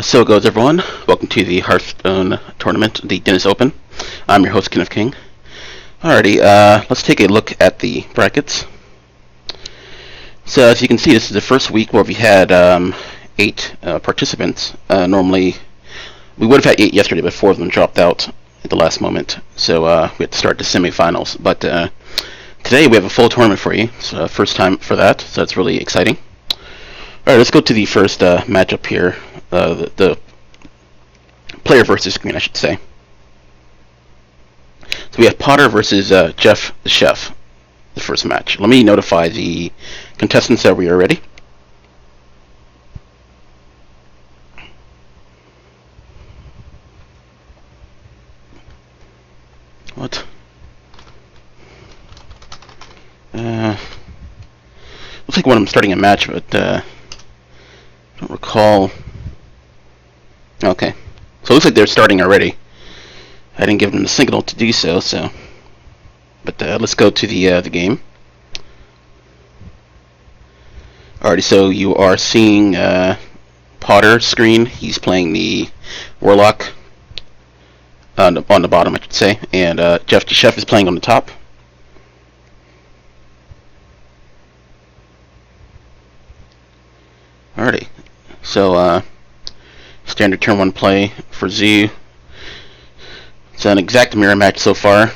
So it goes, everyone. Welcome to the Hearthstone tournament, the Dennis Open. I'm your host, Kenneth King. Alrighty, let's take a look at the brackets. So as you can see, this is the first week where we had 8 participants. Normally, we would have had 8 yesterday, but 4 of them dropped out at the last moment. So we had to start the semifinals. But today we have a full tournament for you. So first time for that, so that's really exciting. Alright, let's go to the first matchup here. The player versus screen, I should say. So we have Potter versus Jeff the Chef, the first match. Let me notify the contestants that we are ready. What? Looks like one of them starting a match, but I don't recall. Okay, so it looks like they're starting already. I didn't give them the signal to do so. But let's go to the game. Alrighty, so you are seeing Potter's screen. He's playing the Warlock on the bottom, I should say, and Jeff the Chef is playing on the top. Alrighty, so standard turn 1 play for Zoo. It's an exact mirror match so far.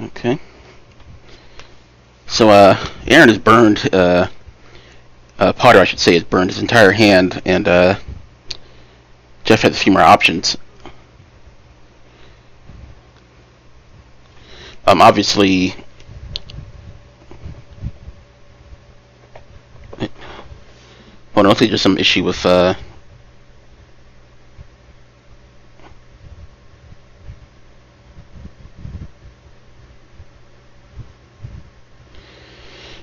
Okay. So Aaron has burned, Potter I should say, has burned his entire hand, and Jeff has a few more options. Obviously, well, I don't think there's some issue with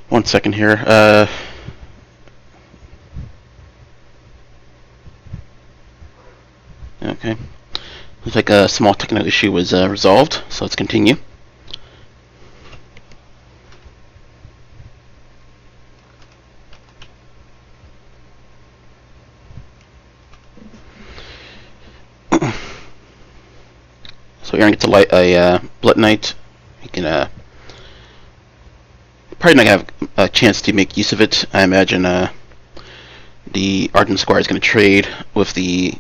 one second here. Okay. Looks like a small technical issue was resolved, so let's continue. So Aaron gets a Blood Knight. He can probably not have a chance to make use of it. I imagine the Ardent Squire is going to trade with the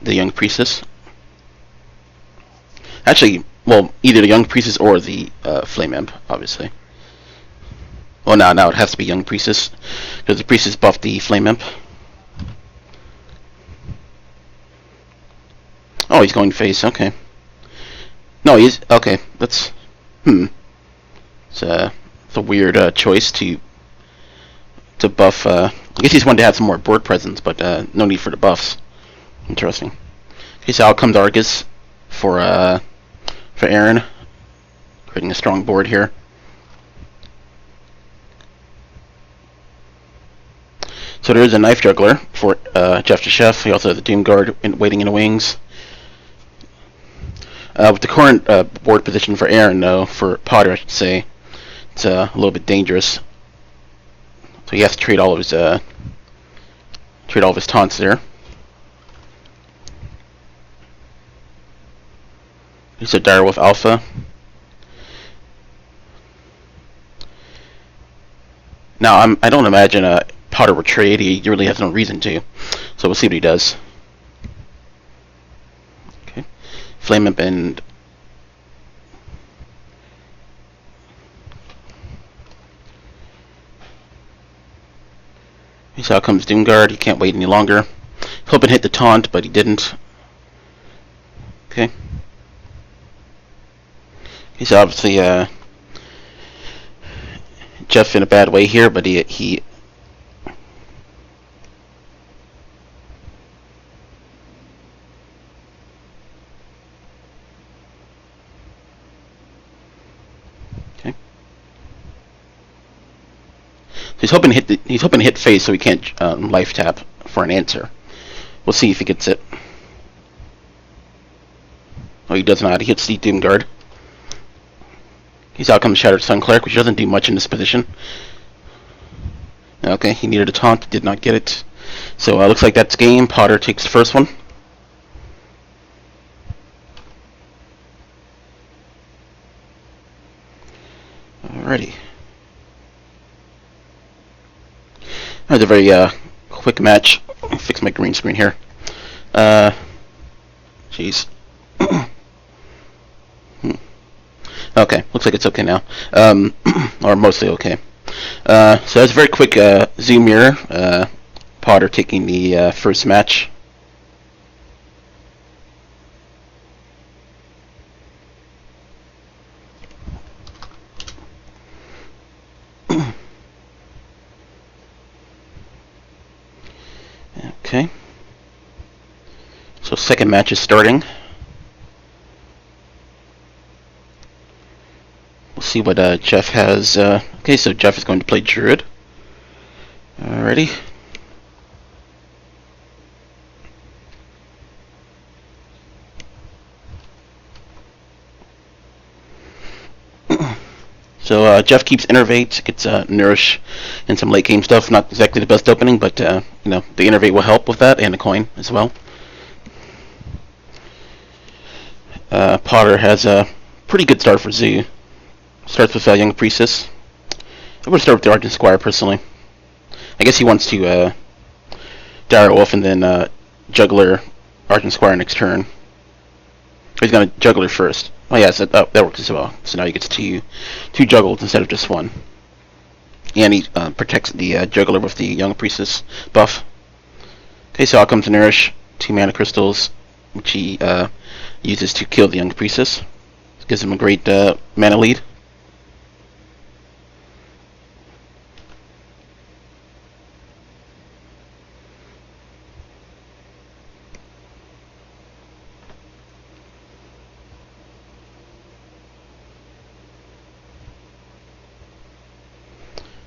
Young Priestess. Actually, well, either the Young Priestess or the Flame Imp, obviously. Well, now it has to be Young Priestess, because the Priestess buffed the Flame Imp. Oh, he's going face, okay. No, he's, okay, that's, It's a weird choice to buff. I guess he's wanted to have some more board presence, but no need for the buffs. Interesting. Okay, so out comes Argus for Aaron, creating a strong board here. So there is a Knife Juggler for Jeff the Chef. He also has a Doom Guard waiting in the wings. With the current board position for Aaron, though, for Potter, I should say, it's a little bit dangerous. So he has to trade all of his taunts there. He's a Direwolf Alpha. Now I don't imagine Potter will trade. He really has no reason to. So we'll see what he does. Okay, Flame Imp and so out comes Doomguard. He can't wait any longer. Hoping to hit the taunt, but he didn't. Okay. He's obviously Jeff in a bad way here, but he he's hoping to hit face so he can't life tap for an answer. We'll see if he gets it. Oh, he does not. He hits the Doom Guard. He's out comes Shattered Sun Cleric, which doesn't do much in this position. Okay, he needed a taunt, did not get it. So looks like that's game. Potter takes the first one. Alrighty. That was a very quick match. Let me fix my green screen here. Jeez. Okay, looks like it's okay now. Or mostly okay. So that's a very quick zoom mirror. Potter taking the first match. Okay. So second match is starting. We'll see what Jeff has. Okay, so Jeff is going to play Druid. Alrighty. So Jeff keeps Innervate, gets Nourish, and some late game stuff. Not exactly the best opening, but you know, the Innervate will help with that, and a coin as well. Potter has a pretty good start for Zoo. Starts with Young Priestess. I would start with the Argent Squire personally. I guess he wants to Dire Wolf and then Juggler Argent Squire next turn. He's gonna Juggler first. Oh yeah, so, that works as well. So now he gets two Juggles instead of just one. And he protects the Juggler with the Young Priestess buff. Okay, so out comes Nourish, 2 mana crystals, which he uses to kill the Young Priestess. This gives him a great mana lead.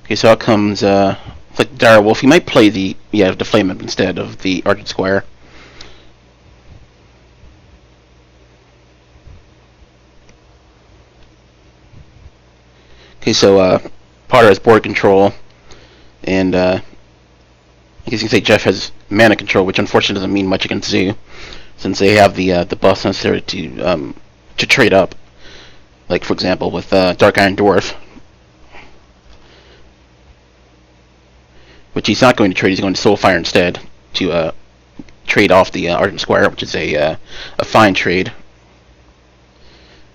Okay, so out comes like Dire Wolf. He might play the Flame Imp instead of the Argent Squire. Okay, so Potter has board control, and I guess you can say Jeff has mana control, which unfortunately doesn't mean much against Zoo, since they have the buffs necessary to trade up. Like for example, with Dark Iron Dwarf, which he's not going to trade. He's going to Soulfire instead to trade off the Argent Squire, which is a fine trade.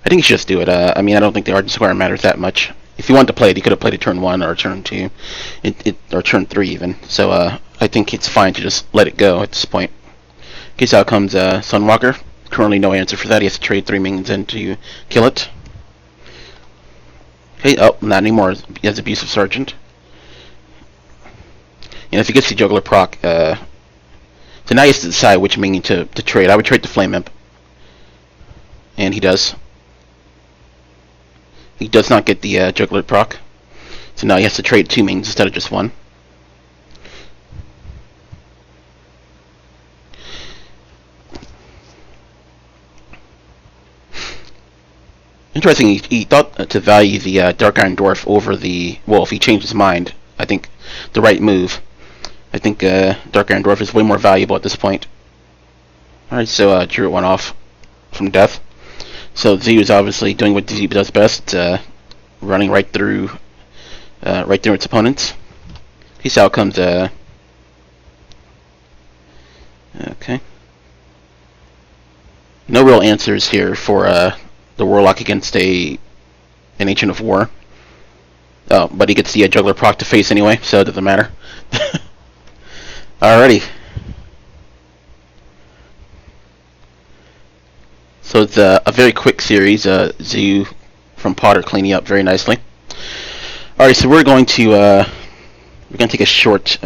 I think he should just do it. I mean, I don't think the Argent Squire matters that much. If he wanted to play it, he could have played it turn 1 or turn 2, or turn 3 even. So I think it's fine to just let it go at this point. Okay, so out comes Sunwalker. Currently no answer for that. He has to trade 3 minions in to kill it. Okay, oh, not anymore. He has Abusive Sergeant. And if he gets the Juggler proc, so now he has to decide which minion to trade. I would trade the Flame Imp. And he does. He does not get the Juggler proc. So now he has to trade 2 minions instead of just 1. Interesting, he thought to value the Dark Iron Dwarf over the Wolf. He changed his mind. I think the right move. I think Dark Iron Dwarf is way more valuable at this point. Alright, so Druid went off from death. So Z is obviously doing what Z does best, running right through its opponents. Okay, so out comes okay. No real answers here for the Warlock against an Ancient of War. Oh, but he gets the Juggler proc to face anyway, so it doesn't matter. Alrighty. So it's a very quick series. Zoo from Potter cleaning up very nicely. Alright, so we're going to take a short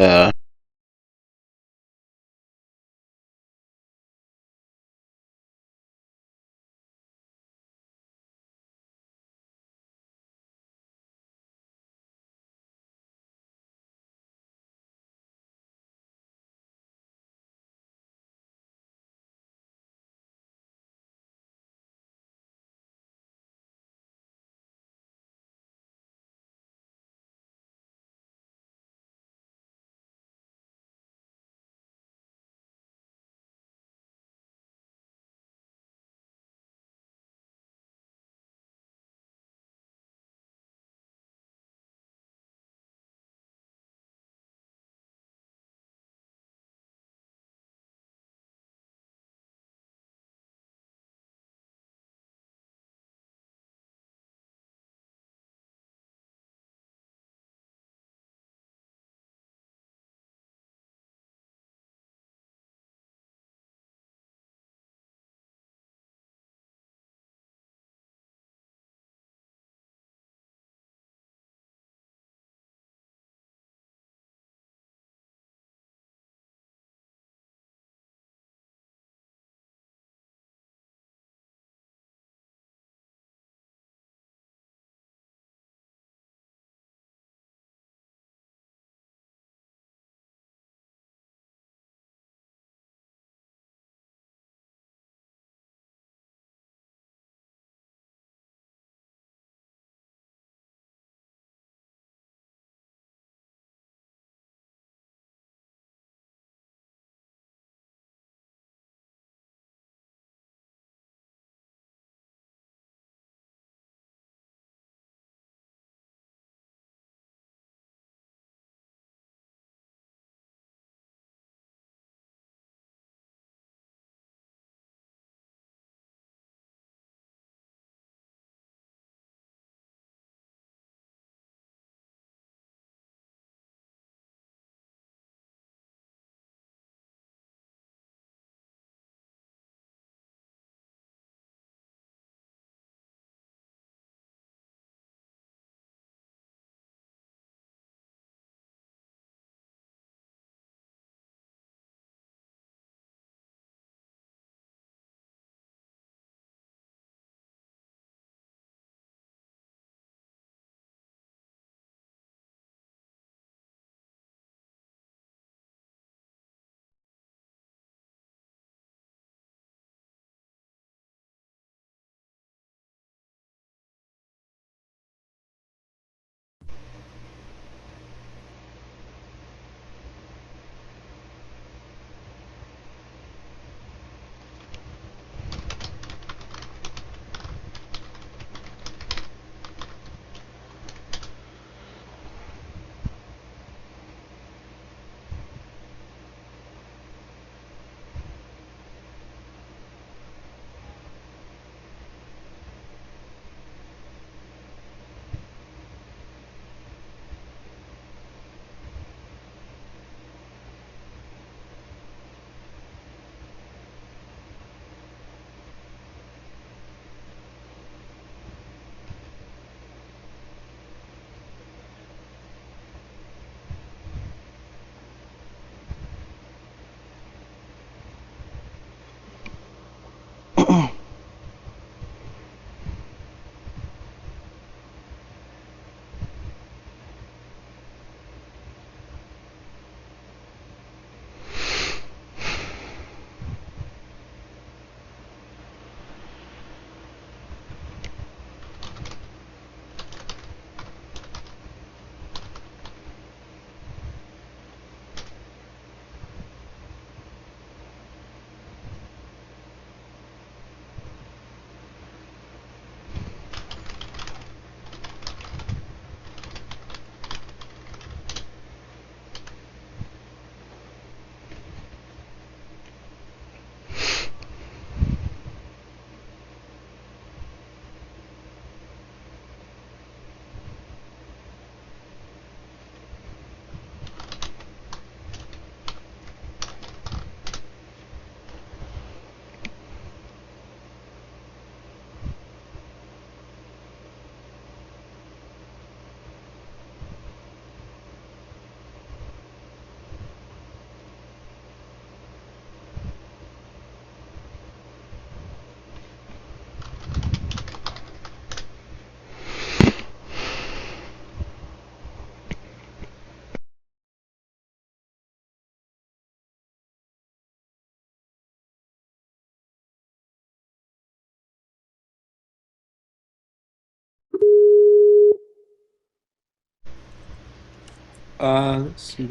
Let's see.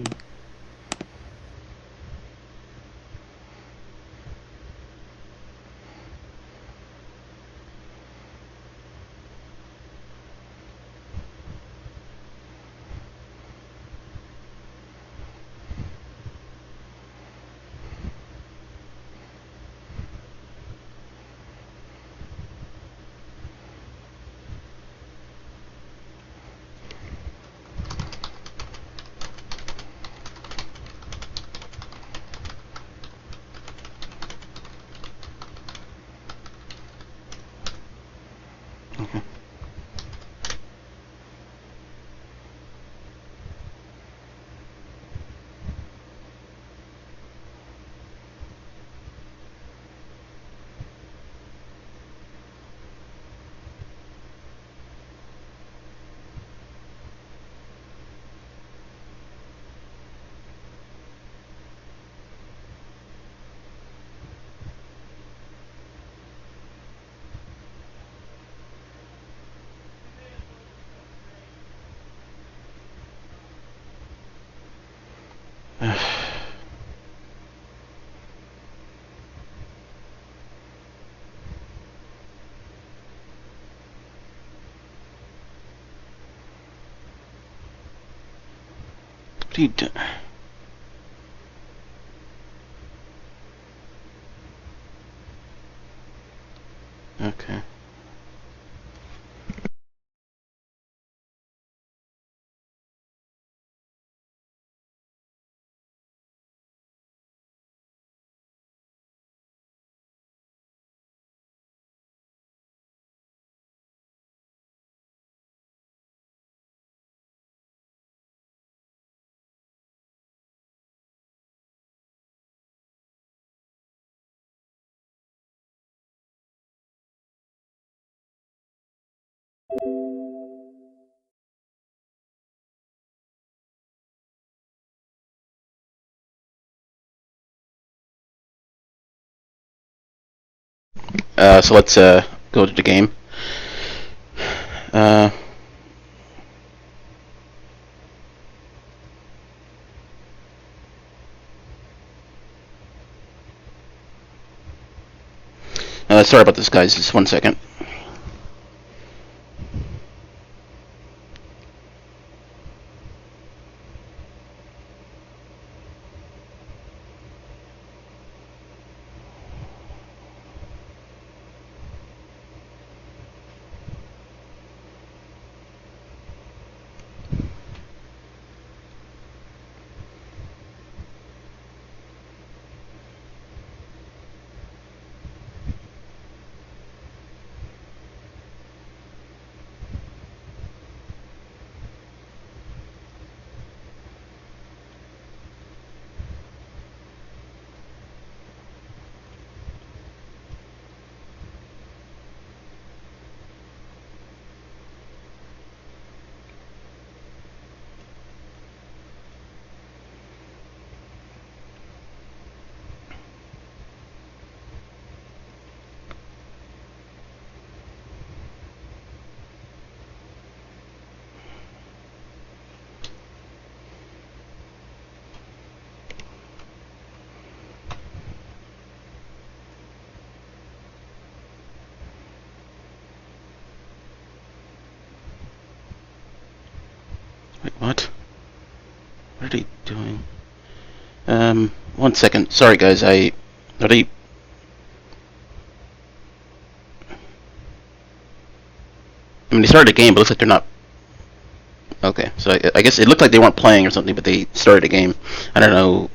Okay. What are you doing? Okay. So let's go to the game. Uh, Sorry about this, guys. Just 1 second. Wait, what? What are they doing? 1 second. Sorry, guys. Are they? I mean, they started a game, but it looks like they're not. Okay, so I guess it looked like they weren't playing or something, but they started a game. I don't know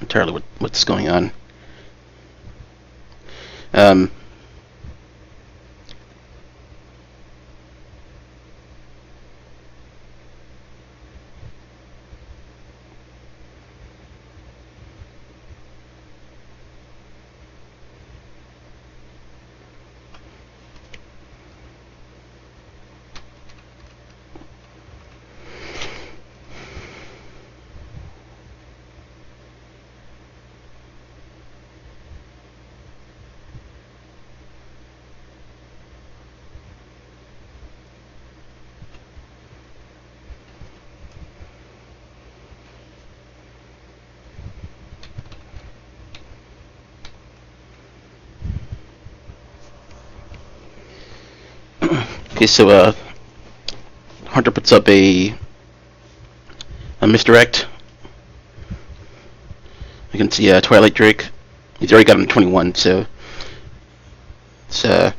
entirely what's going on. Um, Okay, so Hunter puts up a misdirect. You can see Twilight Drake. He's already got him 21, so it's okay.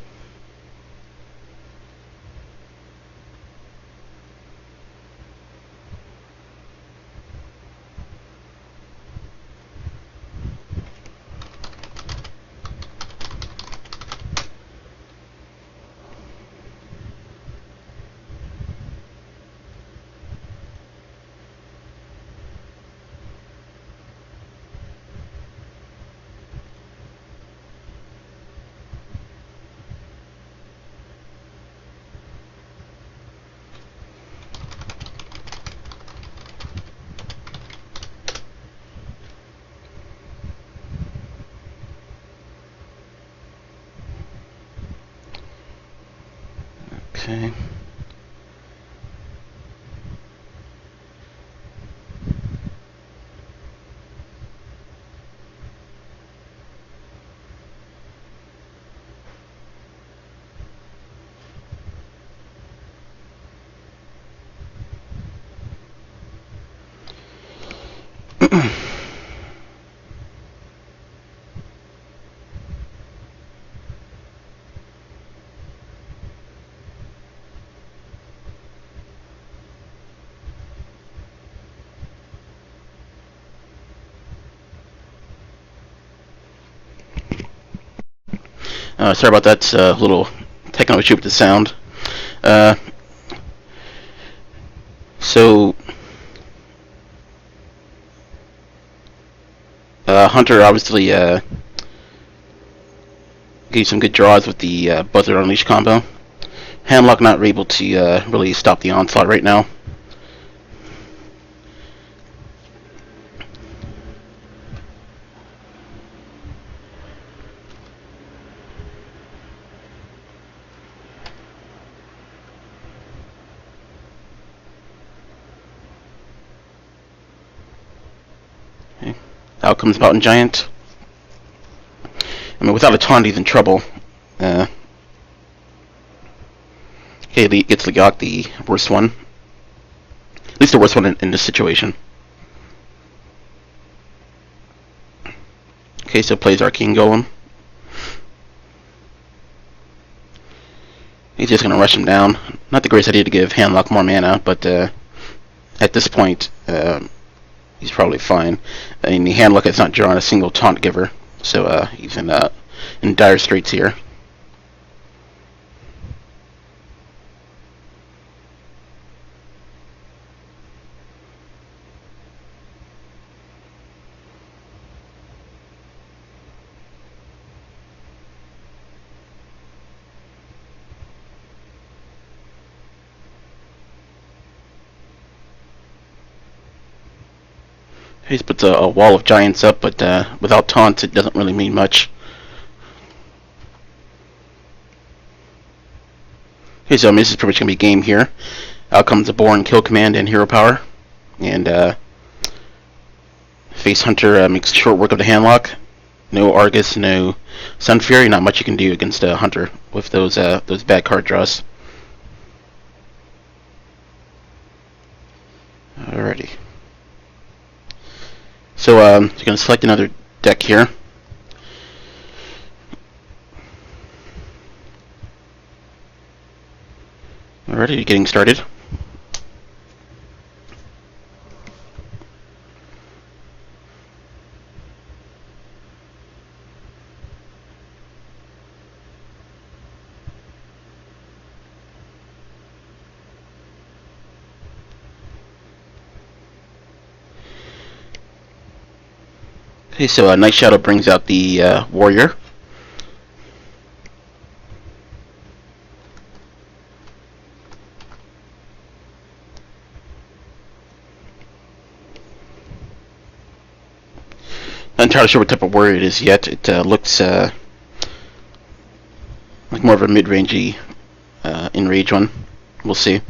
Sorry about that. It's a little technical issue with the sound. Uh, so Hunter obviously gave some good draws with the Buzzard Unleash combo. Handlock not able to really stop the onslaught right now. Okay. Out comes Mountain Giant. I mean, without a taunt, he's in trouble. Okay, he gets Legock, the worst one. At least the worst one in this situation. Okay, so plays Arcane Golem. He's just going to rush him down. Not the greatest idea to give Handlock more mana, but at this point, he's probably fine. I mean, the Handlock has not drawn a single taunt giver, so he's in dire straits here. He just puts a wall of giants up, but without taunts, it doesn't really mean much. Okay, so I mean, this is pretty much going to be game here. Out comes a Bourne, Kill Command, and Hero Power. And Face Hunter makes short work of the Handlock. No Argus, no Sun Fury. Not much you can do against a Hunter with those bad card draws. Alrighty. So you're going to select another deck here. Alrighty, getting started. Okay, so Night Shadow brings out the Warrior. Not entirely sure what type of warrior it is yet. It looks like more of a mid-rangey enrage one. We'll see.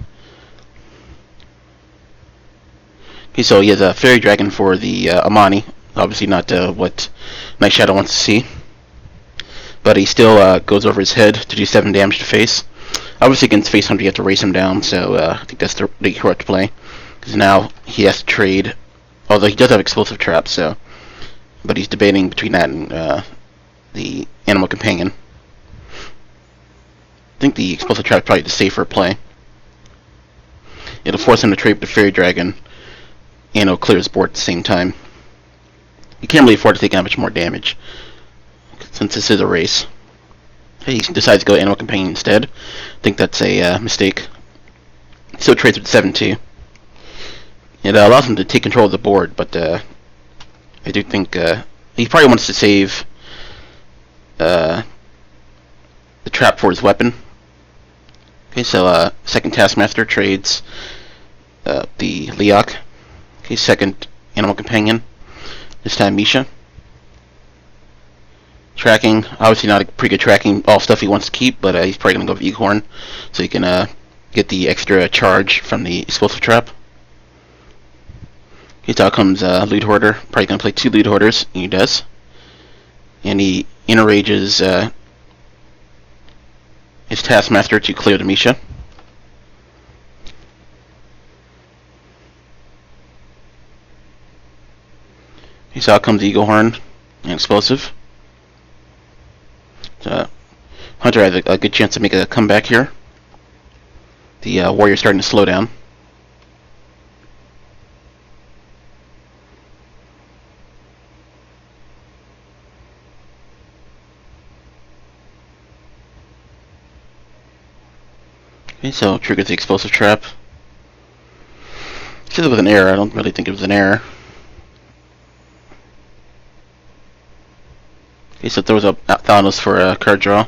Okay, so he has a Fairy Dragon for the Amani. Obviously not what Night Shadow wants to see. But he still goes over his head to do 7 damage to face. Obviously against face hunter you have to race him down, so I think that's the correct play. Because now he has to trade, although he does have explosive traps, so, but he's debating between that and the animal companion. I think the explosive trap is probably the safer play. It'll force him to trade with the fairy dragon, and it'll clear his board at the same time. You can't really afford to take that much more damage, since this is a race. He decides to go animal companion instead. I think that's a mistake. He still trades with 7-2. It allows him to take control of the board, but I do think he probably wants to save the trap for his weapon. Okay, so second Taskmaster trades the Leok. Okay, second Animal Companion. This time Misha. Tracking, obviously not a pretty good tracking, all stuff he wants to keep, but he's probably going to go with Eaglehorn, so he can get the extra charge from the explosive trap. Okay, so out comes Loot Hoarder, probably going to play 2 Loot Hoarders, and he does. And he enrages his Taskmaster to clear the Misha. Okay, so out comes Eaglehorn and Explosive. Hunter has a good chance to make a comeback here. The warrior's starting to slow down. Okay, so triggers the explosive trap. Says it was an error. I don't really think it was an error. Okay, so throws up Thanos for a card draw.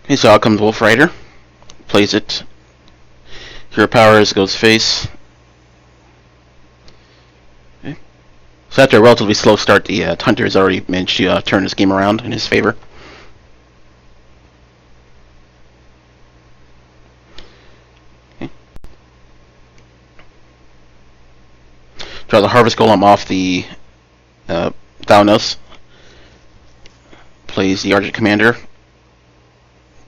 Okay, so out comes Wolf Rider. Plays it. Hero Powers goes face. Okay. So after a relatively slow start, the Hunter has already managed to turn his game around in his favor. Okay. Draw the Harvest Golem off the Thanos. Plays the Argent Commander.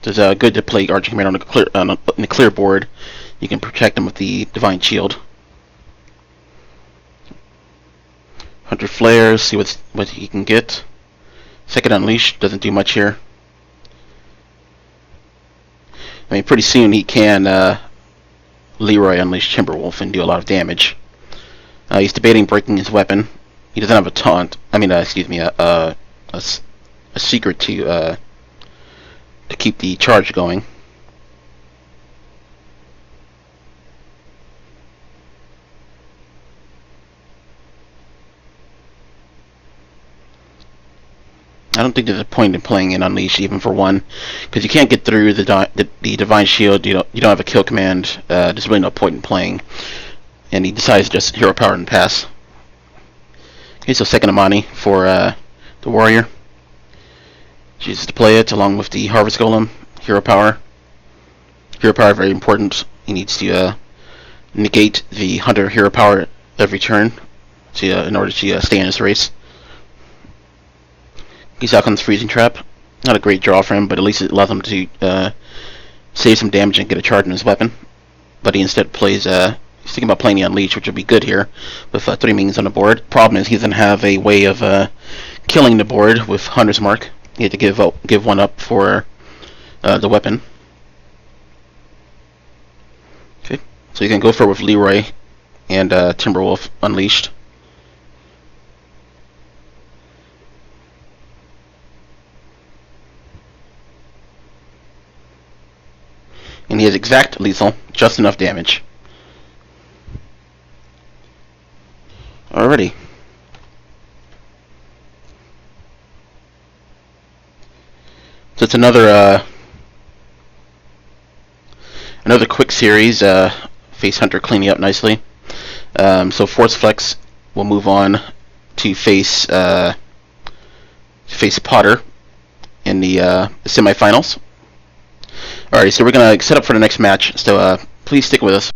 It's good to play Argent Commander on a clear board. You can protect him with the Divine Shield. Hunter flares, see what he can get. Second Unleash doesn't do much here. I mean, pretty soon he can Leroy Unleash Timberwolf and do a lot of damage. He's debating breaking his weapon. He doesn't have a taunt. I mean, excuse me, a secret to keep the charge going. I don't think there's a point in playing an Unleash even for one, because you can't get through the Divine Shield. You don't have a kill command. There's really no point in playing. And he decides to just Hero Power and pass. Okay, so second Amani for the Warrior. Chooses to play it along with the Harvest Golem. Hero Power. Hero Power very important. He needs to negate the Hunter Hero Power every turn in order to stay in his race. He's out on the Freezing Trap. Not a great draw for him, but at least it allows him to save some damage and get a charge in his weapon. But he instead plays, he's thinking about playing the Unleash, which would be good here, with 3 minions on the board. Problem is, he doesn't have a way of killing the board with Hunter's Mark. You have to give one up for the weapon. Okay, so you can go for it with Leroy and Timberwolf Unleashed. And he has exact lethal, just enough damage. Alrighty. So it's another quick series. Face Hunter cleaning up nicely. So Force Flex will move on to face Potter in the semifinals. Alright, so we're gonna set up for the next match. So please stick with us.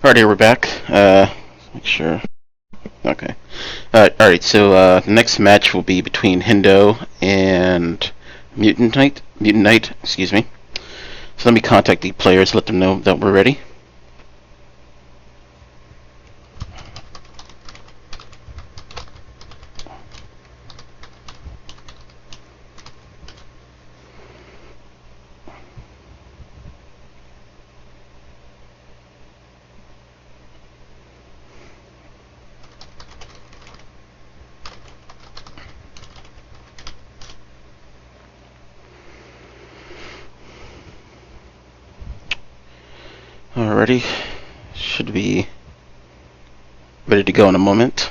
Alrighty, we're back. Make sure. Okay. Alright, so the next match will be between Hindo and Mutant Knight, excuse me. So let me contact the players, let them know that we're ready. Alrighty, should be ready to go in a moment.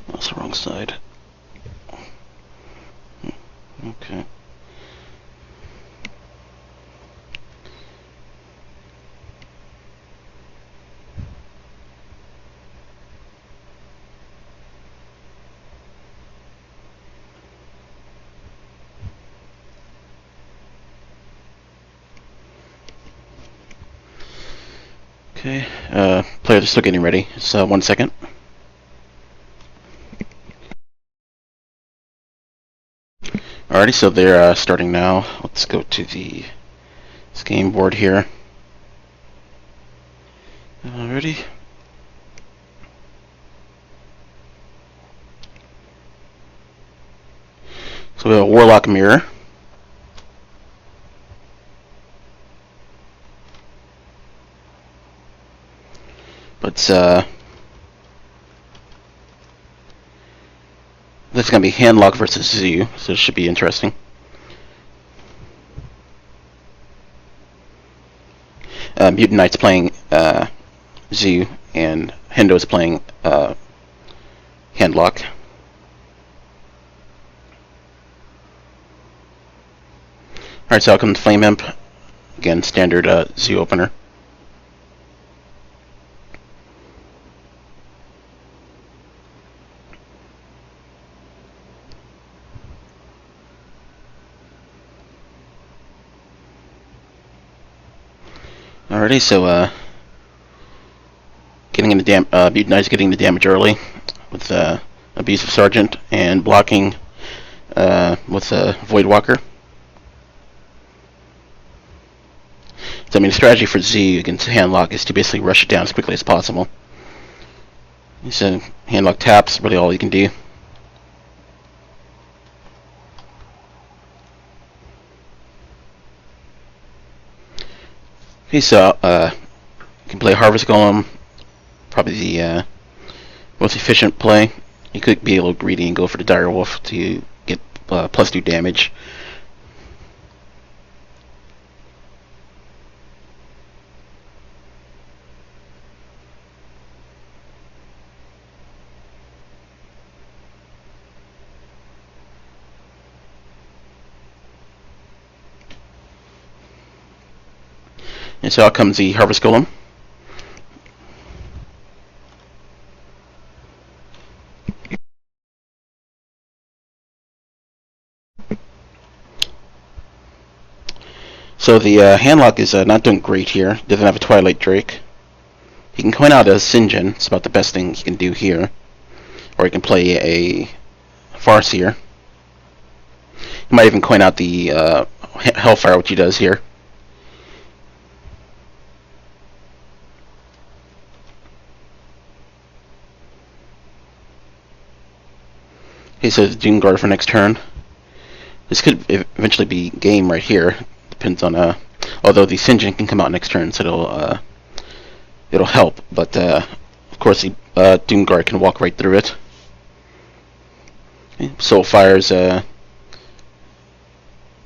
That's the wrong side. Okay. Okay, players are still getting ready, so 1 second. Alrighty, so they're starting now. Let's go to the game board here. Alrighty. So we have a Warlock Mirror. But this is going to be Handlock versus Zoo, so it should be interesting. Mutant Knight's playing Zoo, and Hindo's playing Handlock. Alright, so out comes Flame Imp. Again, standard Zoo opener. Alrighty, so getting into Mutant Knight's getting the damage early with Abusive Sergeant and blocking with Voidwalker. So I mean, the strategy for Z against Handlock is to basically rush it down as quickly as possible. So Handlock taps, really all you can do. Okay, so you can play Harvest Golem, probably the most efficient play. You could be a little greedy and go for the Dire Wolf to get +2 damage. And so out comes the Harvest Golem. So the Handlock is not doing great here. Doesn't have a Twilight Drake. He can coin out a Sinjin. It's about the best thing he can do here. Or he can play a Farseer. He might even coin out the Hellfire, which he does here. Okay, so Doomguard for next turn. This could eventually be game right here. Depends on although the Sinjin can come out next turn, so it'll help. But of course the Doomguard can walk right through it. Okay, Soulfire's the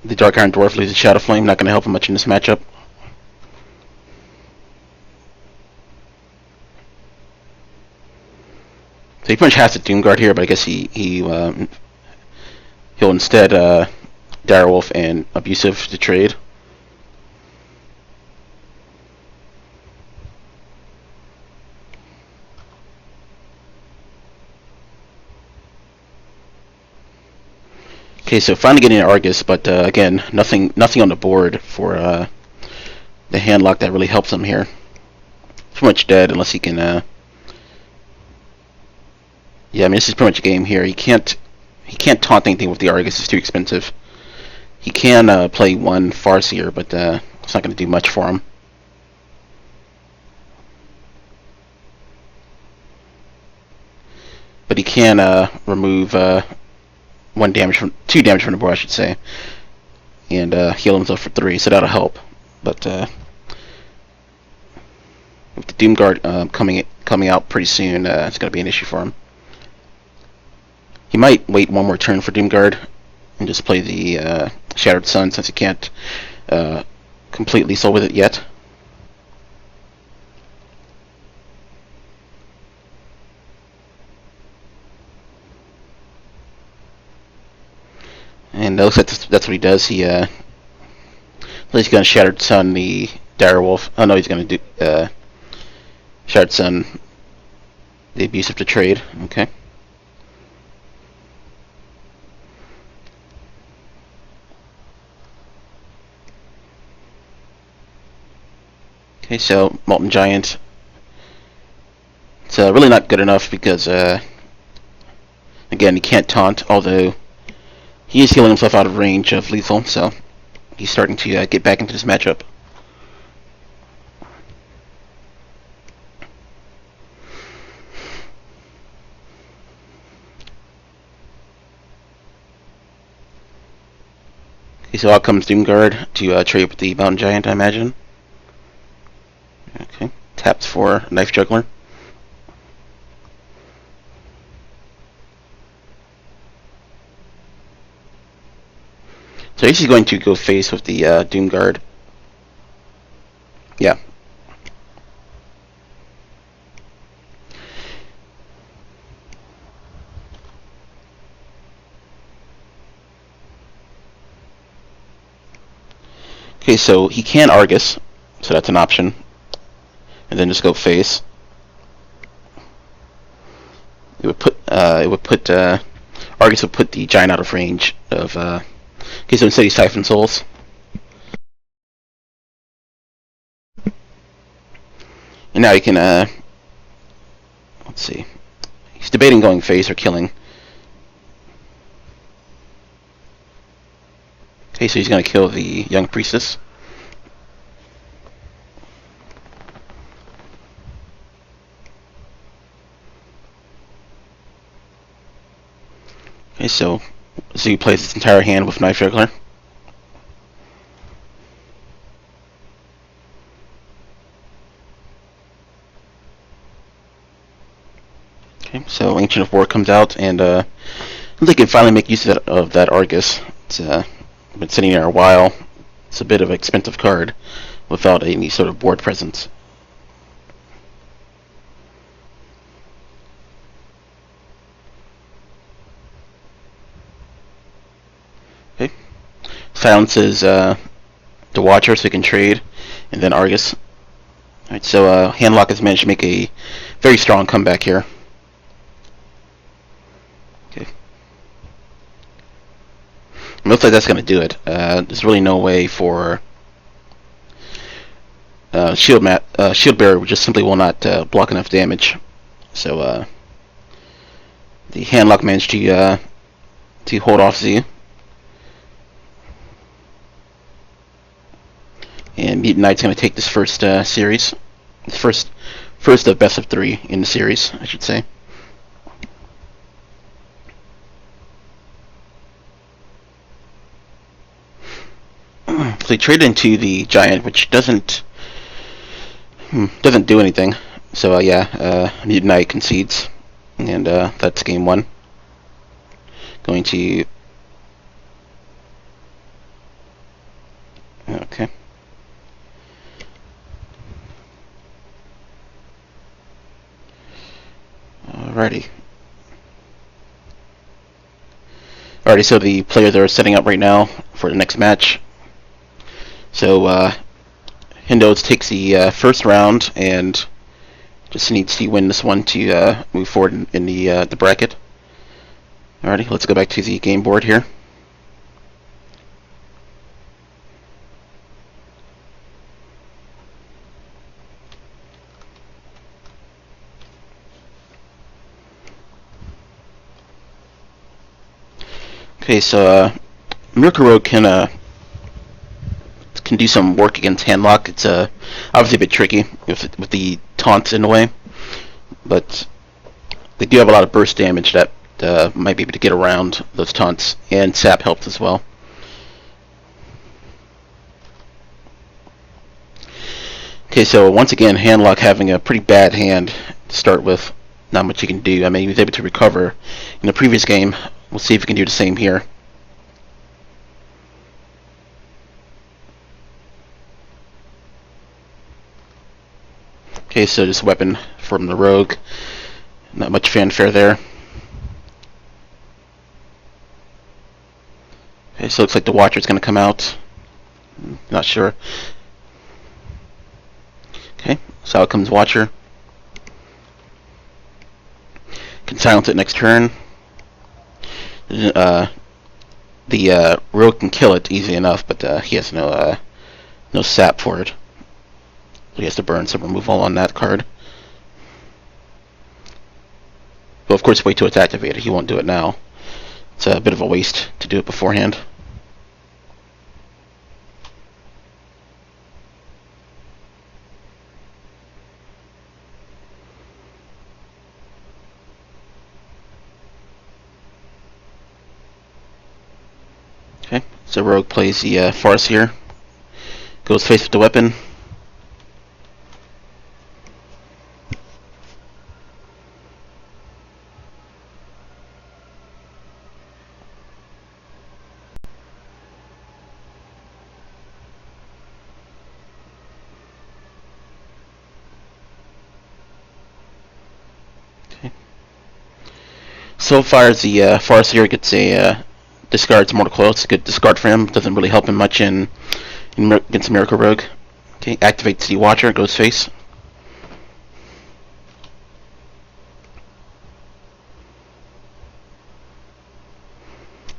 Dark Iron Dwarf leads a Shadow Flame. Not going to help him much in this matchup. So he pretty much has to Doomguard here, but I guess he'll instead Direwolf and Abusive to trade. Okay, so finally getting an Argus, but again, nothing on the board for the hand lock that really helps him here. Pretty much dead unless he can. Yeah, I mean this is pretty much a game here. He can't taunt anything with the Argus. It's too expensive. He can play one Farseer, but it's not going to do much for him. But he can remove two damage from the board, I should say, and heal himself for 3, so that'll help. But with the Doomguard coming out pretty soon, it's going to be an issue for him. He might wait one more turn for Doomguard and just play the Shattered Sun, since he can't complete lethal with it yet. And it looks like that's what he does. He's going to Shattered Sun the Direwolf. Oh no, he's going to do Shattered Sun the Abusive to trade. Okay. Okay, so Molten Giant. It's really not good enough because, again, he can't taunt, although he is healing himself out of range of lethal, so he's starting to get back into this matchup. Okay, so out comes Doomguard to trade with the Mountain Giant, I imagine. Okay, taps for Knife Juggler. So he's going to go face with the Doomguard. Yeah. Okay, so he can Argus, so that's an option. And then just go face. It would put Argus would put the Giant out of range of okay, so instead he's Siphon Souls. And now you can let's see. He's debating going face or killing. Okay, so he's gonna kill the Young Priestess. Okay, so he plays his entire hand with Knife Juggler. Okay, so Ancient of War comes out, and they can finally make use of that Argus. It's been sitting there a while. It's a bit of an expensive card without any sort of board presence. Okay. Silences the Watcher so he can trade, and then Argus. Alright, so Handlock has managed to make a very strong comeback here. Okay. It looks like that's going to do it. There's really no way for Shield Bearer just simply will not block enough damage. So the Handlock managed to hold off Z. And Mutant Knight's going to take this first series. First of best of 3 in the series, I should say. So he traded into the Giant, which doesn't do anything. So yeah, Mutant Knight concedes, and that's game 1. Going to okay. Alrighty. So the players are setting up right now for the next match. So Hindos takes the first round and just needs to win this one to move forward in the bracket. Alrighty, let's go back to the game board here. Okay, so Miracle Rogue can do some work against Handlock. It's obviously a bit tricky with the taunts in the way, but they do have a lot of burst damage that might be able to get around those taunts, and Sap helps as well. Okay, so once again, Handlock having a pretty bad hand to start with. Not much he can do. I mean, he was able to recover in the previous game. We'll see if he can do the same here. Okay, so this weapon from the Rogue. Not much fanfare there. Okay, so it looks like the Watcher's going to come out. Not sure. Okay, so out comes Watcher. Can silence it next turn. The Rogue can kill it easy enough, but he has no sap for it. He has to burn some removal on that card. But of course, wait till it's activated. He won't do it now. It's a bit of a waste to do it beforehand. Okay, so Rogue plays the Farce here. Goes face with the weapon. Okay. So far as the Farce here gets a discards Mortal Coil. It's a good discard for him. Doesn't really help him much against Miracle Rogue. Okay, activates the Watcher, goes face.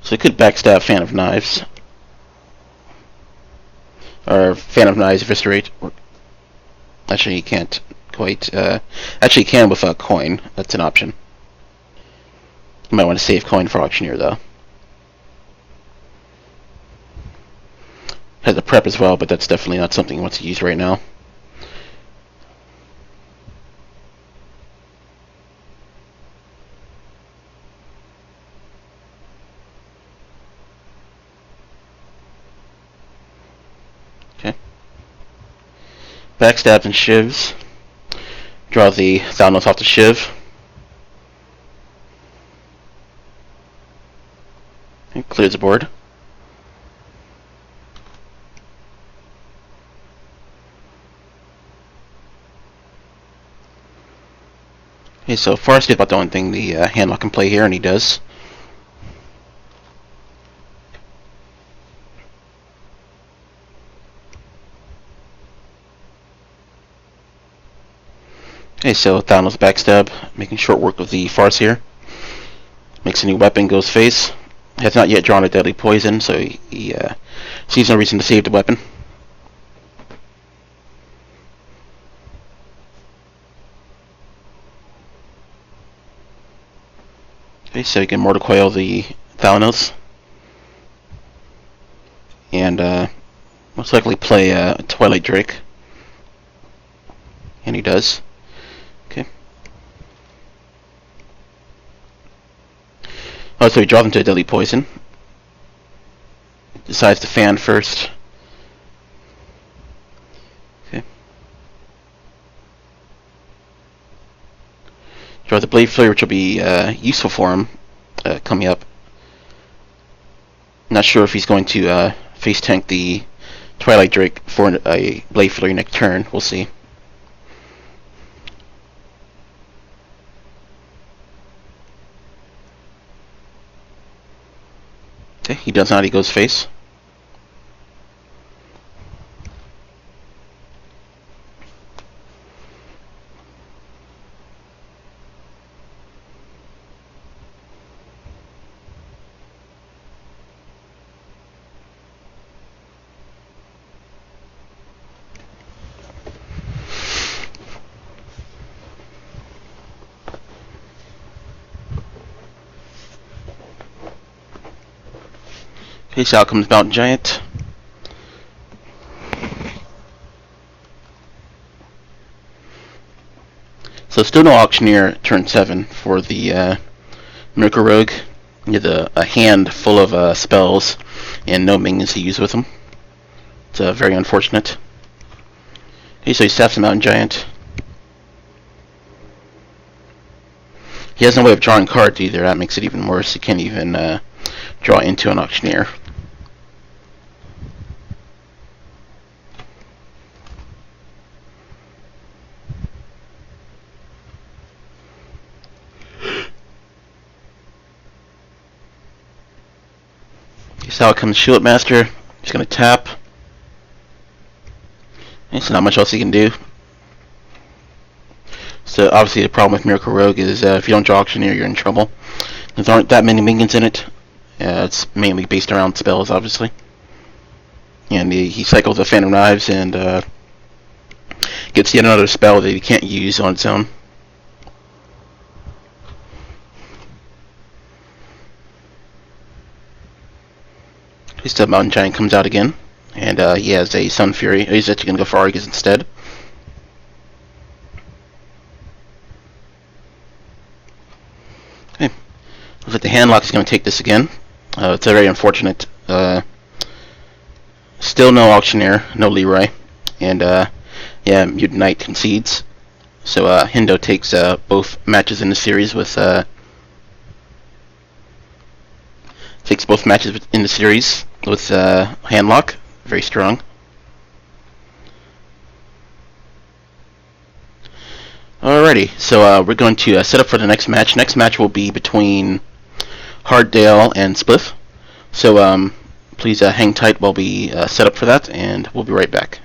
So he could backstab Fan of Knives. Or Fan of Knives Eviscerate. Actually, he can't quite. Actually, he can with a coin. That's an option. You might want to save coin for Auctioneer, though. Has a prep as well, but that's definitely not something he wants to use right now. Okay. Backstabs and shivs. Draw the Thalnos off the shiv. Okay, clears the board. Okay, so Farce is about the only thing the Handlock can play here, and he does. Okay, so Thanos backstab, making short work of the Farce here. Makes a new weapon, goes face. Has not yet drawn a deadly poison, so he sees no reason to save the weapon. Okay, so he can Mortal Coil the Thanos. And most likely play Twilight Drake. And he does. Okay. Oh, so he draws into a deadly poison. Decides to fan first. Okay. Draws a Blade Flare, which will be useful for him coming up. Not sure if he's going to face tank the Twilight Drake for a Blade Flurry next turn. We'll see. Okay, he does not. He goes face. Okay, so out comes Mountain Giant. So still no Auctioneer turn 7 for the Miracle Rogue. You have a hand full of spells and no minions to use with them. It's very unfortunate. Okay, so he staffs the Mountain Giant. He has no way of drawing cards either. That makes it even worse. He can't even draw into an Auctioneer. So out comes Shield Master. He's going to tap. There's not much else he can do. So obviously the problem with Miracle Rogue is if you don't draw Auctioneer, you're in trouble. There aren't that many minions in it. It's mainly based around spells, obviously. And he cycles the Phantom Knives and gets yet another spell that he can't use on its own. His Mountain Giant comes out again, and he has a Sun Fury. He's actually going to go for Argus instead. Okay, looks like the Handlock is going to take this again. It's a very unfortunate. Still no Auctioneer, no Leroy, and yeah, Mutant Knight concedes. So Hindo takes both matches in the series with Handlock. Very strong. Alrighty, so we're going to set up for the next match. Next match will be between Harddale and Spliff. So please hang tight while we set up for that, and we'll be right back.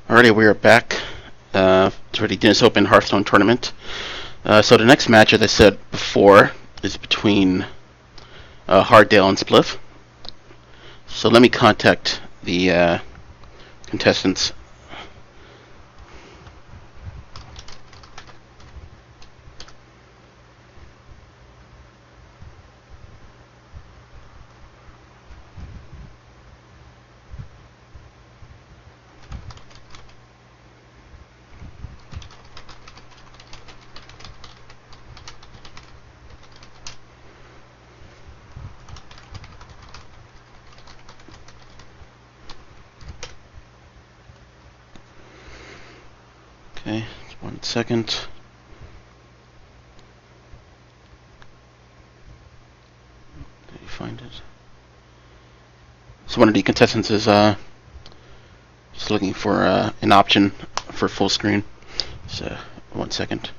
Alrighty, we are back for the Dennis Open Hearthstone tournament. So the next match, as I said before, is between Harddale and Spliff. So let me contact the contestants. Okay, 1 second. Did you find it? So one of the contestants is just looking for an option for full screen. So 1 second.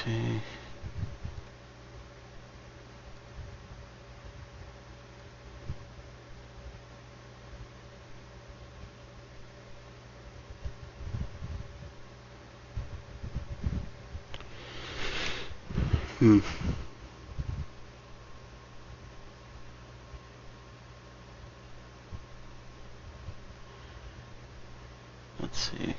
Okay. Let's see.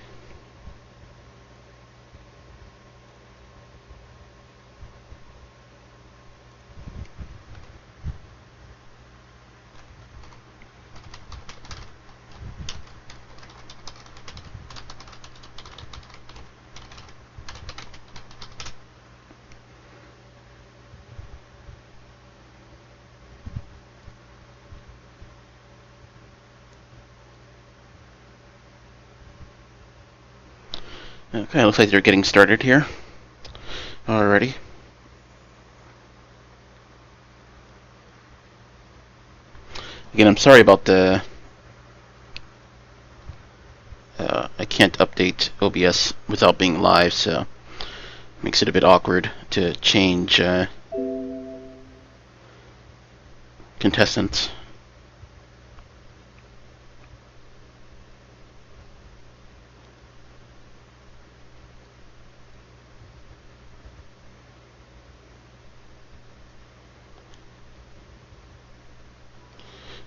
Okay, looks like they're getting started here already. Again, I'm sorry about the I can't update OBS without being live, so it makes it a bit awkward to change contestants.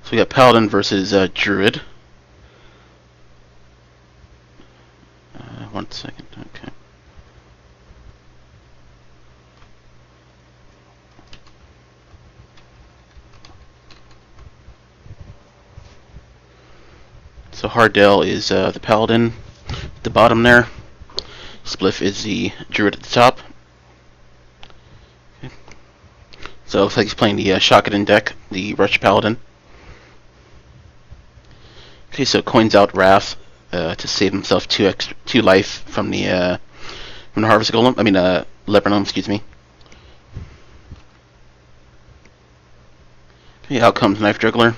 So we got Paladin versus Druid. 1 second, okay. So Harddale is the Paladin at the bottom there. Spliff is the Druid at the top. Okay. So it looks like he's playing the Shotgun deck, the Rush Paladin. Okay, so coins out Wrath to save himself 2 life from the Harvest Golem. I mean, Lebanon, excuse me. Okay, out comes Knife Juggler.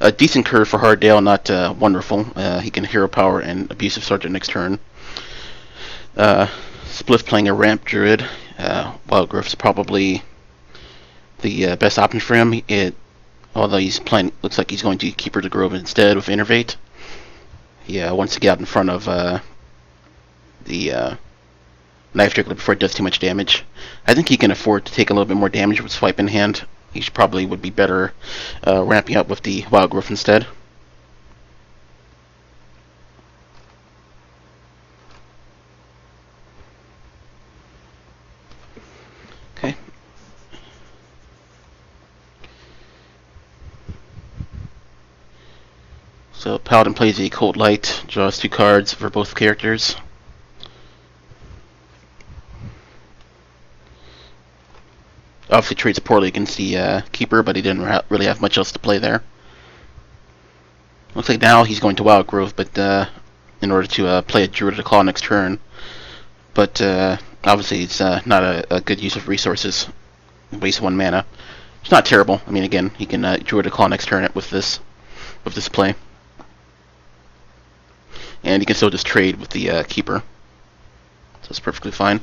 A decent curve for Harddale, not wonderful. He can Hero Power and Abusive Sergeant next turn. Spliff playing a Ramp Druid. Wild Growth's probably the best option for him. Although he's playing, looks like he's going to Keeper the Grove instead with Innervate. He wants to get out in front of the Knife Juggler before it does too much damage. I think he can afford to take a little bit more damage with Swipe in hand. He probably would be better ramping up with the Wild Growth instead. Okay. So Paladin plays a Cold Light, draws 2 cards for both characters. Obviously trades poorly against the Keeper, but he didn't really have much else to play there. Looks like now he's going to Wild Growth, but in order to play a Druid to Claw next turn. But Obviously, it's not a good use of resources. Waste 1 mana. It's not terrible. I mean, again, he can Druid a Claw next turn with this play, and he can still just trade with the Keeper, so it's perfectly fine.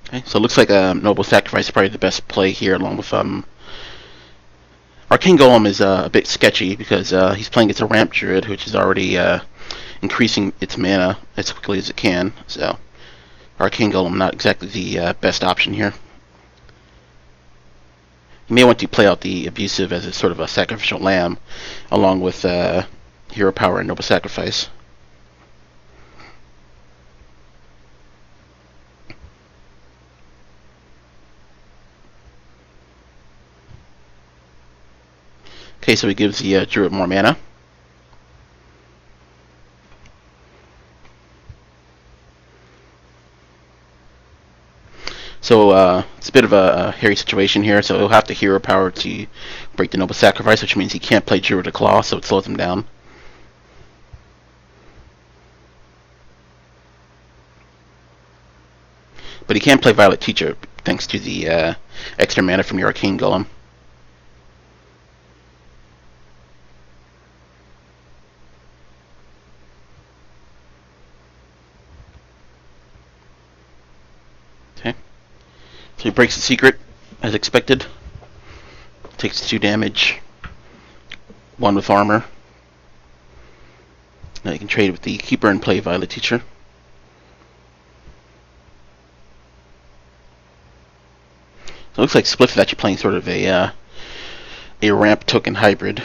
Okay, so it looks like Noble Sacrifice is probably the best play here, along with Arcane Golem is a bit sketchy because he's playing against a Ramp Druid, which is already increasing its mana as quickly as it can. So Arcane Golem not exactly the best option here. You may want to play out the Abusive as a sort of a sacrificial lamb, along with Hero Power and Noble Sacrifice. Okay, so he gives the Druid more mana. So it's a bit of a hairy situation here, so he'll have to Hero Power to break the Noble Sacrifice, which means he can't play Druid a Claw, so it slows him down. But he can play Violet Teacher thanks to the extra mana from the Arcane Golem. Okay. So he breaks the secret, as expected. Takes 2 damage. 1 with armor. Now you can trade with the Keeper and play Violet Teacher. So it looks like Spliff is actually playing sort of a ramp token hybrid.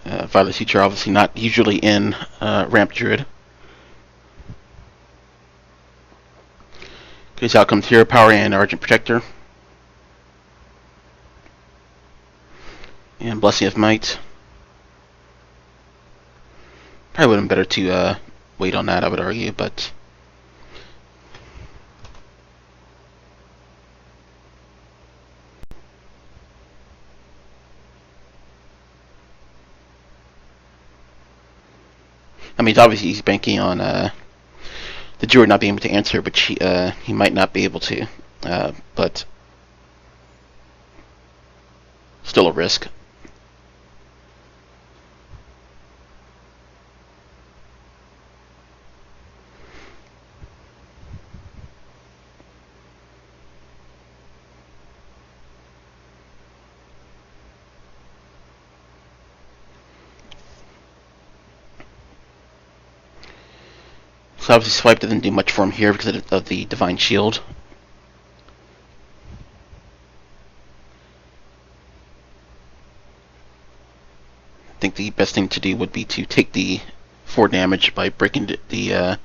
Violet Teacher obviously not usually in Ramp Druid. Okay, so out comes Hero Power and Argent Protector. And Blessing of Might. Probably would have been better to wait on that, I would argue, but... I mean, obviously he's banking on the Druid not being able to answer, which he might not be able to, but still a risk. So obviously Swipe doesn't do much for him here because of the Divine Shield. I think the best thing to do would be to take the 4 damage by breaking the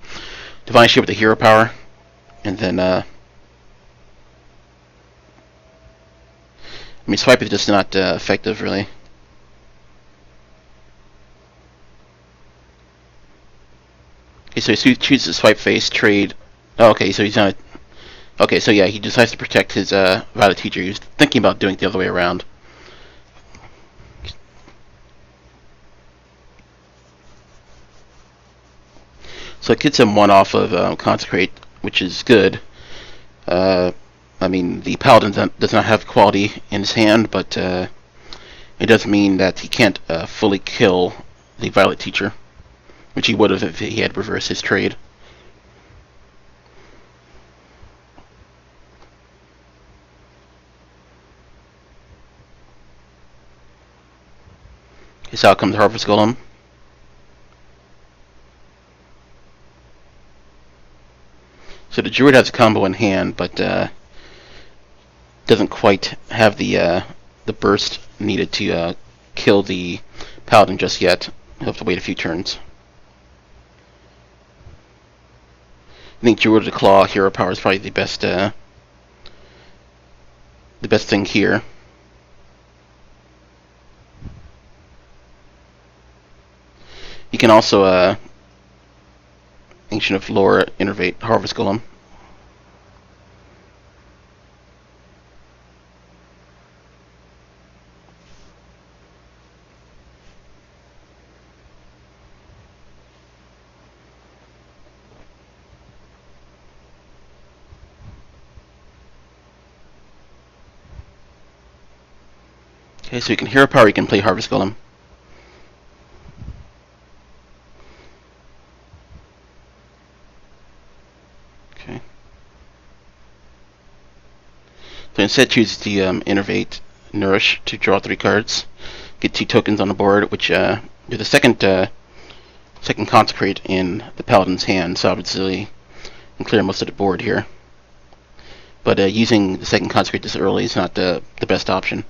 Divine Shield with the Hero Power, and then I mean, Swipe is just not effective, really. Okay, so he chooses Swipe Face, trade. Oh, okay, so he's not. Okay, so yeah, he decides to protect his Violet Teacher. He was thinking about doing it the other way around. So it gets him 1 off of Consecrate, which is good. I mean, the Paladin does not have quality in his hand, but it does mean that he can't fully kill the Violet Teacher, which he would have if he had reversed his trade. His out comes Harvest Golem. So the Druid has a combo in hand, but doesn't quite have the burst needed to kill the Paladin just yet. He'll have to wait a few turns. I think Druid of the Claw, Hero Power is probably the best thing here. You can also Ancient of Lore, Innervate, Harvest Golem. Okay, so you can hero power, you can play Harvest Golem. Okay. So instead choose the Innervate Nourish to draw 3 cards. Get 2 tokens on the board, which you're the second Consecrate in the Paladin's hand, so obviously you can clear most of the board here. But using the second Consecrate this early is not the best option.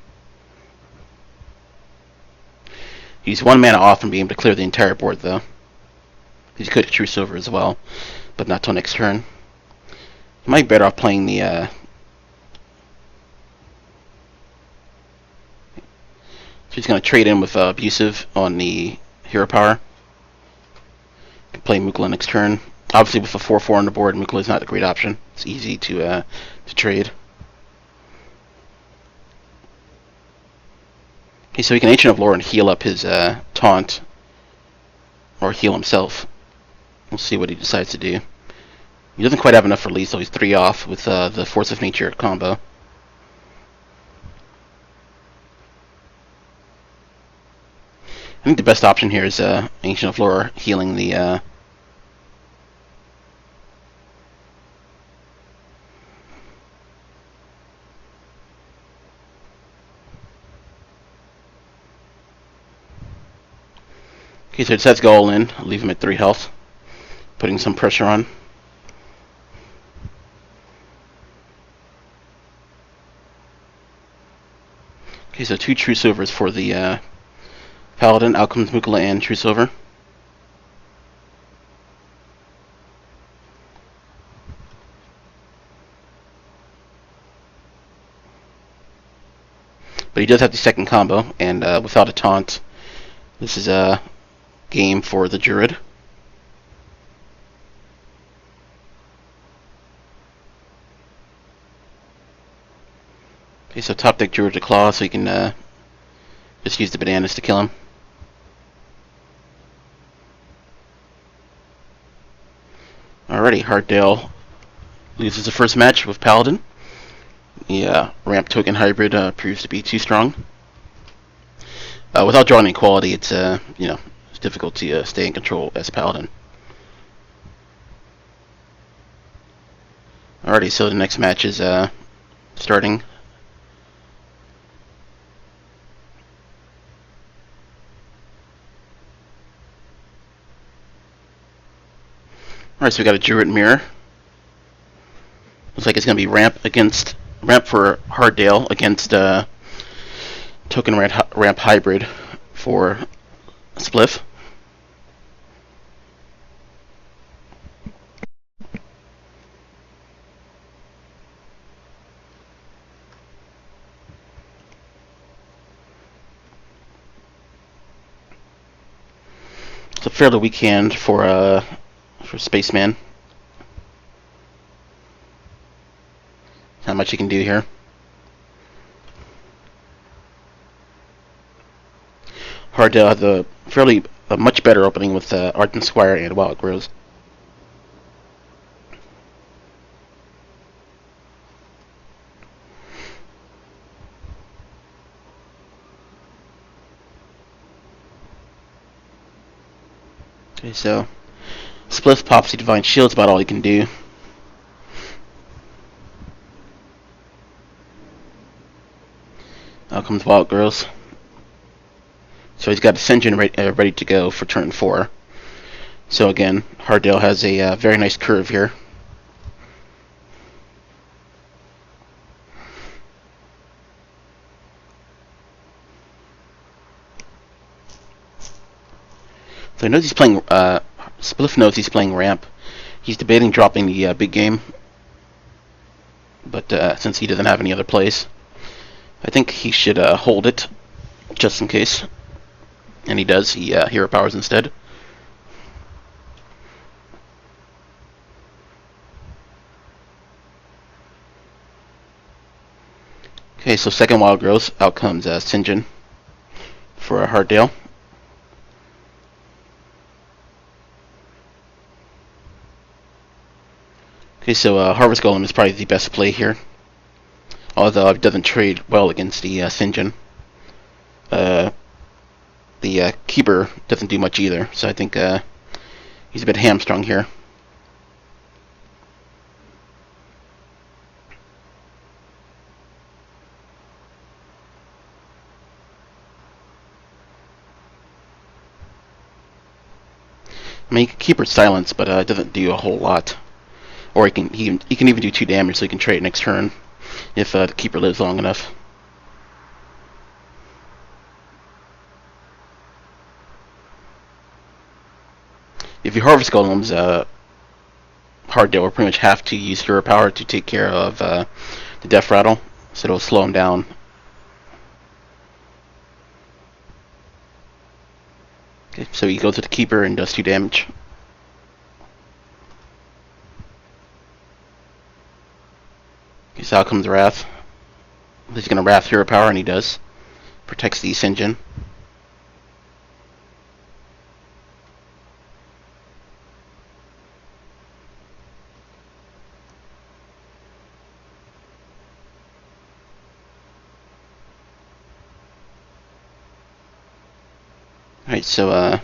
Use 1 mana off and be able to clear the entire board, though. You could Truce over as well, but not till next turn. You might be better off playing the... So he's going to trade in with Abusive on the hero power. Play Mukla next turn. Obviously, with a 4/4 on the board, Mukla is not a great option. It's easy to trade. Okay, so he can Ancient of Lore and heal up his taunt, or heal himself. We'll see what he decides to do. He doesn't quite have enough for lethal. He's 3 off with the Force of Nature combo. I think the best option here is Ancient of Lore healing the... Okay, so it decides to go all in. Leave him at 3 health. Putting some pressure on. Okay, so 2 Truce Overs for the Paladin. Out comes Mukla and Truce Over. But he does have the second combo, and without a taunt, this is a game for the Druid. Okay, so top deck Druid to Claw, so you can just use the bananas to kill him. Alrighty, Hardale loses the first match with Paladin. The ramp token hybrid proves to be too strong. Without drawing equality, it's it's difficult to stay in control as Paladin. Alrighty, so the next match is starting. Alright, so we got a Druid Mirror. Looks like it's going to be ramp for Harddale against token ramp hybrid for Spliff. It's a fairly weak hand for Spaceman. Not much you can do here. Harddale has a much better opening with Ardent Squire and While It Grows. Okay, so Spliff pops the Divine Shield's about all he can do. Out comes Wild Girls. So he's got Ascension ready to go for turn 4. So again, Harddale has a very nice curve here. So he knows he's playing. Spliff knows he's playing ramp. He's debating dropping the big game, but since he doesn't have any other plays, I think he should hold it just in case. And he does. He hero powers instead. Okay, so second Wild Growth. Out comes Sinjin for Harddale. Okay, so Harvest Golem is probably the best play here, although it doesn't trade well against the Sinjin. the keeper doesn't do much either, so I think he's a bit hamstrung here. I mean, he can keep her silence, but it doesn't do a whole lot. Or he can even do 2 damage, so he can trade next turn if the keeper lives long enough. If you harvest golems, Hard will pretty much have to use hero power to take care of the death rattle, so it'll slow him down. Okay, so he goes to the keeper and does 2 damage. Okay, so out comes Wrath. He's gonna Wrath hero power, and he does. Protects the Sinjin. Alright, so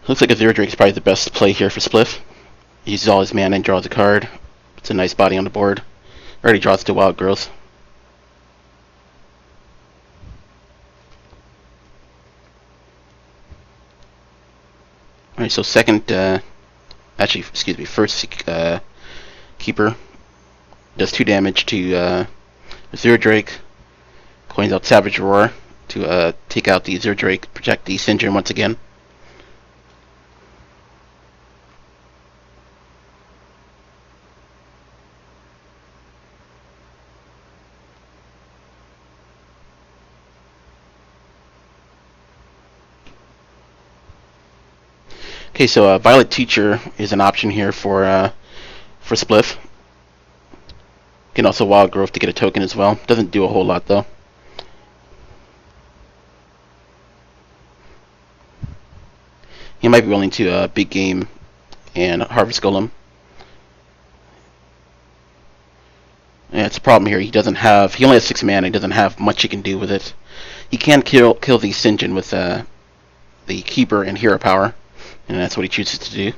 looks like a Zero Drake is probably the best play here for Spliff. He uses all his mana and draws a card. It's a nice body on the board. Already draws 2 Wild Growth. Alright, so first keeper does 2 damage to Zero Drake. Coins out Savage Roar to take out the Zero Drake, protect the Sinjin once again. Okay, so Violet Teacher is an option here for Spliff. You can also Wild Growth to get a token as well. Doesn't do a whole lot though. He might be willing to big game and Harvest Golem. Yeah, it's a problem here. He only has 6 mana. He doesn't have much he can do with it. He can kill the Sinjin with the Keeper and Hero Power, and that's what he chooses to do.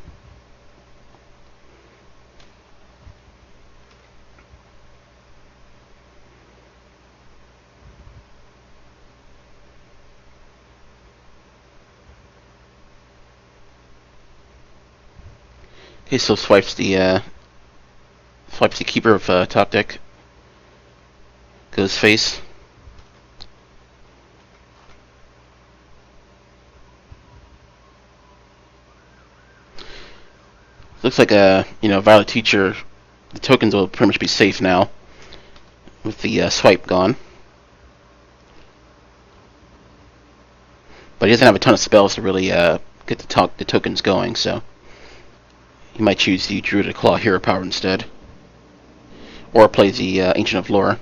Okay, so swipes the Keeper of top deck. Goes face. Looks like Violet Teacher. The tokens will pretty much be safe now with the swipe gone. But he doesn't have a ton of spells to really get the tokens going, so he might choose the Druidic Claw Hero Power instead. Or play the Ancient of Lore.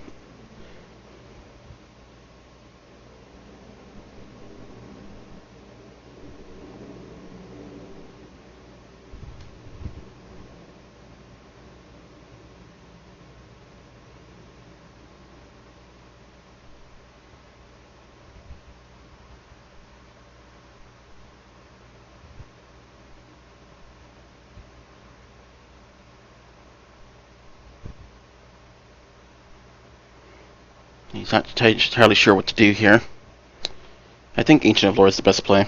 He's not entirely sure what to do here. I think Ancient of Lore is the best play.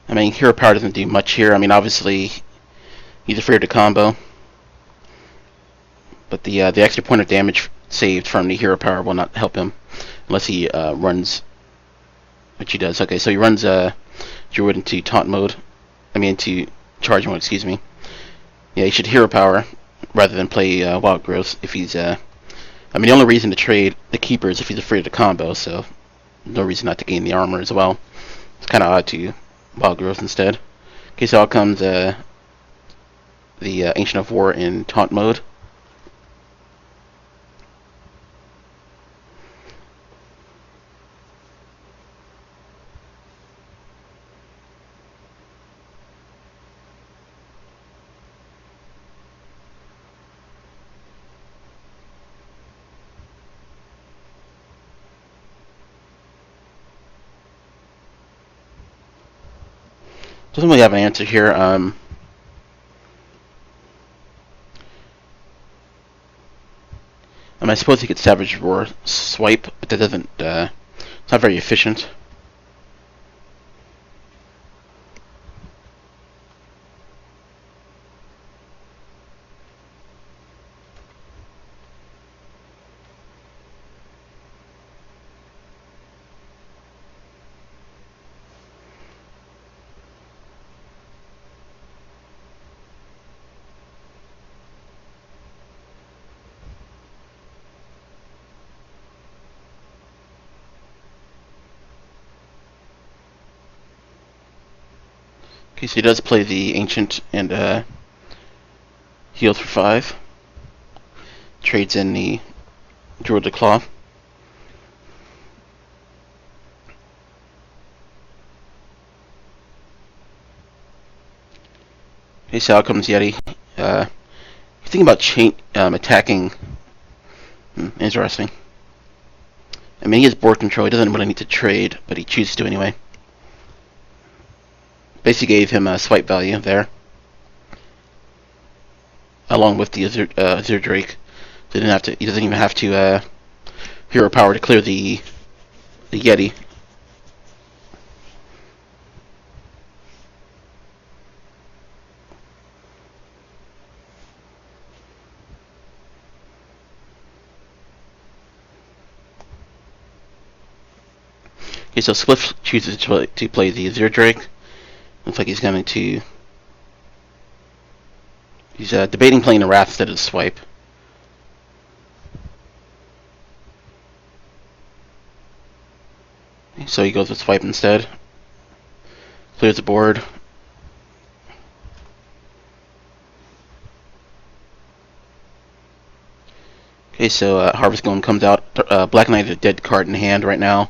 I mean, Hero Power doesn't do much here. I mean, obviously, he's afraid to combo. But the extra point of damage saved from the Hero Power will not help him. Unless he runs... Which he does. Okay, so he runs Druid into taunt mode. Into charge mode, excuse me. Yeah, he should Hero Power rather than play Wild Growth if he's... the only reason to trade the Keeper is if he's afraid to combo, so no reason not to gain the armor as well. It's kind of odd to Wild Growth instead. Okay, so out comes the Ancient of War in taunt mode. Doesn't really have an answer here. I suppose he could Savage Roar swipe, but that doesn't. It's not very efficient. Okay, so he does play the Ancient and heals for 5. Trades in the Druid Claw. Okay, so out comes Yeti. He's thinking about attacking. Interesting. I mean, he has board control. He doesn't really need to trade, but he chooses to anyway. Basically gave him a swipe value there, along with the Azure Drake. So he doesn't even have to hero power to clear the Yeti. Okay, so Spliff chooses to play the Azure Drake. Looks like he's going to. He's debating playing the Wrath instead of the Swipe. So he goes with Swipe instead. Clears the board. Okay, so Harvest Golem comes out. Black Knight has a dead card in hand right now.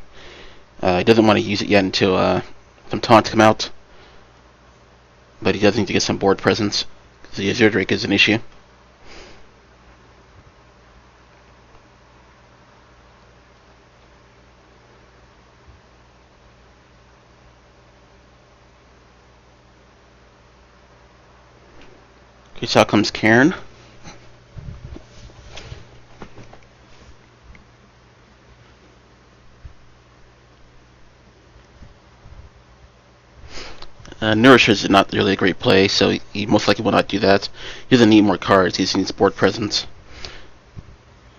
He doesn't want to use it yet until some taunts come out. But he does need to get some board presence, because the Azure Drake is an issue. Okay, so out comes Cairn. Nourish is not really a great play, so he most likely will not do that. He doesn't need more cards, he just needs board presence.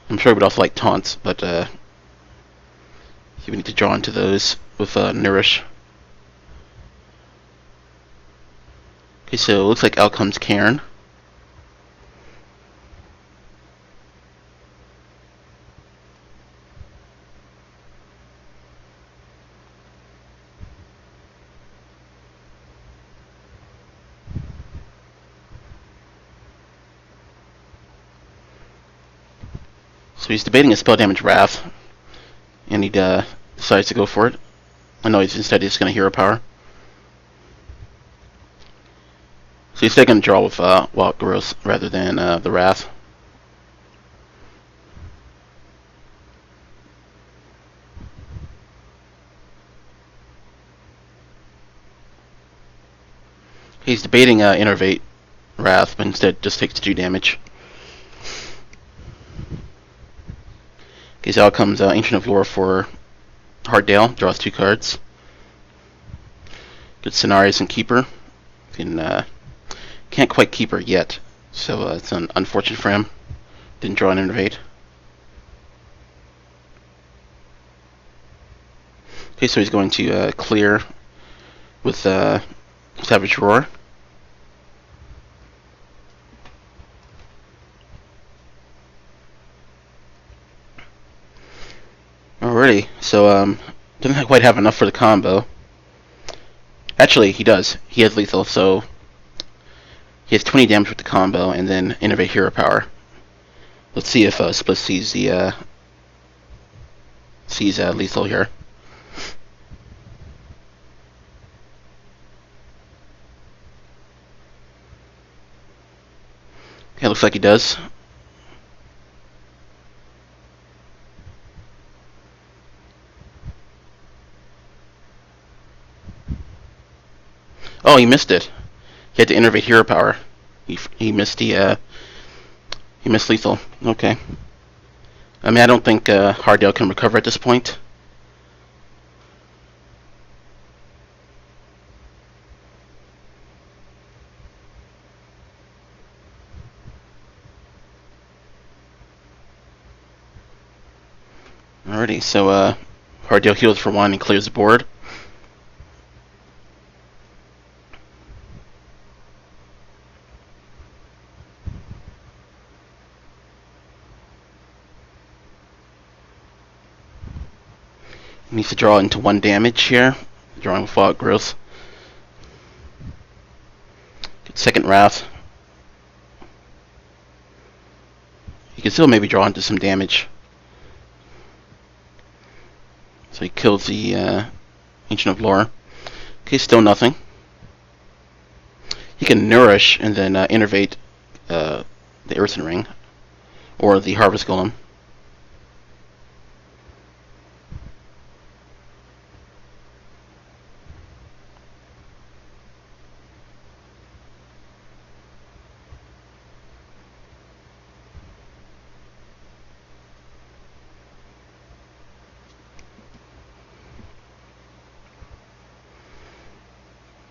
I'm sure he would also like taunts, but he would need to draw into those with Nourish. Okay, so it looks like out comes Cairn. So he's debating a spell damage Wrath, and he decides to go for it. I know he's just going to hero power. So he's going to draw with Wild Growth rather than the Wrath. He's debating Innervate Wrath, but instead just takes 2 damage. Okay, so out comes Ancient of Lore for Harddale, draws 2 cards. Gets StingRaze and Keeper. Can't quite keep her yet, so it's unfortunate for him. Didn't draw an Innervate. Okay, so he's going to clear with Savage Roar. Alrighty, so doesn't quite have enough for the combo. Actually, he does. He has lethal, so he has 20 damage with the combo, and then Innervate Hero Power. Let's see if Split sees the lethal here. Okay, looks like he does. Oh, he missed it. He had to innervate hero power. He missed the he missed lethal. Okay. I mean, I don't think Hardale can recover at this point. Alrighty, so Hardale heals for 1 and clears the board. Needs to draw into 1 damage here. Drawing with Fog Growth. Get second Wrath. He can still maybe draw into some damage. So he kills the Ancient of Lore. Okay, still nothing. He can Nourish and then innervate the Earthen Ring. Or the Harvest Golem.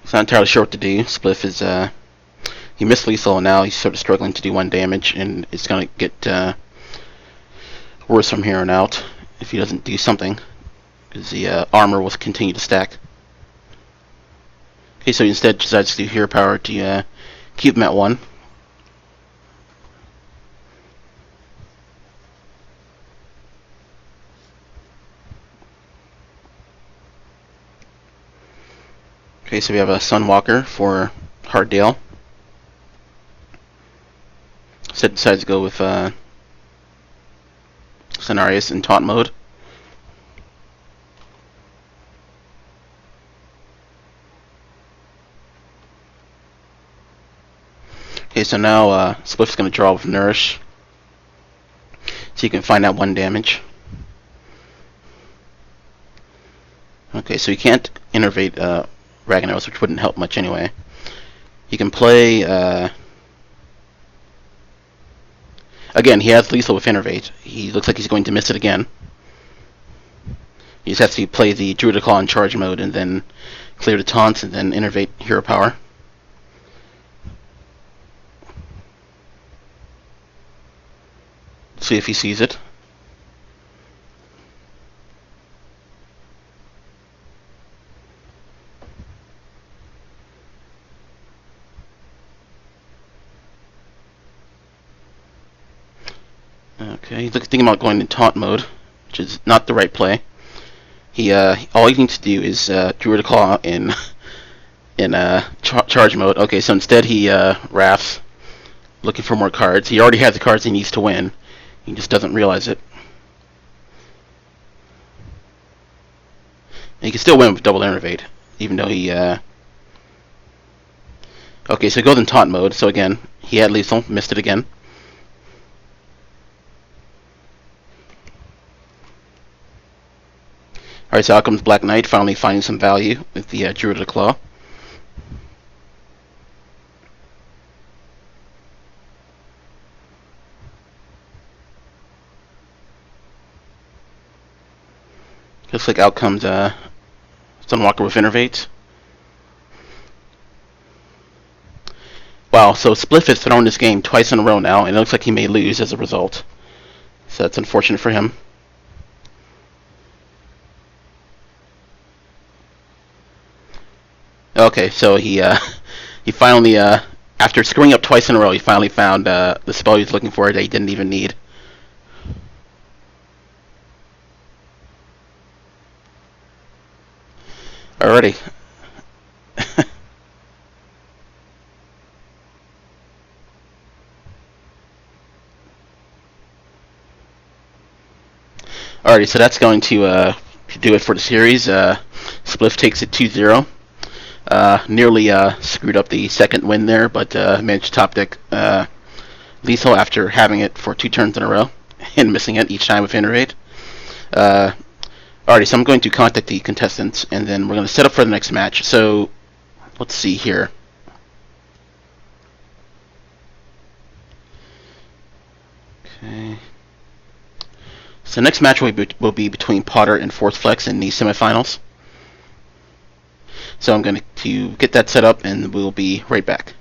He's not entirely sure what to do. Spliff is, he missed lethal, and now he's sort of struggling to do 1 damage, and it's going to get worse from here on out if he doesn't do something, because the armor will continue to stack. Okay, so he instead decides to do hero power to keep him at 1. Okay, so we have a Sunwalker for Harddale. Instead decides to go with StingRaze in taunt mode. Okay, so now Spliff's going to draw with Nourish. So you can find out 1 damage. Okay, so you can't innervate Ragnaros, which wouldn't help much anyway. You can play... again, he has lethal with innervate. He looks like he's going to miss it again. He just has to play the Druid Claw in charge mode and then clear the taunts and then innervate hero power. See if he sees it. Okay, he's thinking about going to taunt mode, which is not the right play. He all he needs to do is Druid Claw in charge mode. Okay, so instead he Wraths, looking for more cards. He already has the cards he needs to win. He just doesn't realize it. And he can still win with double innervate, even though he okay, so he goes in taunt mode. So again, he had lethal, missed it again. Alright, so out comes Black Knight, finally finding some value with the Druid Claw. Looks like out comes Sunwalker with Innervate. Wow, so Spliff has thrown this game twice in a row now, and it looks like he may lose as a result. So that's unfortunate for him. Okay, so he finally, after screwing up twice in a row, he finally found the spell he was looking for that he didn't even need. Alrighty. Alrighty, so that's going to do it for the series. Spliff takes it 2-0. Nearly screwed up the second win there, but managed to top deck lethal after having it for 2 turns in a row and missing it each time with Innervate. Alrighty, so I'm going to contact the contestants, and then we're going to set up for the next match. So let's see here. Okay. So next match will be between Potter and Fourth Flex in the semifinals. So I'm going to get that set up, and we'll be right back.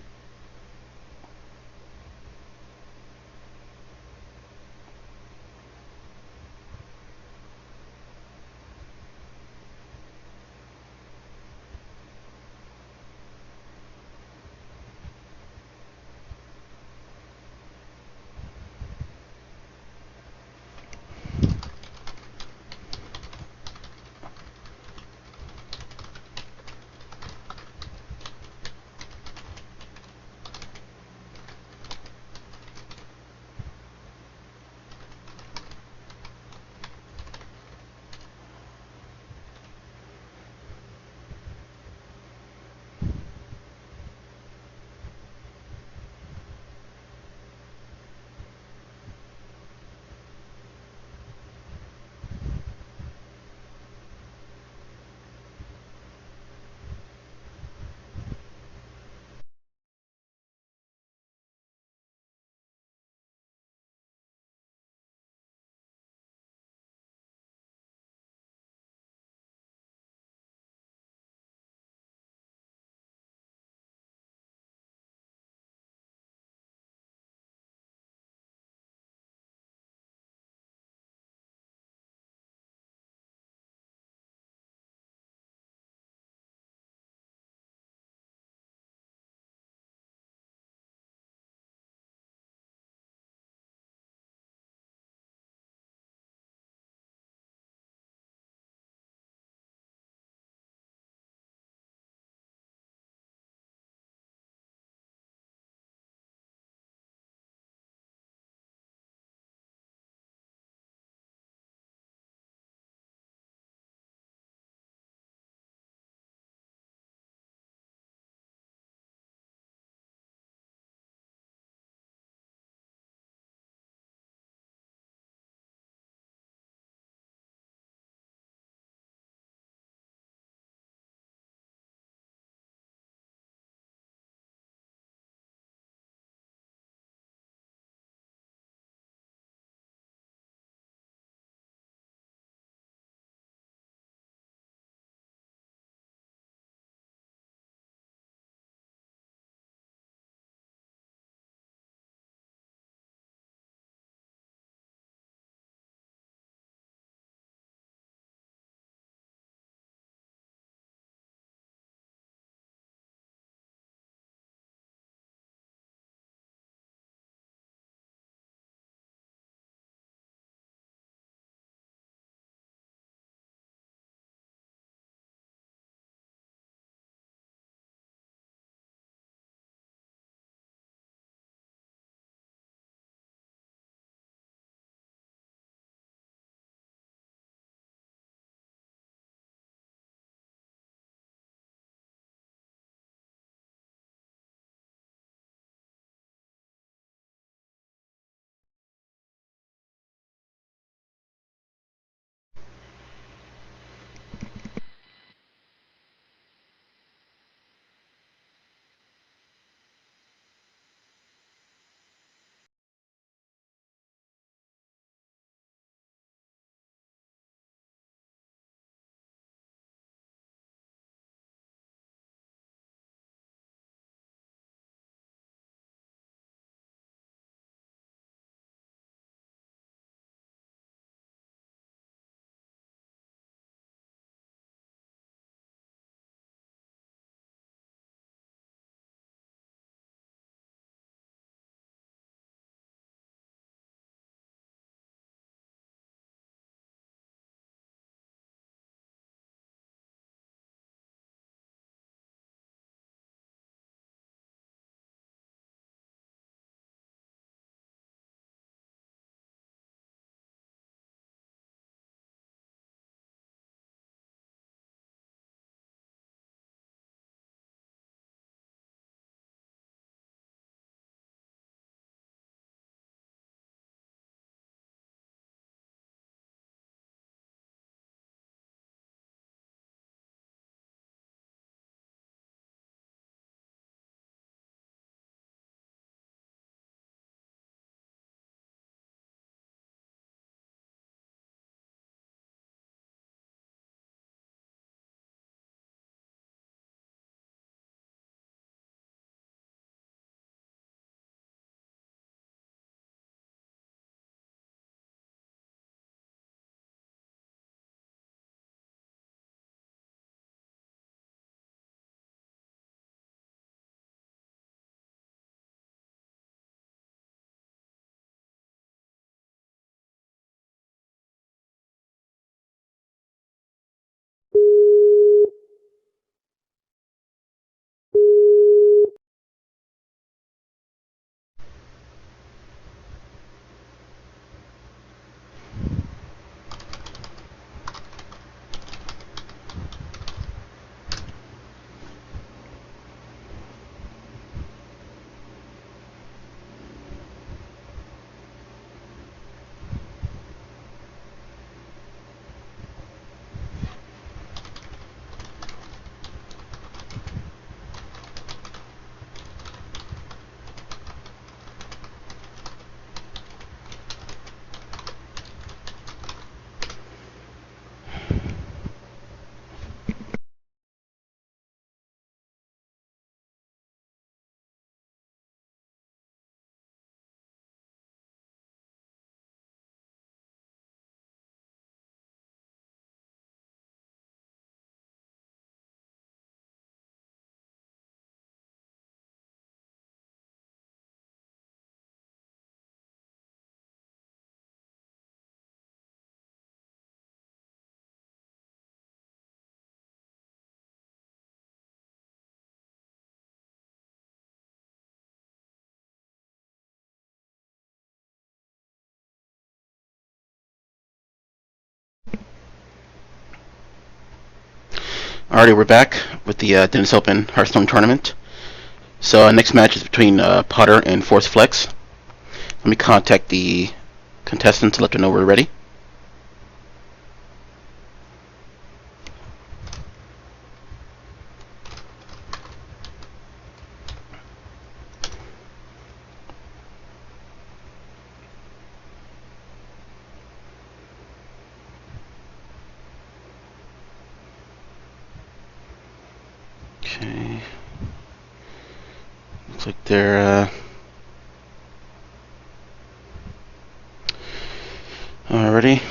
Alrighty, we're back with the Dennis Open Hearthstone tournament. So next match is between Potter and Force Flex. Let me contact the contestants to let them know we're ready. Okay. Looks like they're already.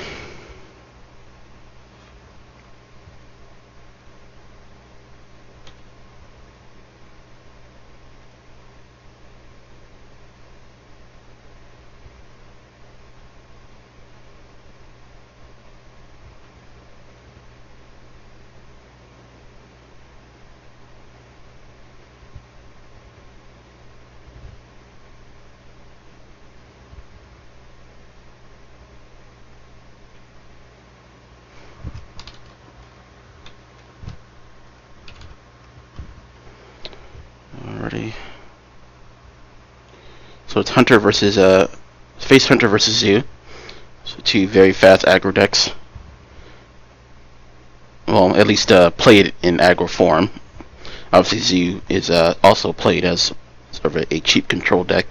Already. So it's Hunter versus Face Hunter versus Zoo. So two very fast aggro decks. Well, at least played in aggro form. Obviously, Zoo is also played as sort of a cheap control deck.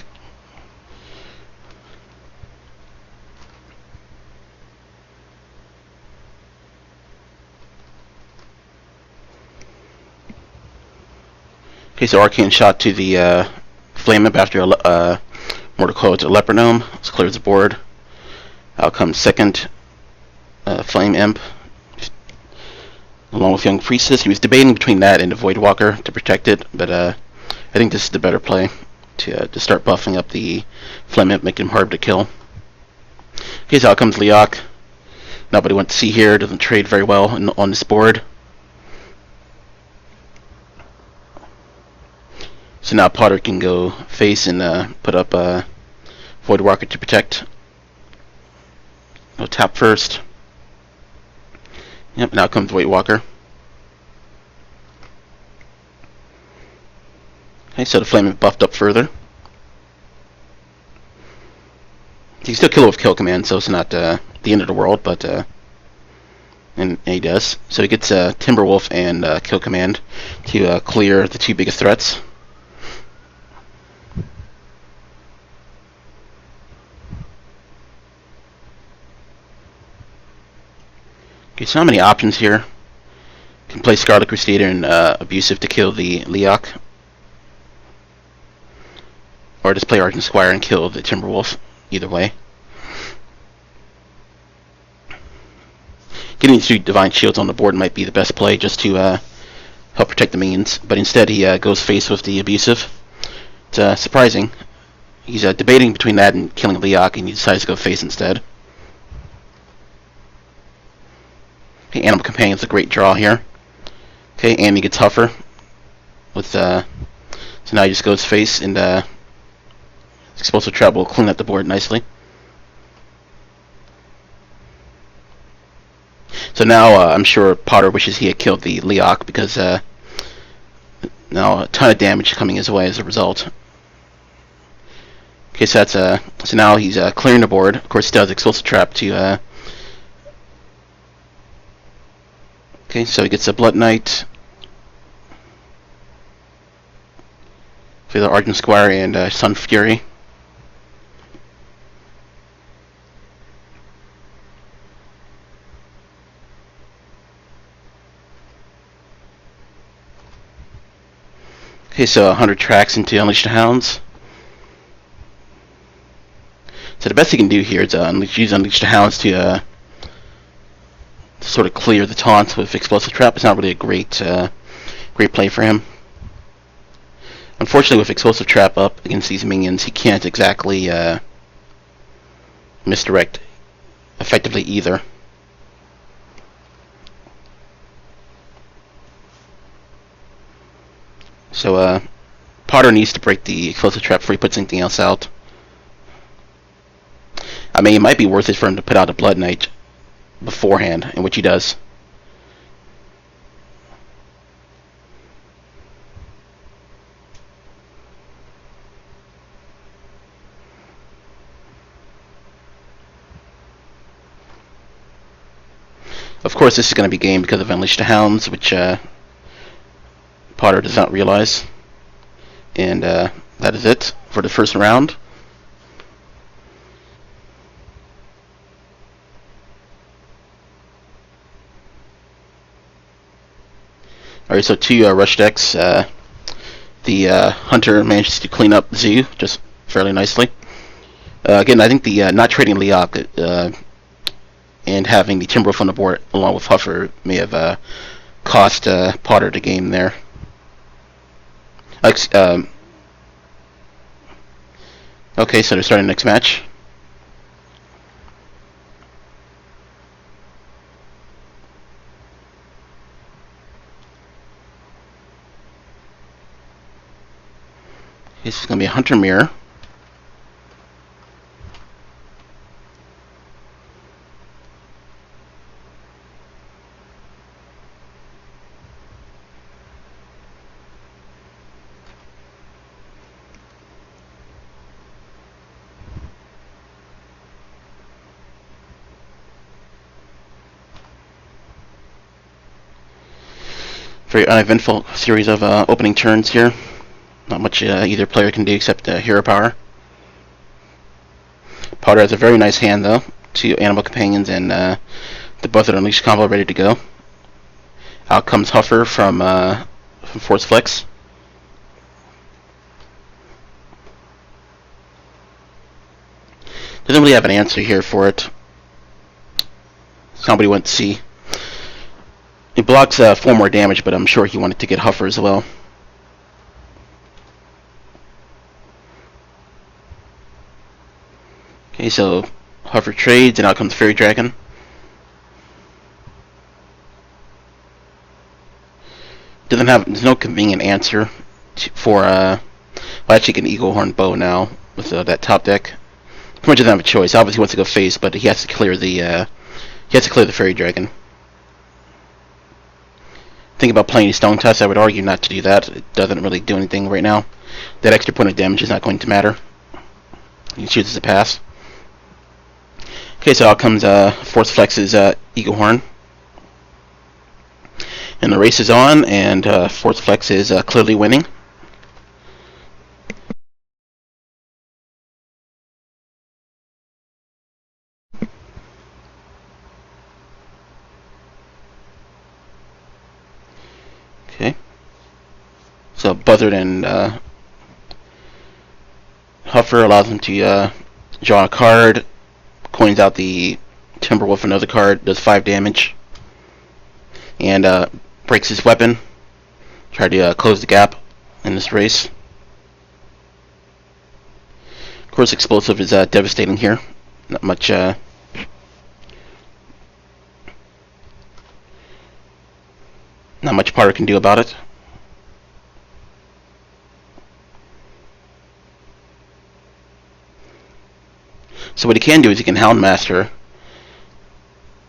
Okay, so Arcane shot to the Flame Imp after Mortal Coil to Leper Gnome. Let's clear the board. Out comes second Flame Imp, along with Young Priestess. He was debating between that and the Void Walker to protect it, but I think this is the better play to start buffing up the Flame Imp, make him hard to kill. Okay, so out comes Leok. Nobody went to see here. Doesn't trade very well on this board. So now Potter can go face and put up Void Walker to protect. Go tap first. Yep, now comes Void Walker. Okay, so the Flame is buffed up further. You can still kill it with Kill Command, so it's not the end of the world, but and he does. So he gets Timberwolf and Kill Command to clear the two biggest threats. Okay, so not many options here. Can play Scarlet Crusader and Abusive to kill the Leok. Or just play Argent Squire and kill the Timberwolf. Either way. Getting 2 Divine Shields on the board might be the best play just to help protect the minions. But instead he goes face with the Abusive. It's surprising. He's debating between that and killing Leok, and he decides to go face instead. Okay, Animal Companion's a great draw here. Okay, and he gets Huffer with so now he just goes face, and Explosive Trap will clean up the board nicely. So now I'm sure Potter wishes he had killed the Leok, because now a ton of damage coming his way as a result. Okay, so that's so now he's clearing the board. Of course, he does Explosive Trap to okay, so he gets a Blood Knight for the Argent Squire and Sun Fury. Okay, so 100 tracks into Unleash the Hounds. So the best he can do here is use Unleash the Hounds to sort of clear the taunts with Explosive Trap. It's not really a great play for him. Unfortunately, with Explosive Trap up against these minions, he can't exactly misdirect effectively either. So Potter needs to break the Explosive Trap before he puts anything else out. I mean, it might be worth it for him to put out a Blood Knight beforehand, in which he does. Of course, this is going to be game because of Unleash the Hounds, which Potter does not realize. And that is it for the first round. Alright, so 2 rush decks. The Hunter manages to clean up Zoo just fairly nicely. Again, I think the not trading Leok and having the Timberwolf on the board along with Huffer may have cost Potter the game there. Okay, so they're starting the next match. This is going to be a Hunter Mirror. Very uneventful series of opening turns here. Not much either player can do except hero power. Potter has a very nice hand though. 2 Animal Companions and the Buzzard Unleash combo ready to go. Out comes Huffer from Force Flex. Doesn't really have an answer here for it. Somebody went to see. It blocks 4 more damage, but I'm sure he wanted to get Huffer as well. Okay, so Huffer trades, and out comes Fairy Dragon. There's no convenient answer for well, actually get an Eagle Horn Bow now with that top deck. Pretty much doesn't have a choice. Obviously, he wants to go face, but he has to clear the Fairy Dragon. Think about playing Stone Tusk. I would argue not to do that. It doesn't really do anything right now. That extra point of damage is not going to matter. He chooses to pass. Okay, so out comes Force Flex's Eagle Horn. And the race is on, and Force Flex is clearly winning. Okay. So Buzzard and Huffer allows him to draw a card, coins out the Timberwolf another card, does 5 damage, and breaks his weapon. Try to close the gap in this race. Of course, Explosive is devastating here. Not much Potter can do about it. So what he can do is he can Houndmaster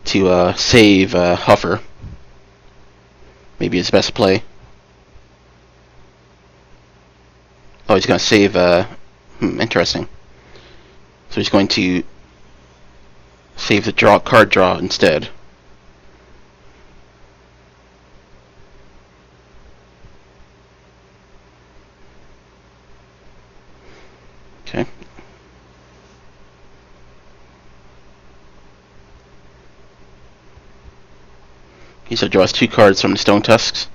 to save Huffer. Maybe his best play. Oh, he's going to save... interesting. So he's going to save the card draw instead. Okay. He so draws 2 cards from the Stone Tusks.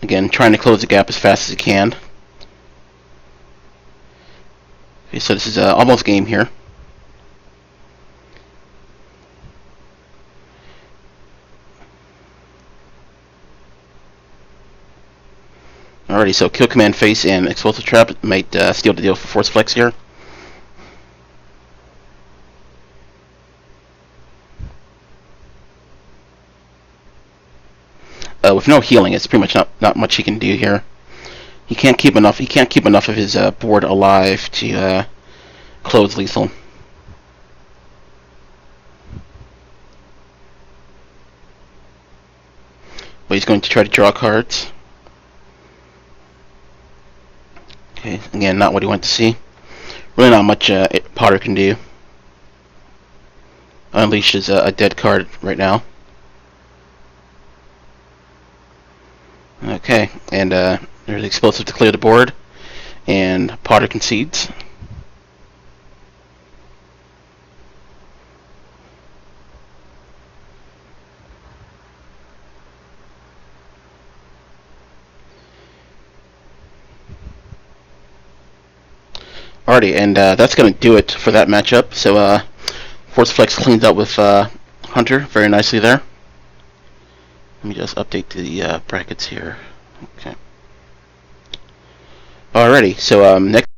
Again, trying to close the gap as fast as he can. Okay, so this is almost game here. Alrighty, so Kill Command Face and Explosive Trap might steal the deal for Force Flex here. With no healing, it's pretty much not much he can do here. He can't keep enough of his board alive to close lethal. but he's going to try to draw cards. Okay, again, not what he went to see. Really not much Potter can do. Unleash is a dead card right now. Okay, and there's explosive to clear the board, and Potter concedes. Alrighty, and that's going to do it for that matchup. So Force Flex cleans up with Hunter very nicely there. Let me just update the brackets here. Okay. Alrighty, so next.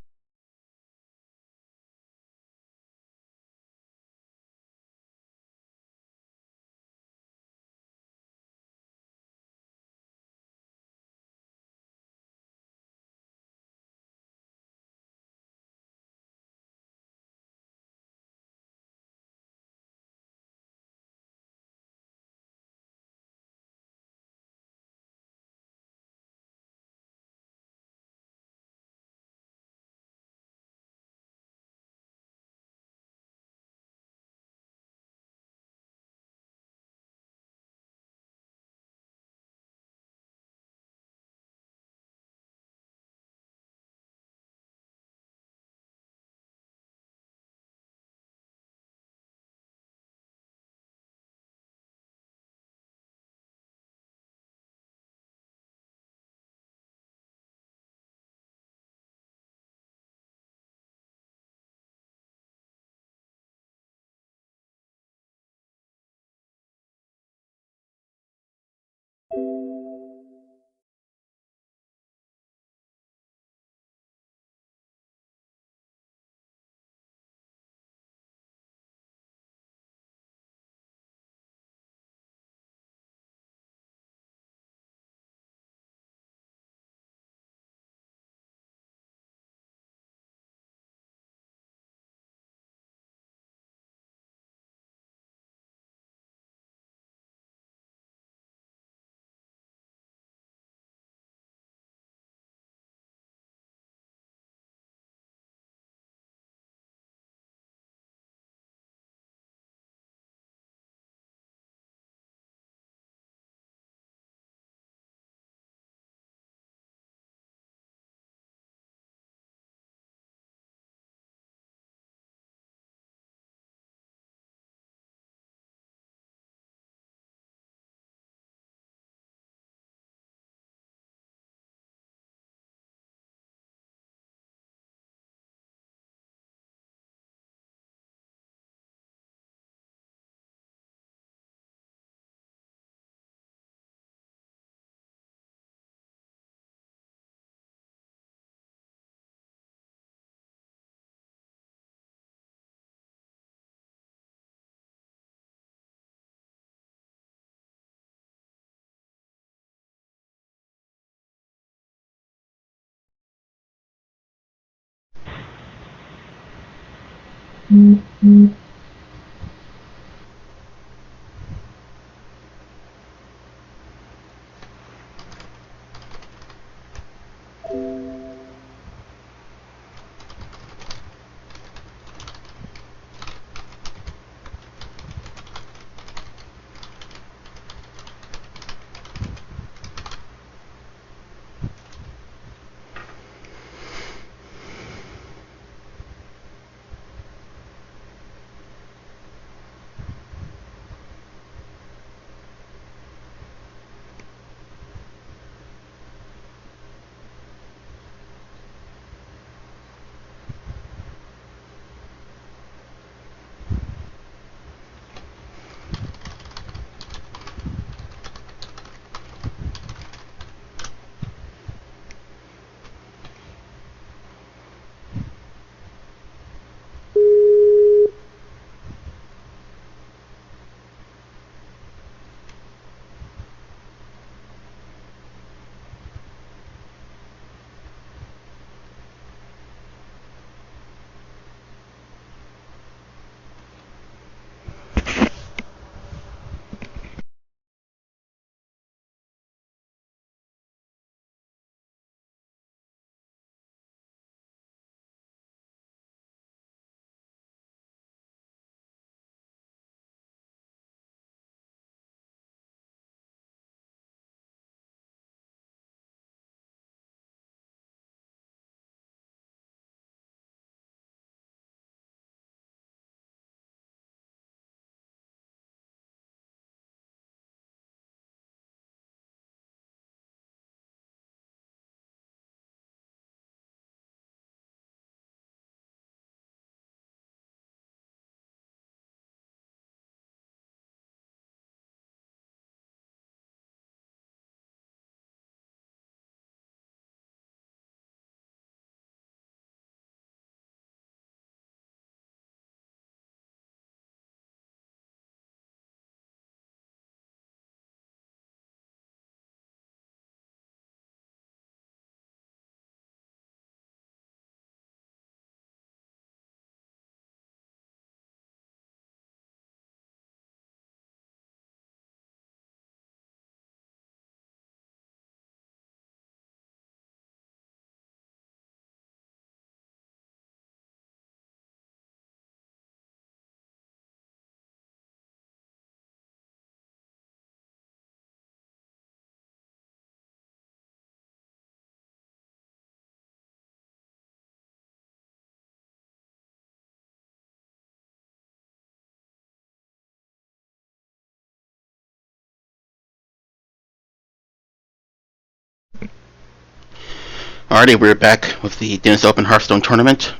Alrighty, we're back with the Dennis Open Hearthstone tournament.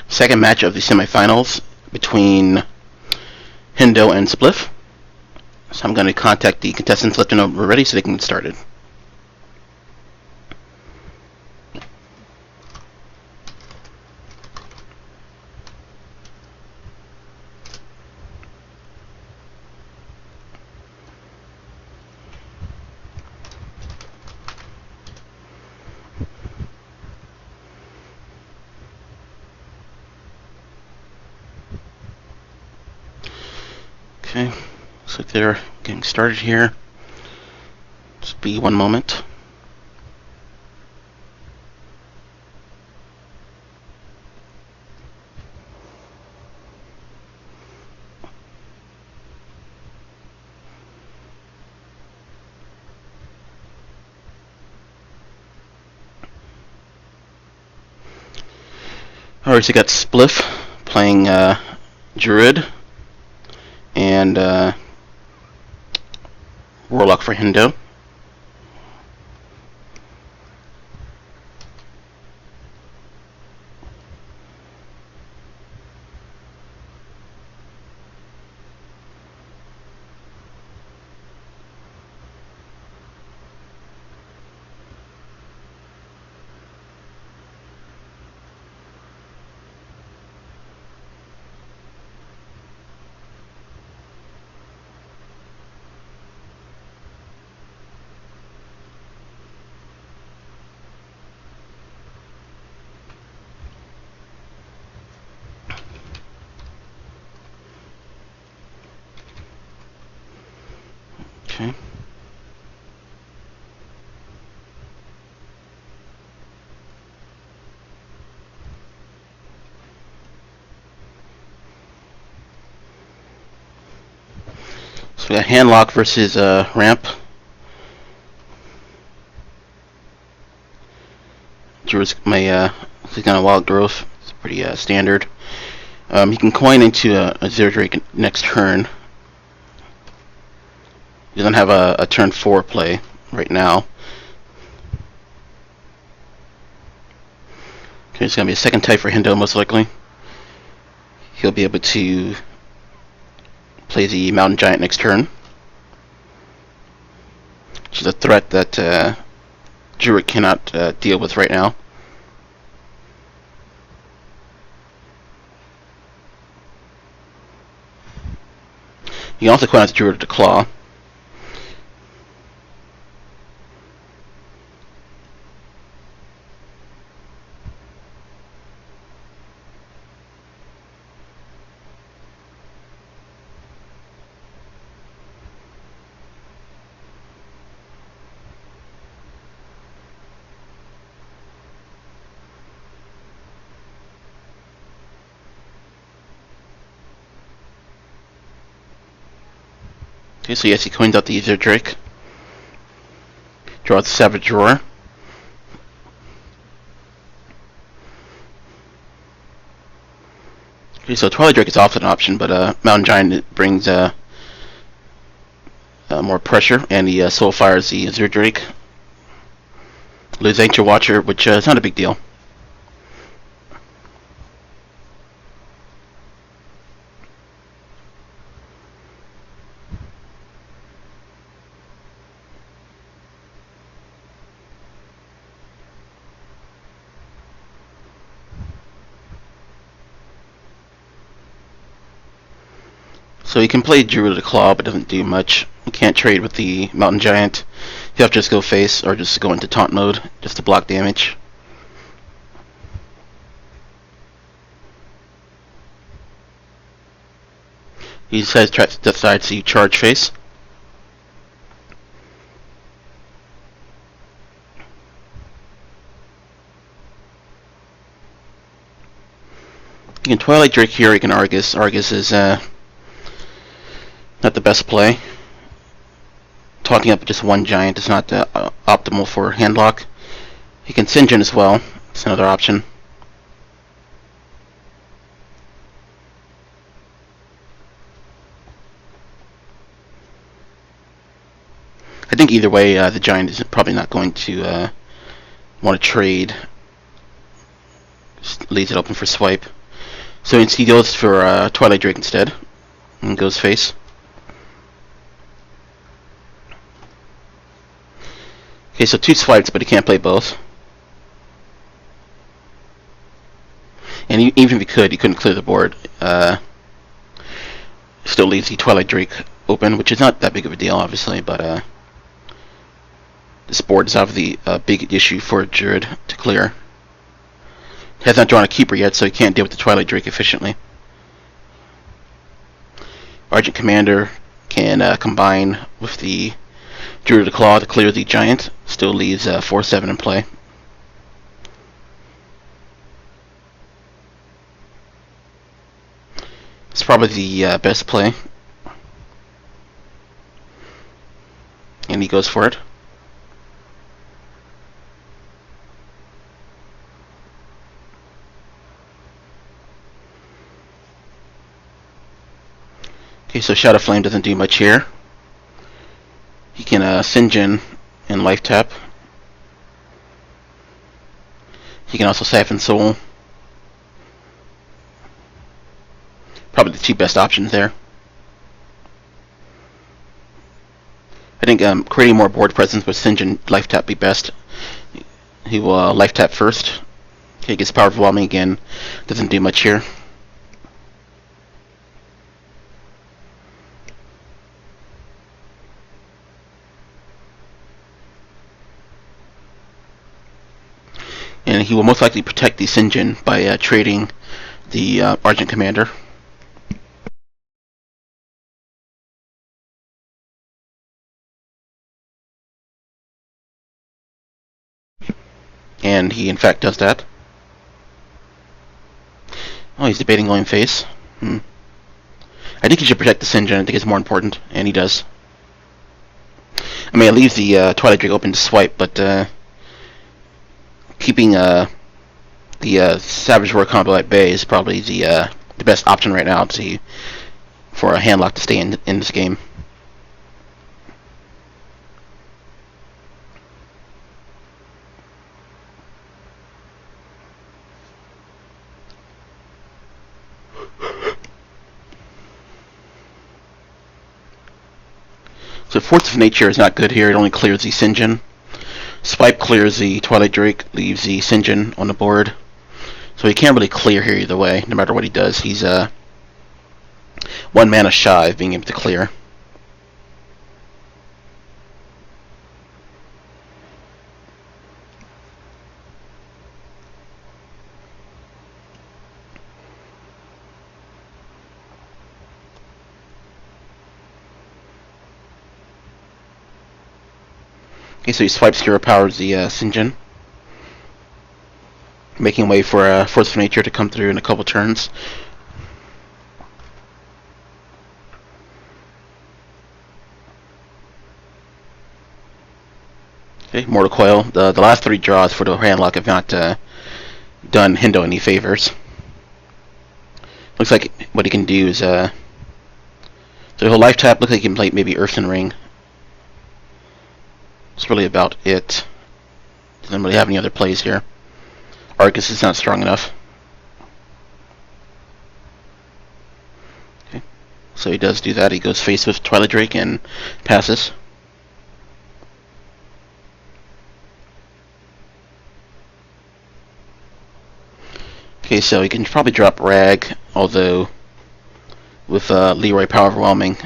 Second match of the semifinals between Hindo and Spliff. So I'm going to contact the contestants, let them know we're ready so they can get started. Okay, looks like they're getting started here. Just be one moment. Alright, so you got Spliff playing Druid and Warlock for Hindo. Okay. So we got Handlock versus Ramp. Druid's he's got a Wild Growth. It's pretty standard. He can coin into a Zero Drake next turn. He doesn't have a turn 4 play right now. Okay, it's going to be a second type for Hindo most likely. He'll be able to play the Mountain Giant next turn, which is a threat that Druid cannot deal with right now. You can also coin out the Druid to Claw. Okay, so yes, he coins out the Ether Drake. Draws the Savage Drawer. Okay, so Twilight Drake is also an option, but Mountain Giant brings more pressure, and he Soul Fires the Azure Drake. Lose Ancient Watcher, which is not a big deal. So you can play Druid to Claw, but doesn't do much. You can't trade with the Mountain Giant. You have to just go face, or just go into taunt mode, just to block damage. He decides to charge face. You can Twilight Drake here, you can Argus. Argus is not the best play. Taunting up just one giant is not optimal for Handlock. You can Sinjin as well. It's another option. I think either way, the giant is probably not going to want to trade, just leaves it open for swipe. So he goes for Twilight Drake instead, and goes face. Okay, so 2 swipes, but he can't play both. And even if he could, he couldn't clear the board. Still leaves the Twilight Drake open, which is not that big of a deal, obviously, but this board is obviously a big issue for Druid to clear. He has not drawn a keeper yet, so he can't deal with the Twilight Drake efficiently. Argent Commander can combine with the Druid of the Claw to clear the Giant. Still leaves 4/7 in play. It's probably the best play. And he goes for it. Okay, so Shadow Flame doesn't do much here. He can Sinjin and Life Tap. He can also Siphon Soul. Probably the 2 best options there. I think creating more board presence with Sinjin Life Tap be best. He will Life Tap first. Okay, gets Power Overwhelming again. Doesn't do much here. And he will most likely protect the Sinjin by trading the Argent Commander. And he in fact does that. Oh, he's debating going face. I think he should protect the Sinjin. I think it's more important, and he does. I mean, it leaves the Twilight Drake open to swipe, but keeping the Savage Roar combo at bay is probably the best option right now for a handlock to stay in this game. So Force of Nature is not good here. It only clears the Sinjin. Swipe clears the Twilight Drake, leaves the Sinjin on the board. So he can't really clear here either way, no matter what he does. He's 1 mana shy of being able to clear. Okay, so he swipes Hero Powers the Sinjin, making way for Force of Nature to come through in a couple turns. Okay, Mortal Coil. The last 3 draws for the handlock have not done Hindo any favors. Looks like what he can do is so he'll Life Tap. Looks like he can play maybe Earthen Ring. That's really about it. Doesn't really have any other plays here. Arcus is not strong enough. Okay, so he does do that. He goes face with Twilight Drake and passes. Okay, so he can probably drop Rag, although with Leroy Power Overwhelming,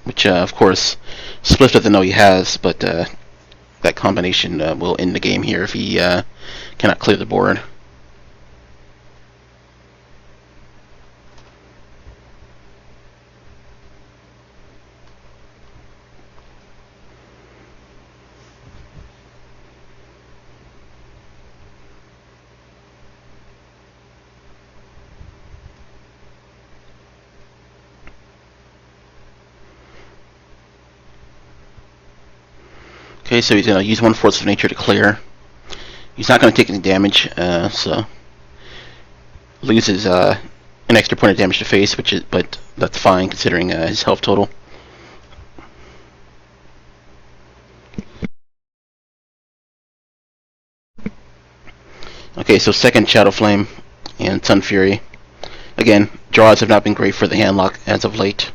which of course Spliff doesn't know he has, but that combination will end the game here if he cannot clear the board. Okay, so he's going to use 1 Force of Nature to clear. He's not going to take any damage, so loses an extra point of damage to face, but that's fine considering his health total. Okay, so second Shadow Flame and Sun Fury. Again, draws have not been great for the handlock as of late.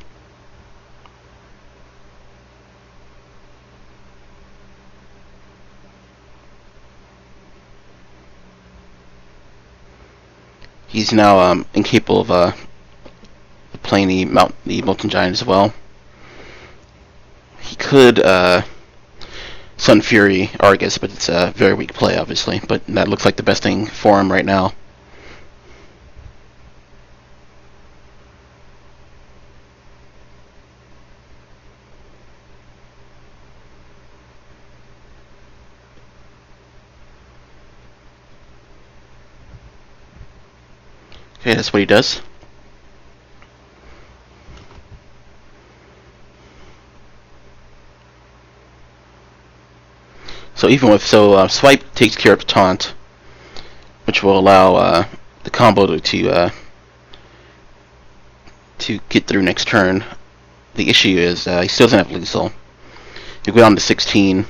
He's now incapable of playing the Molten Giant as well. He could Sun Fury Argus, but it's a very weak play, obviously. But that looks like the best thing for him right now. Okay, that's what he does. So even with Swipe takes care of the taunt, which will allow the combo to get through next turn. The issue is he still doesn't have lethal. You go down to 16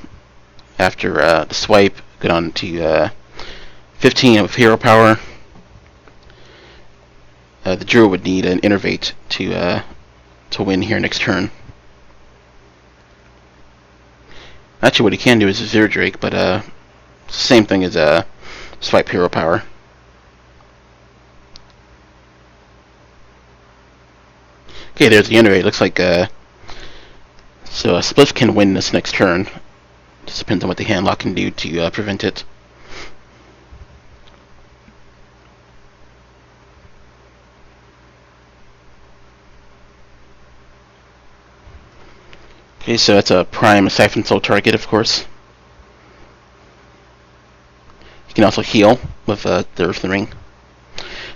after the swipe. Go down to 15 with hero power. The Druid would need an Innervate to win here next turn. Actually, what he can do is a Zero Drake, but same thing as swipe hero power. Okay, there's the Innervate. Looks like so Spliff can win this next turn. Just depends on what the handlock can do to prevent it. Okay, so that's a prime Siphon Soul target, of course. He can also heal with the Earthen Ring.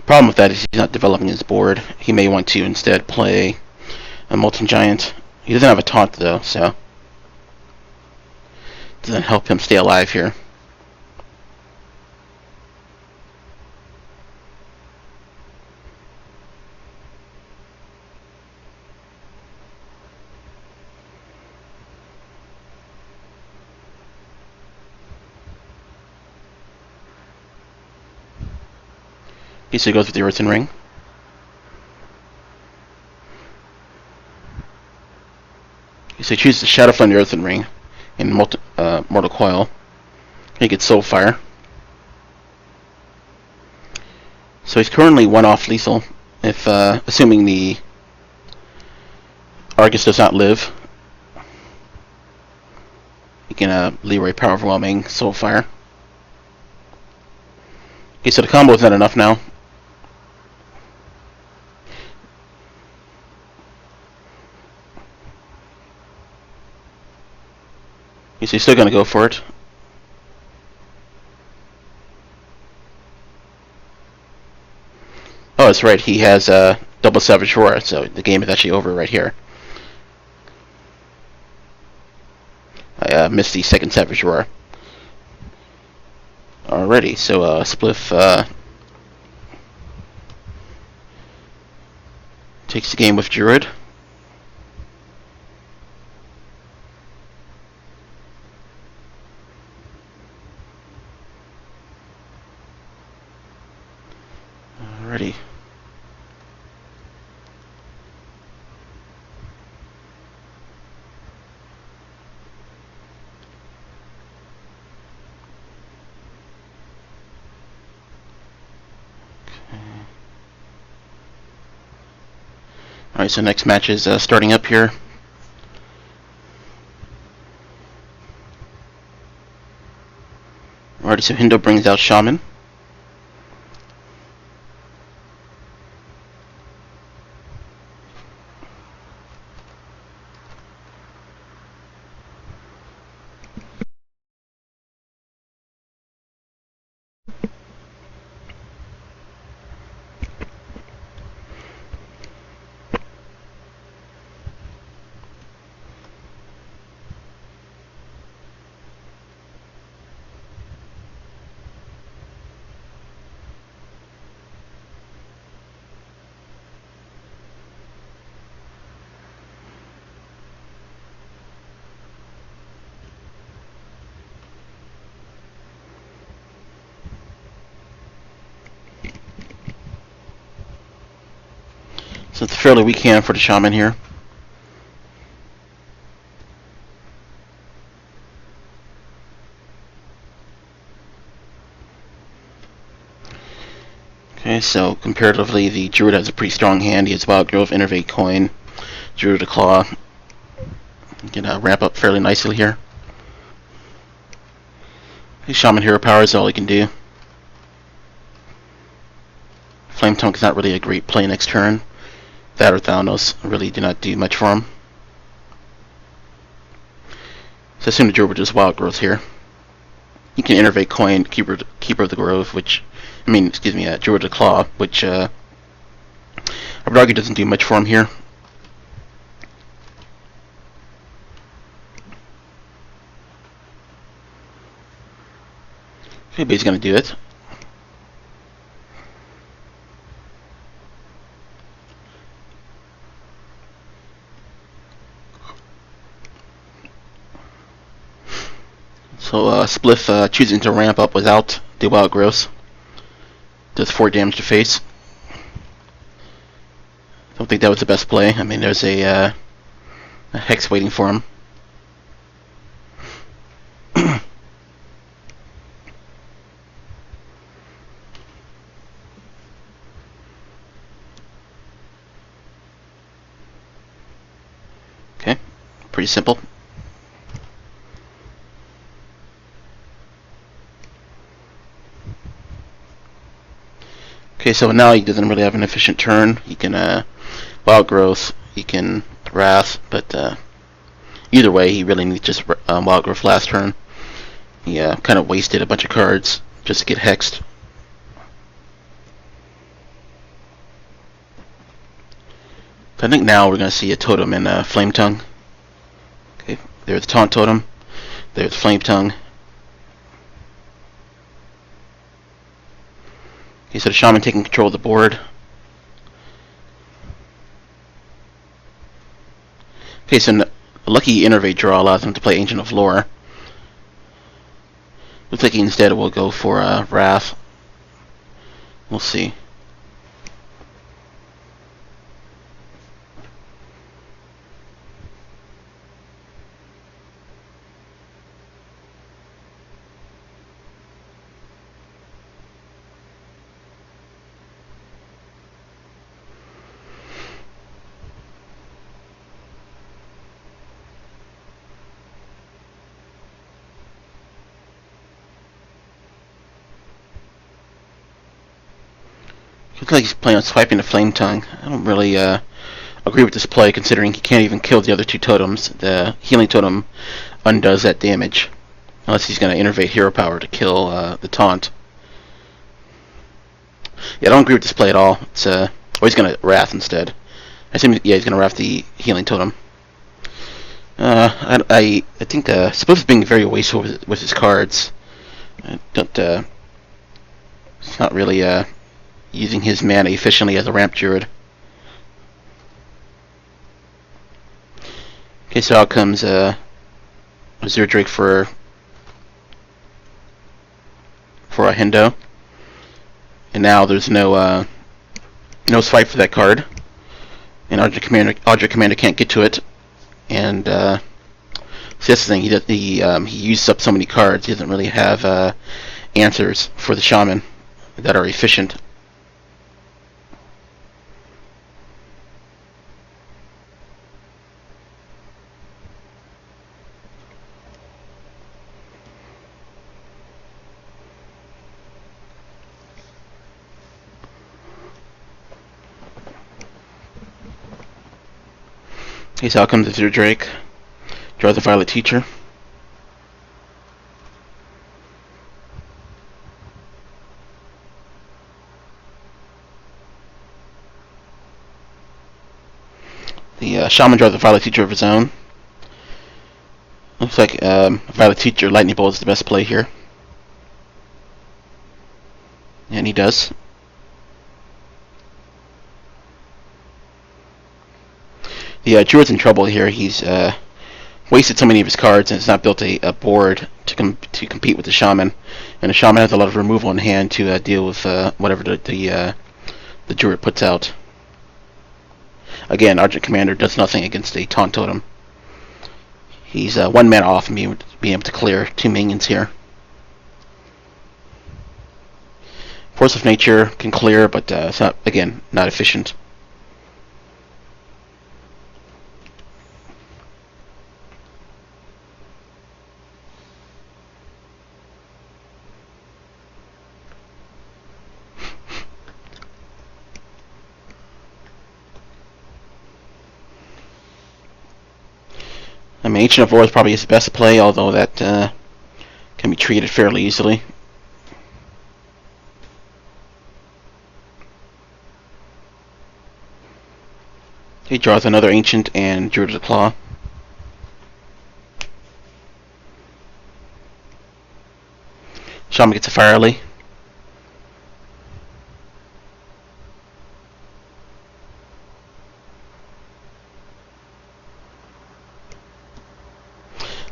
Problem with that is he's not developing his board. He may want to instead play a Molten Giant. He doesn't have a taunt though, so it doesn't help him stay alive here. Okay, so he goes with the Earthen Ring. Okay, so he chooses Shadow Flame the Earthen Ring and Mortal Coil. He gets Soul Fire. So he's currently one off lethal, if assuming the Argus does not live. He can Leroy Power Overwhelming Soul Fire. Okay, so the combo is not enough now. Okay, so he's still gonna go for it. Oh, that's right. He has double Savage Roar, so the game is actually over right here. I missed the second Savage Roar. Alrighty, so Spliff takes the game with Druid. Alrighty. Alright, so next match is starting up here. Alrighty, so Hindo brings out Shaman. So it's a fairly weak hand for the Shaman here. Okay, so comparatively, the Druid has a pretty strong hand. He has Wild Growth, Innervate Coin, Druid to Claw. You can ramp up fairly nicely here. The Shaman Hero Power is all he can do. Flame Tongue is not really a great play next turn. That or Thalanos really do not do much for him. So I assume the Druid would just Wild Growth here. You can Innervate Coin, Keeper of the Grove, which, Druid to Claw, which I would argue doesn't do much for him here. Okay, but he's going to do it. So Spliff choosing to ramp up without the Wild Growth does 4 damage to face. Don't think that was the best play. I mean, there's a Hex waiting for him. Okay, pretty simple. Okay, so now he doesn't really have an efficient turn. He can Wild Growth, he can Wrath, but either way, he really needs just Wild Growth last turn. He kind of wasted a bunch of cards just to get hexed. So I think now we're going to see a Totem and Flame Tongue. Okay, there's the Taunt Totem, there's Flame Tongue. Okay, so the Shaman taking control of the board. Okay, so a lucky Innervate draw allows him to play Ancient of Lore. Looks like he instead will go for Wrath. We'll see. Looks like he's playing on swiping the Flame Tongue. I don't really agree with this play, considering he can't even kill the other 2 totems. The Healing Totem undoes that damage, unless he's going to Innervate Hero Power to kill the Taunt. Yeah, I don't agree with this play at all. It's he's going to Wrath instead. I assume, yeah, he's going to Wrath the Healing Totem. I think Spliff is being very wasteful with his cards. I don't. It's not really using his mana efficiently as a ramp Druid. Okay, so out comes Azure Drake for a Hendo, and now there's no swipe for that card, and Audra Commander can't get to it, and so that's the thing. He uses up so many cards. He doesn't really have answers for the Shaman that are efficient. Okay, so out comes Azure Drake. Draws a Violet Teacher. The Shaman draws a Violet Teacher of his own. Looks like Violet Teacher Lightning Bolt is the best play here. And he does. The Druid's in trouble here. He's wasted so many of his cards and has not built a board to compete with the Shaman. And the Shaman has a lot of removal in hand to deal with whatever the Druid puts out. again, Argent Commander does nothing against a Taunt Totem. He's 1 mana off and being able to clear 2 minions here. Force of Nature can clear, but it's not, again, not efficient. I mean, Ancient of War is probably his best play, although that can be treated fairly easily. He draws another Ancient and Druid's Claw. Shaman gets a Firely.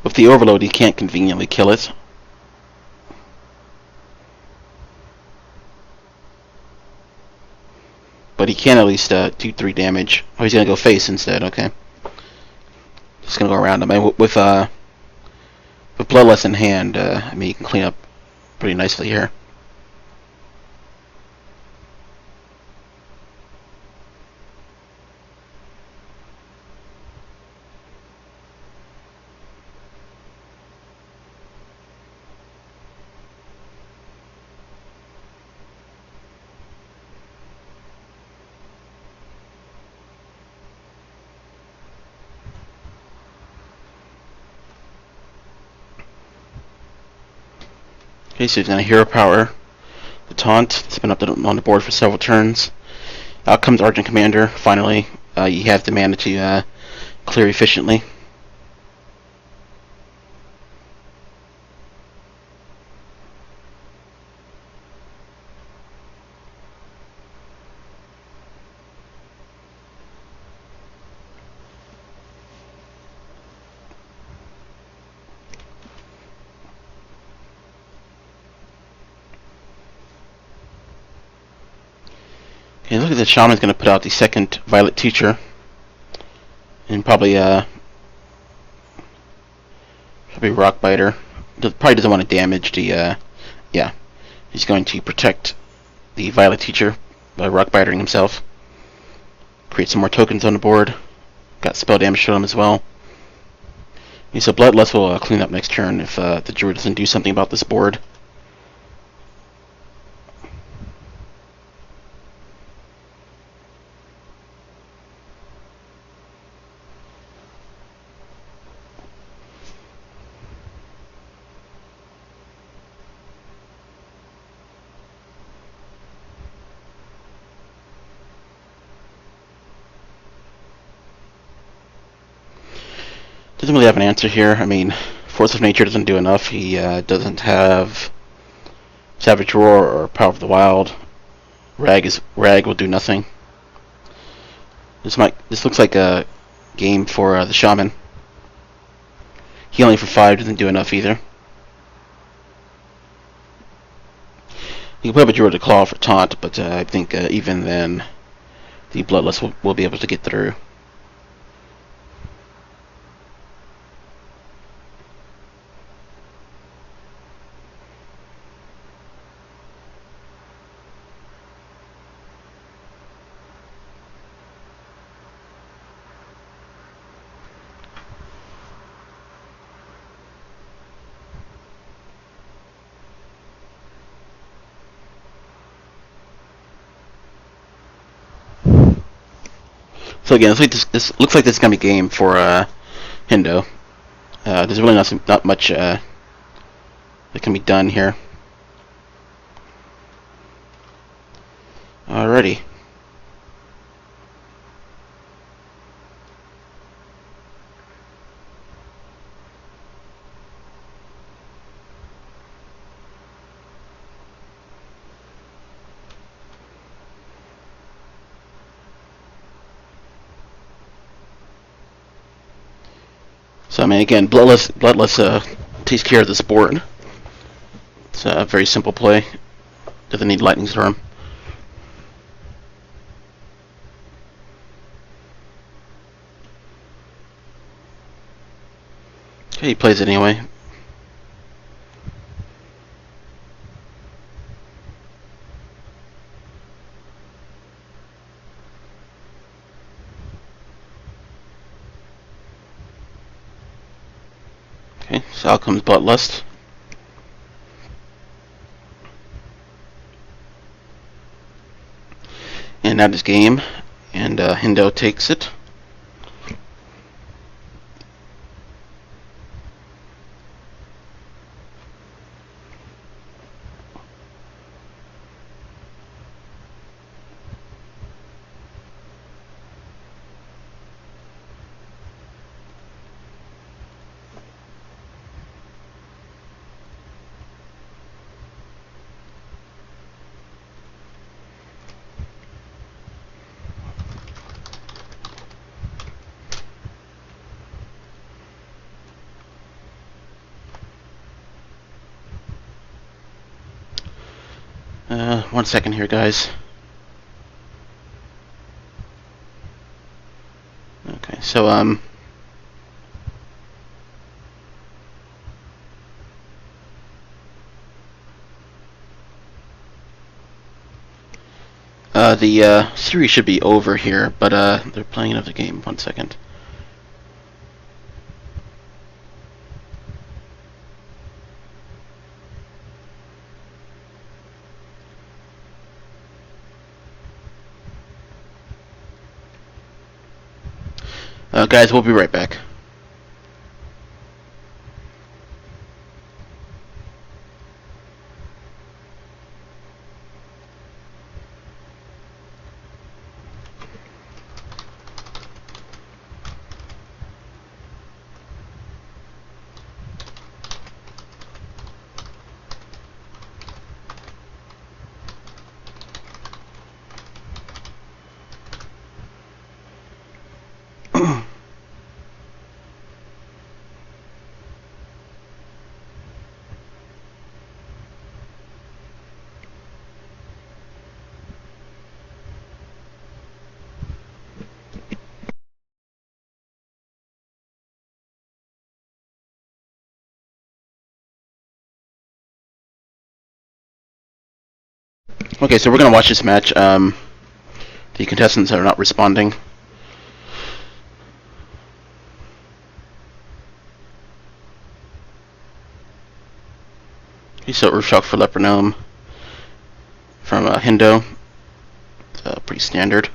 With the Overload, he can't conveniently kill it. But he can at least do 3 damage. Oh, he's gonna go face instead. Okay, just gonna go around him. With Bloodlust in hand, I mean, you can clean up pretty nicely here. Okay, so he's gonna Hero Power the Taunt. It's been up on the board for several turns. Out comes Argent Commander. Finally, you have the mana to clear efficiently. Okay, look at the Shaman's going to put out the second Violet Teacher. And probably Rock Biter. Probably doesn't want to damage the, yeah. He's going to protect the Violet Teacher by Rock Bitering himself. Create some more tokens on the board. Got spell damage to him as well. So Bloodlust will clean up next turn if the Druid doesn't do something about this board. Doesn't really have an answer here. I mean, Force of Nature doesn't do enough. He doesn't have Savage Roar or Power of the Wild. Rag will do nothing. This looks like a game for the Shaman. Healing for 5 doesn't do enough either. You can put up a Druid's Claw for taunt, but I think even then, the Bloodlust will be able to get through. So again, this looks like this is gonna be game for Hindo. There's really not much that can be done here. Alrighty. So I mean, again, Bloodlust takes care of this board. It's a very simple play. Doesn't need Lightning Storm. Okay, he plays it anyway. Okay, so out comes Bloodlust. And out is game, and Hindo takes it. One second here, guys. Okay, so the series should be over here, but they're playing another game. 1 second. Guys, we'll be right back. Okay, so we're gonna watch this match. The contestants are not responding. Okay, so Earthshock for Leper Gnome from Hindo. Pretty standard.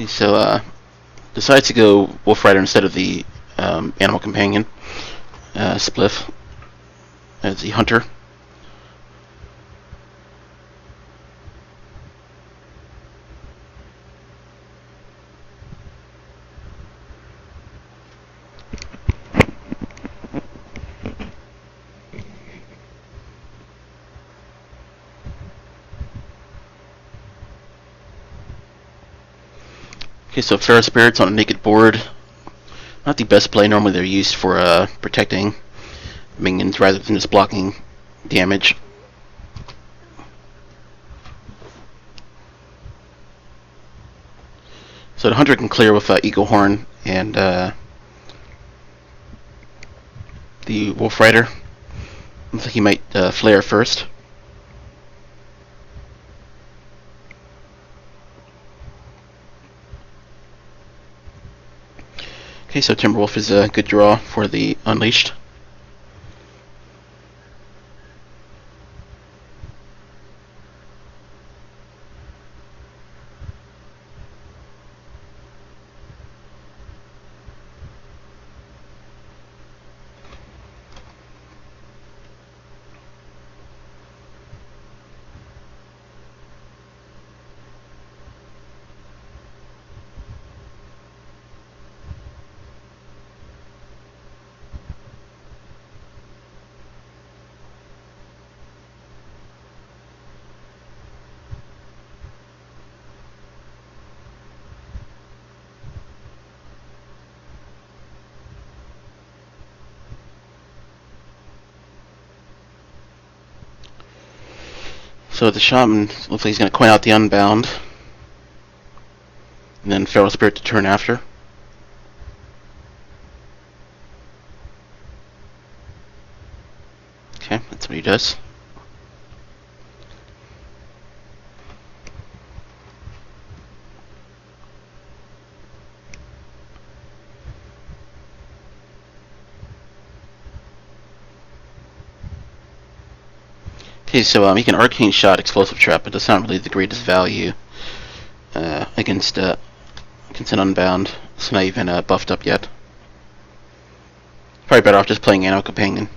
Okay, so decides to go Wolf Rider instead of the Animal Companion. Spliff as the Hunter. Okay, so Feral Spirits on a naked board. Not the best play. Normally they're used for protecting minions rather than just blocking damage. So the Hunter can clear with Eagle Horn and the Wolf Rider. Looks like he might flare first. Okay, so Timberwolf is a good draw for the Unleashed. So the shaman looks like he's going to coin out the Unbound, and then Feral Spirit to turn after. Okay, that's what he does. Okay, so he can Arcane Shot, Explosive Trap, but that's not really the greatest value against an Unbound. It's not even buffed up yet. Probably better off just playing Animal Companion.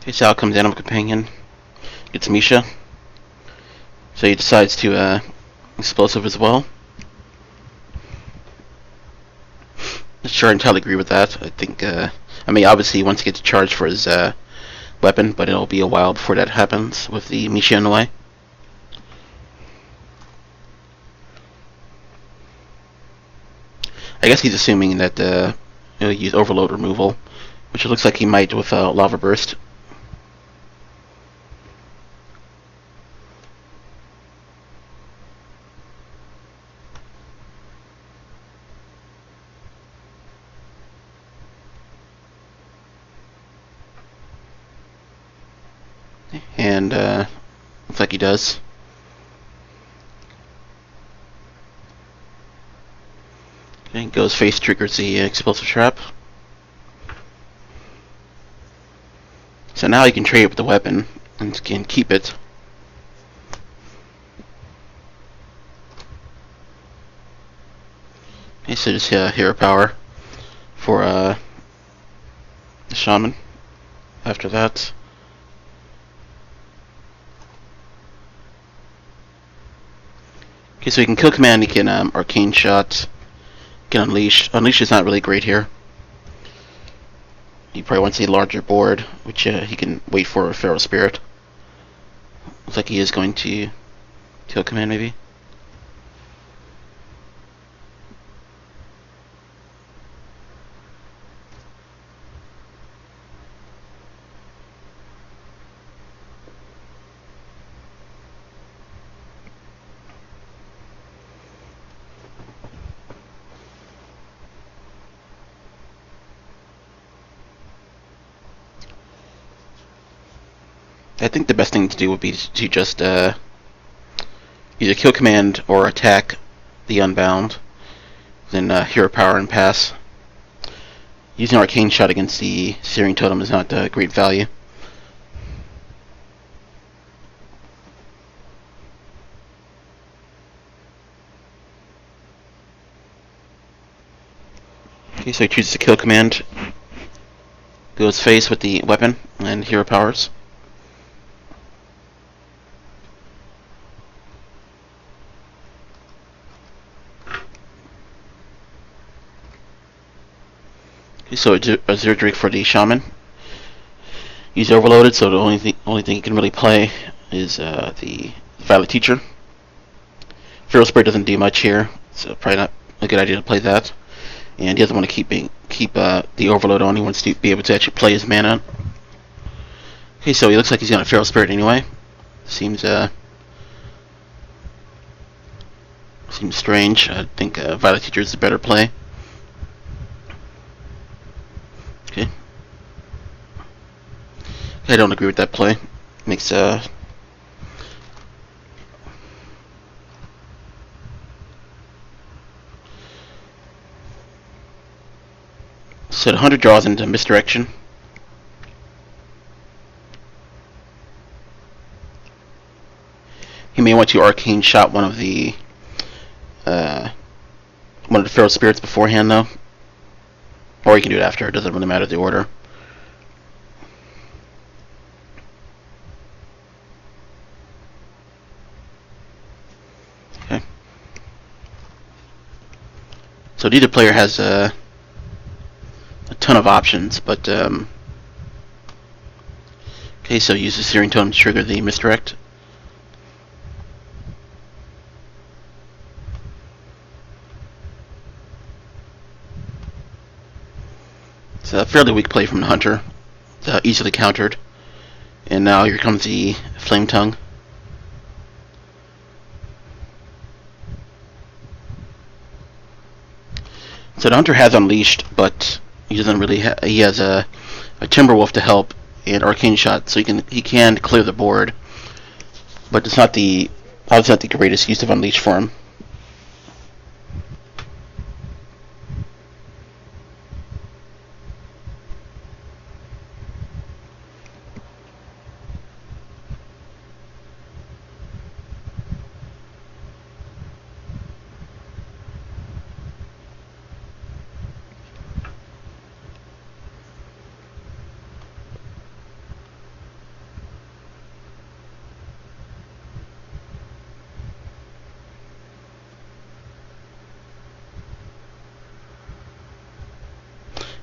Okay, so out comes Animal Companion. Gets Misha. So he decides to Explosive as well. Not sure I entirely agree with that. I think, I mean, obviously he wants to get to charge for his weapon, but it'll be a while before that happens with the Misha in the way. I guess he's assuming that he'll use Overload removal, which it looks like he might with Lava Burst. And looks like he does. Okay, goes face, triggers the Explosive Trap. So now he can trade with the weapon and can keep it. Okay, so just Hero Power for the Shaman after that. Okay, so he can kill command, he can Arcane Shot, can Unleash. Unleash is not really great here. He probably wants a larger board, which he can wait for a Feral Spirit. Looks like he is going to kill command, maybe. I think the best thing to do would be to just either kill command or attack the Unbound, then Hero Power and pass. Using Arcane Shot against the Searing Totem is not great value. Okay, so he chooses to kill command, goes face with the weapon, and Hero Powers. Okay, so a Zero Drake for the Shaman. He's overloaded, so the only thing he can really play is the Violet Teacher. Feral Spirit doesn't do much here, so probably not a good idea to play that. And he doesn't want to keep the Overload on. He wants to be able to actually play his mana. Okay, so he looks like he's got a Feral Spirit anyway. Seems strange. I think Violet Teacher is the better play. Okay. I don't agree with that play. Makes so 100 draws into Misdirection. He may want to Arcane Shot one of the Feral Spirits beforehand, though, or he can do it after. It doesn't really matter the order. So So neither player has a ton of options, but okay, so use the Searing Tome to trigger the misdirect. It's a fairly weak play from the Hunter. It's easily countered. And now here comes the Flame Tongue. So the Hunter has Unleashed, but he doesn't really. He has a Timberwolf to help and Arcane Shot, so he can clear the board. But it's not the obviously not the greatest use of Unleashed for him.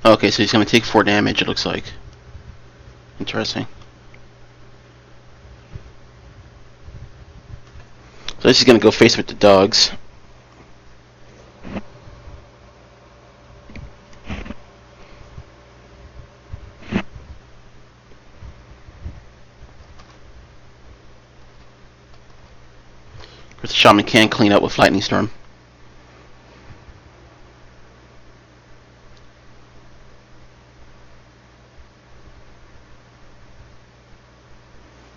Okay, so he's going to take 4 damage, it looks like. Interesting. So this is going to go face with the dogs. Of course, the Shaman can clean up with Lightning Storm.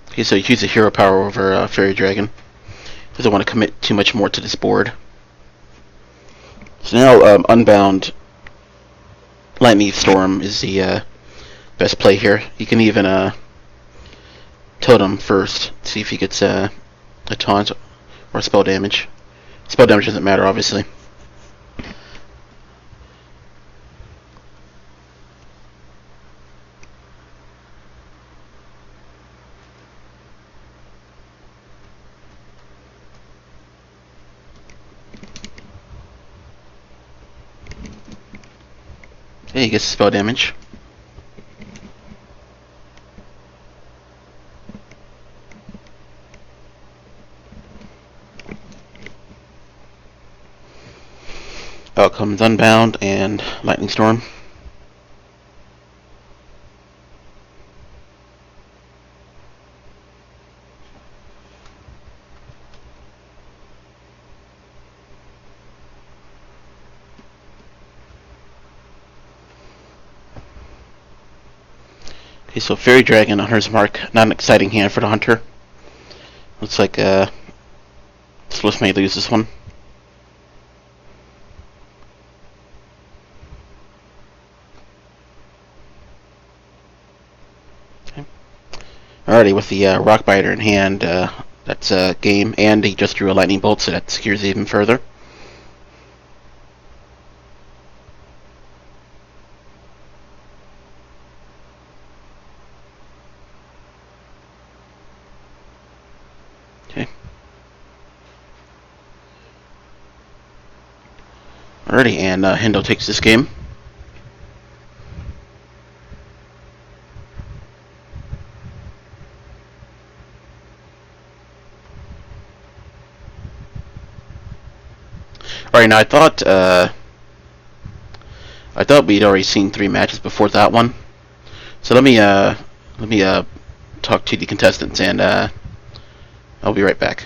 Okay, so he uses hero power over Fairy Dragon. Doesn't want to commit too much more to this board. So now Unbound Lightning Storm is the best play here. You can even Totem first, see if he gets a taunt or spell damage. Spell damage doesn't matter, obviously. Okay, he gets spell damage. Out comes Unbound and Lightning Storm. Okay, so Fairy Dragon on Hunter's Mark. Not an exciting hand for the Hunter. Looks like Swift may lose this one. Okay. Alrighty, with the Rock Biter in hand, that's a game, and he just drew a Lightning Bolt, so that secures even further. Okay. Alrighty, and Hendo takes this game. Alright, now I thought we'd already seen 3 matches before that one. So let me talk to the contestants, and I'll be right back.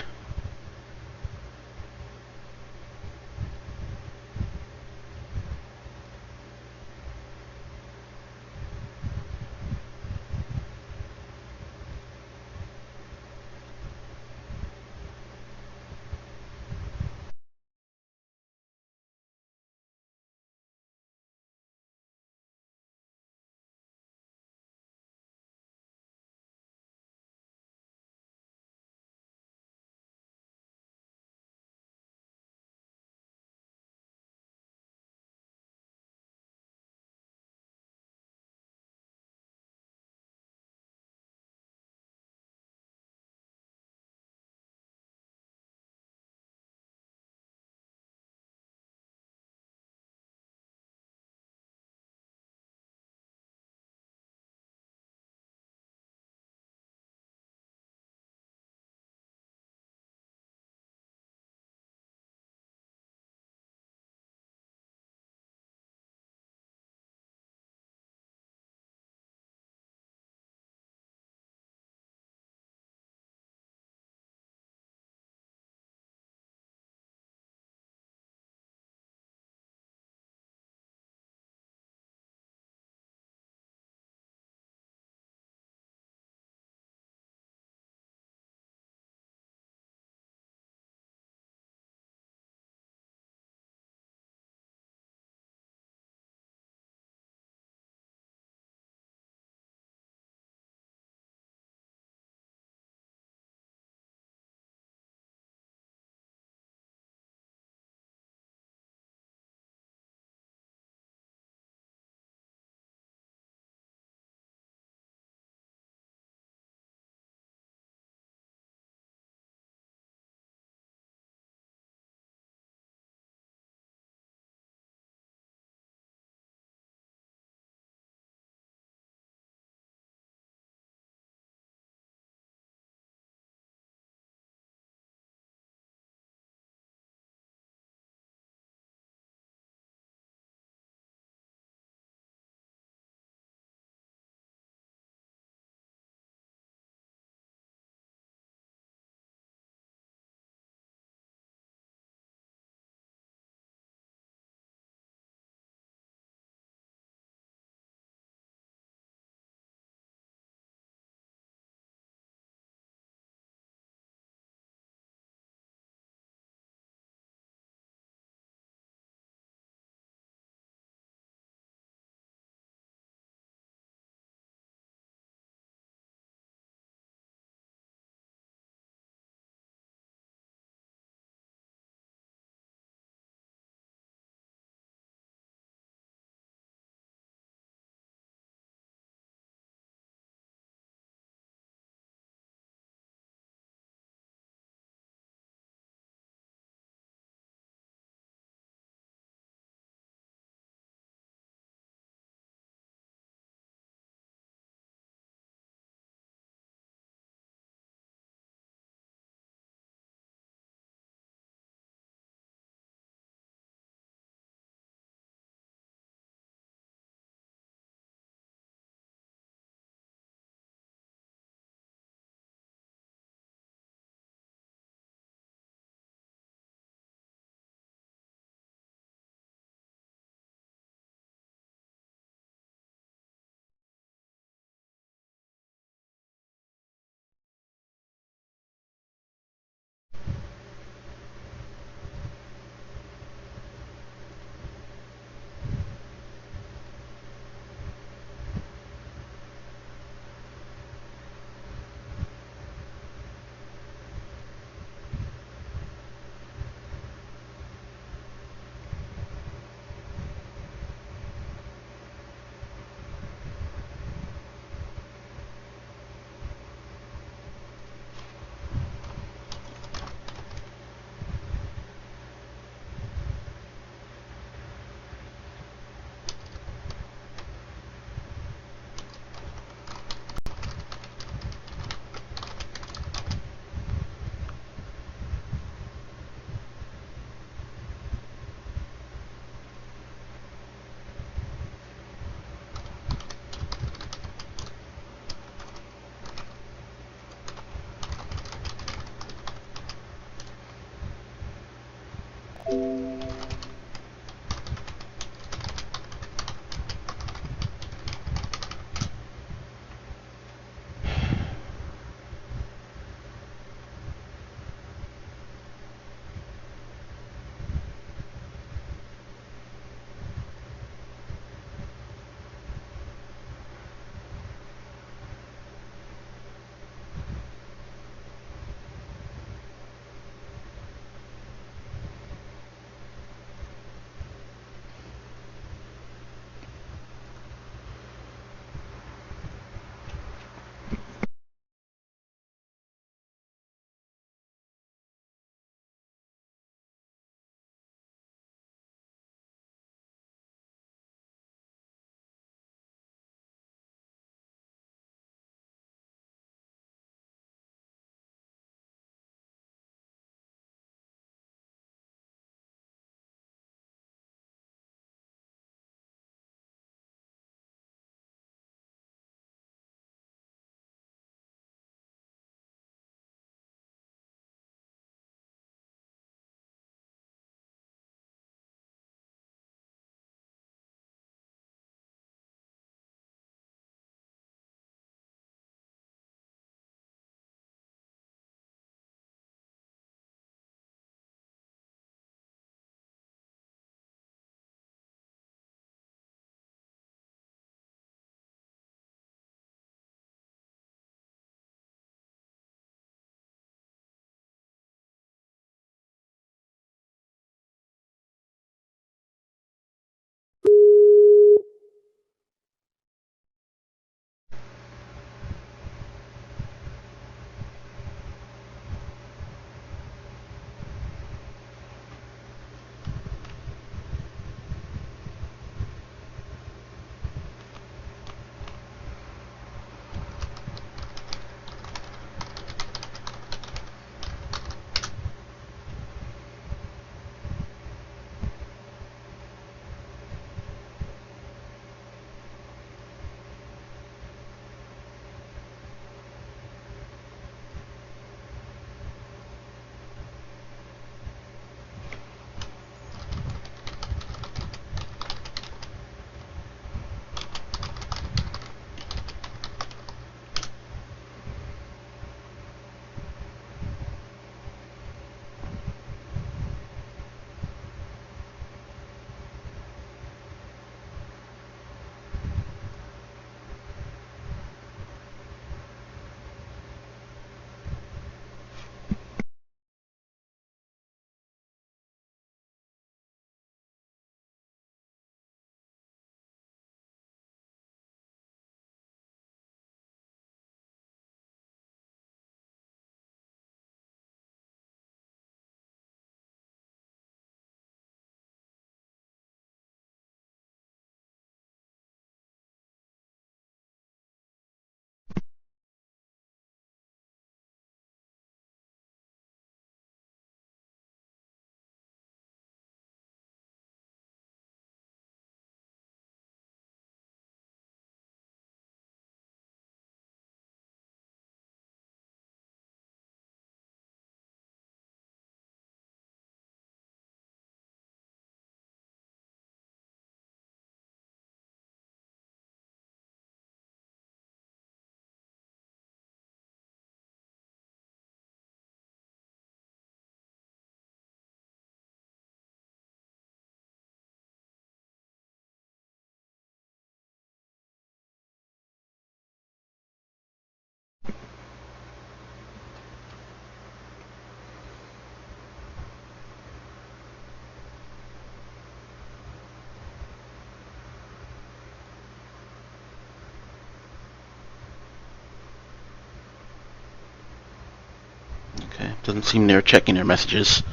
Okay, doesn't seem they're checking their messages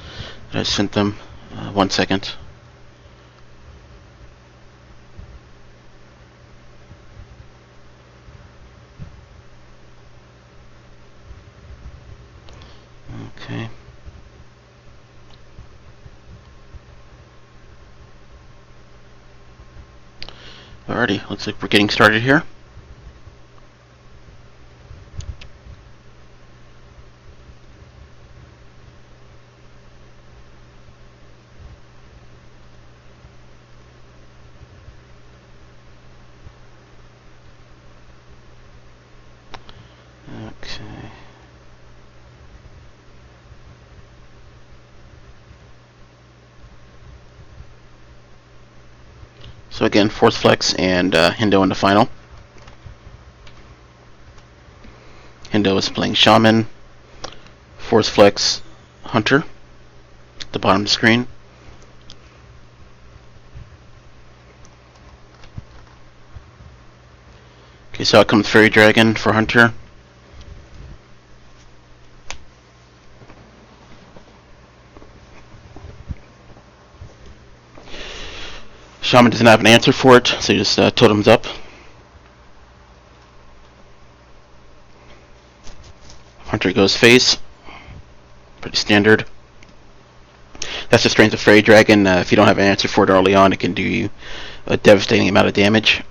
that I sent them. 1 second. Okay. Alrighty, looks like we're getting started here. Okay. So again, Force Flex and Hendo in the final. Hendo is playing Shaman, Force Flex, Hunter, at the bottom of the screen. Okay, so out comes Fairy Dragon for Hunter. Shaman doesn't have an answer for it, so he just totems up. Hunter goes face. Pretty standard. That's the strength of Fairy Dragon. If you don't have an answer for it early on, it can do you a devastating amount of damage.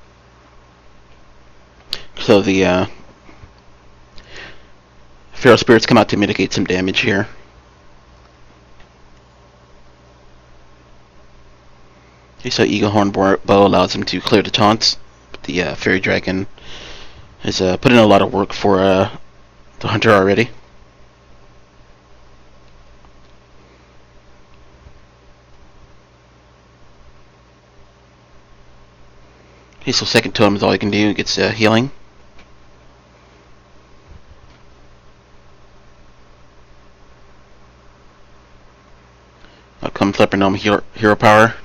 So the Feral Spirits come out to mitigate some damage here. Okay, so Eagle Horn Bow allows him to clear the taunts. The Fairy Dragon has put in a lot of work for the Hunter already. Okay, so second totem is all he can do. He gets healing. Out comes Leper Gnome Hero Power.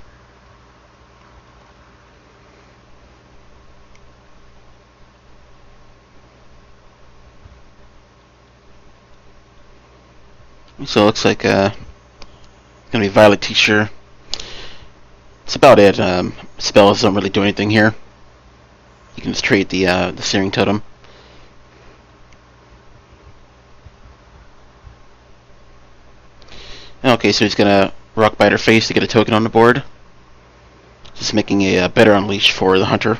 So it looks like gonna be Violet Teacher. That's about it. Spells don't really do anything here. You can just trade the Searing Totem. Okay, so he's gonna Rock Biter Face to get a token on the board. Just making a better unleash for the Hunter.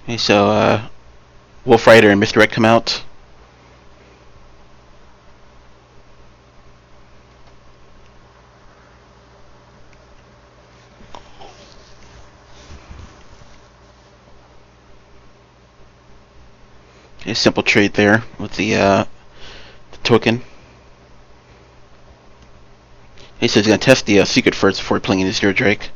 Okay, so Wolf Rider and Misdirect come out. Okay, simple trade there with the token. Okay, so he's going to test the secret first before playing his Zero Drake.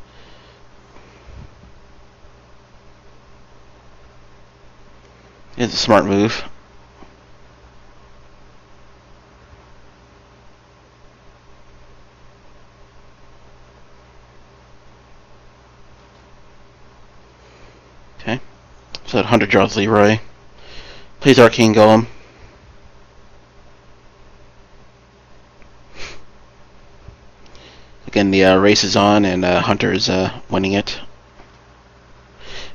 It's a smart move. Okay, so that Hunter draws Leroy. Plays Arcane Golem. Again, the race is on, and Hunter is winning it.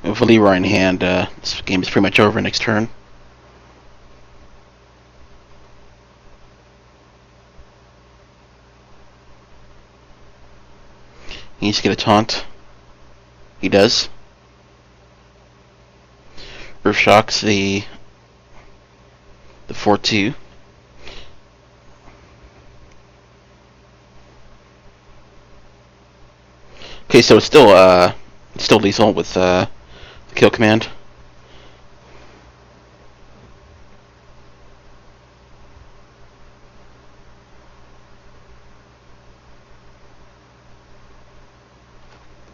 And with Leroy in hand, this game is pretty much over next turn. He needs to get a taunt. He does. Earth Shocks the 4/2. Okay, so it's still lethal with the kill command.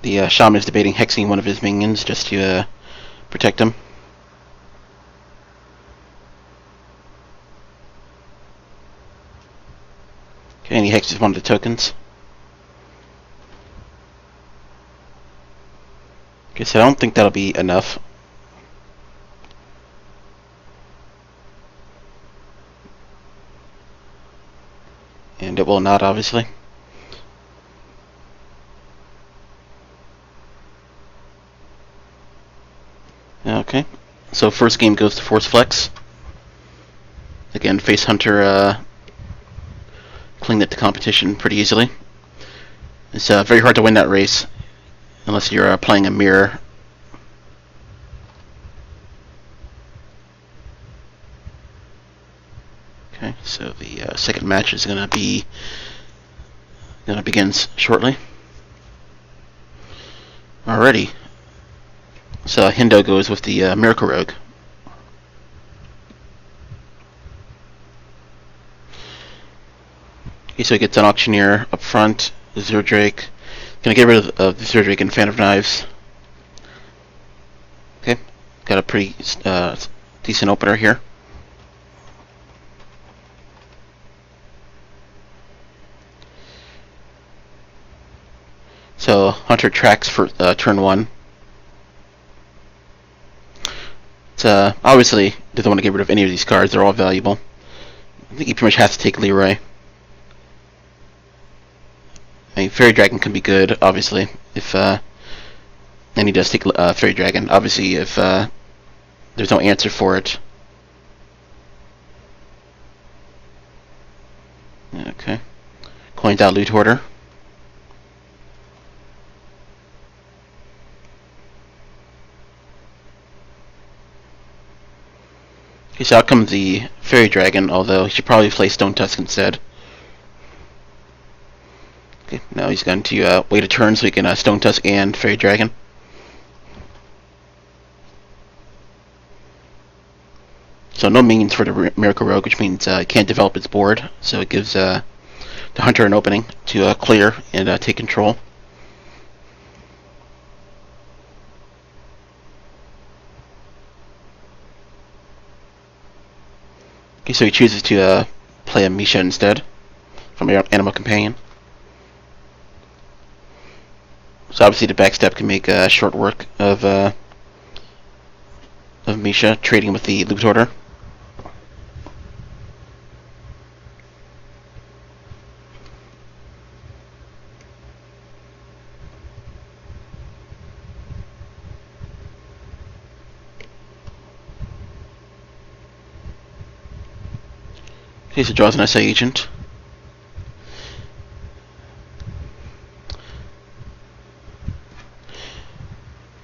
The Shaman is debating hexing one of his minions just to protect him. Okay, and he hexes one of the tokens. Okay, so I don't think that'll be enough. And it will not, obviously. Okay, so first game goes to Force Flex. Again, Face Hunter cleaned it to competition pretty easily. It's very hard to win that race unless you're playing a mirror. Okay, so the second match is gonna begins shortly. Alrighty. So Hindo goes with the Miracle Rogue. Okay, so he gets an Auctioneer up front, Zero Drake. Gonna get rid of the Zero Drake and Fan of Knives. Okay, got a pretty decent opener here. So Hunter tracks for turn 1. It's obviously doesn't want to get rid of any of these cards. They're all valuable. I think he pretty much has to take Leroy. I mean, Fairy Dragon can be good, obviously, if and he does take Fairy Dragon. Obviously, if there's no answer for it. Okay. Coins out Loot Hoarder. Okay, so out comes the Fairy Dragon, although he should probably play Stone Tusk instead. Okay, now he's going to wait a turn so he can Stone Tusk and Fairy Dragon. So no minions for the Miracle Rogue, which means it can't develop its board, so it gives the Hunter an opening to clear and take control. Okay, so he chooses to play a Misha instead from Animal Companion. So obviously the backstep can make short work of Misha trading with the Loot Hoarder. Okay, so draws an SA Agent.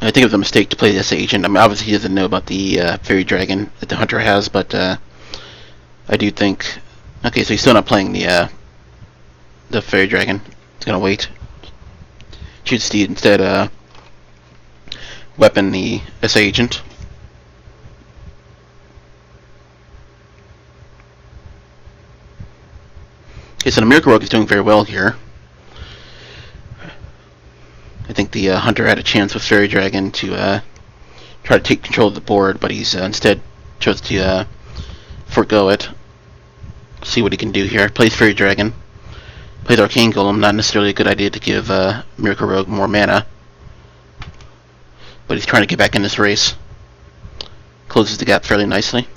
I think it was a mistake to play the SA Agent. I mean, obviously he doesn't know about the Fairy Dragon that the Hunter has, but I do think... Okay, so he's still not playing the Fairy Dragon. He's gonna wait. Chooses to instead weapon the SA Agent. Okay, so the Miracle Rogue is doing very well here. I think the Hunter had a chance with Fairy Dragon to try to take control of the board, but he's instead chose to forego it. See what he can do here. Plays Fairy Dragon. Plays Arcane Golem. Not necessarily a good idea to give Miracle Rogue more mana. But he's trying to get back in this race. Closes the gap fairly nicely.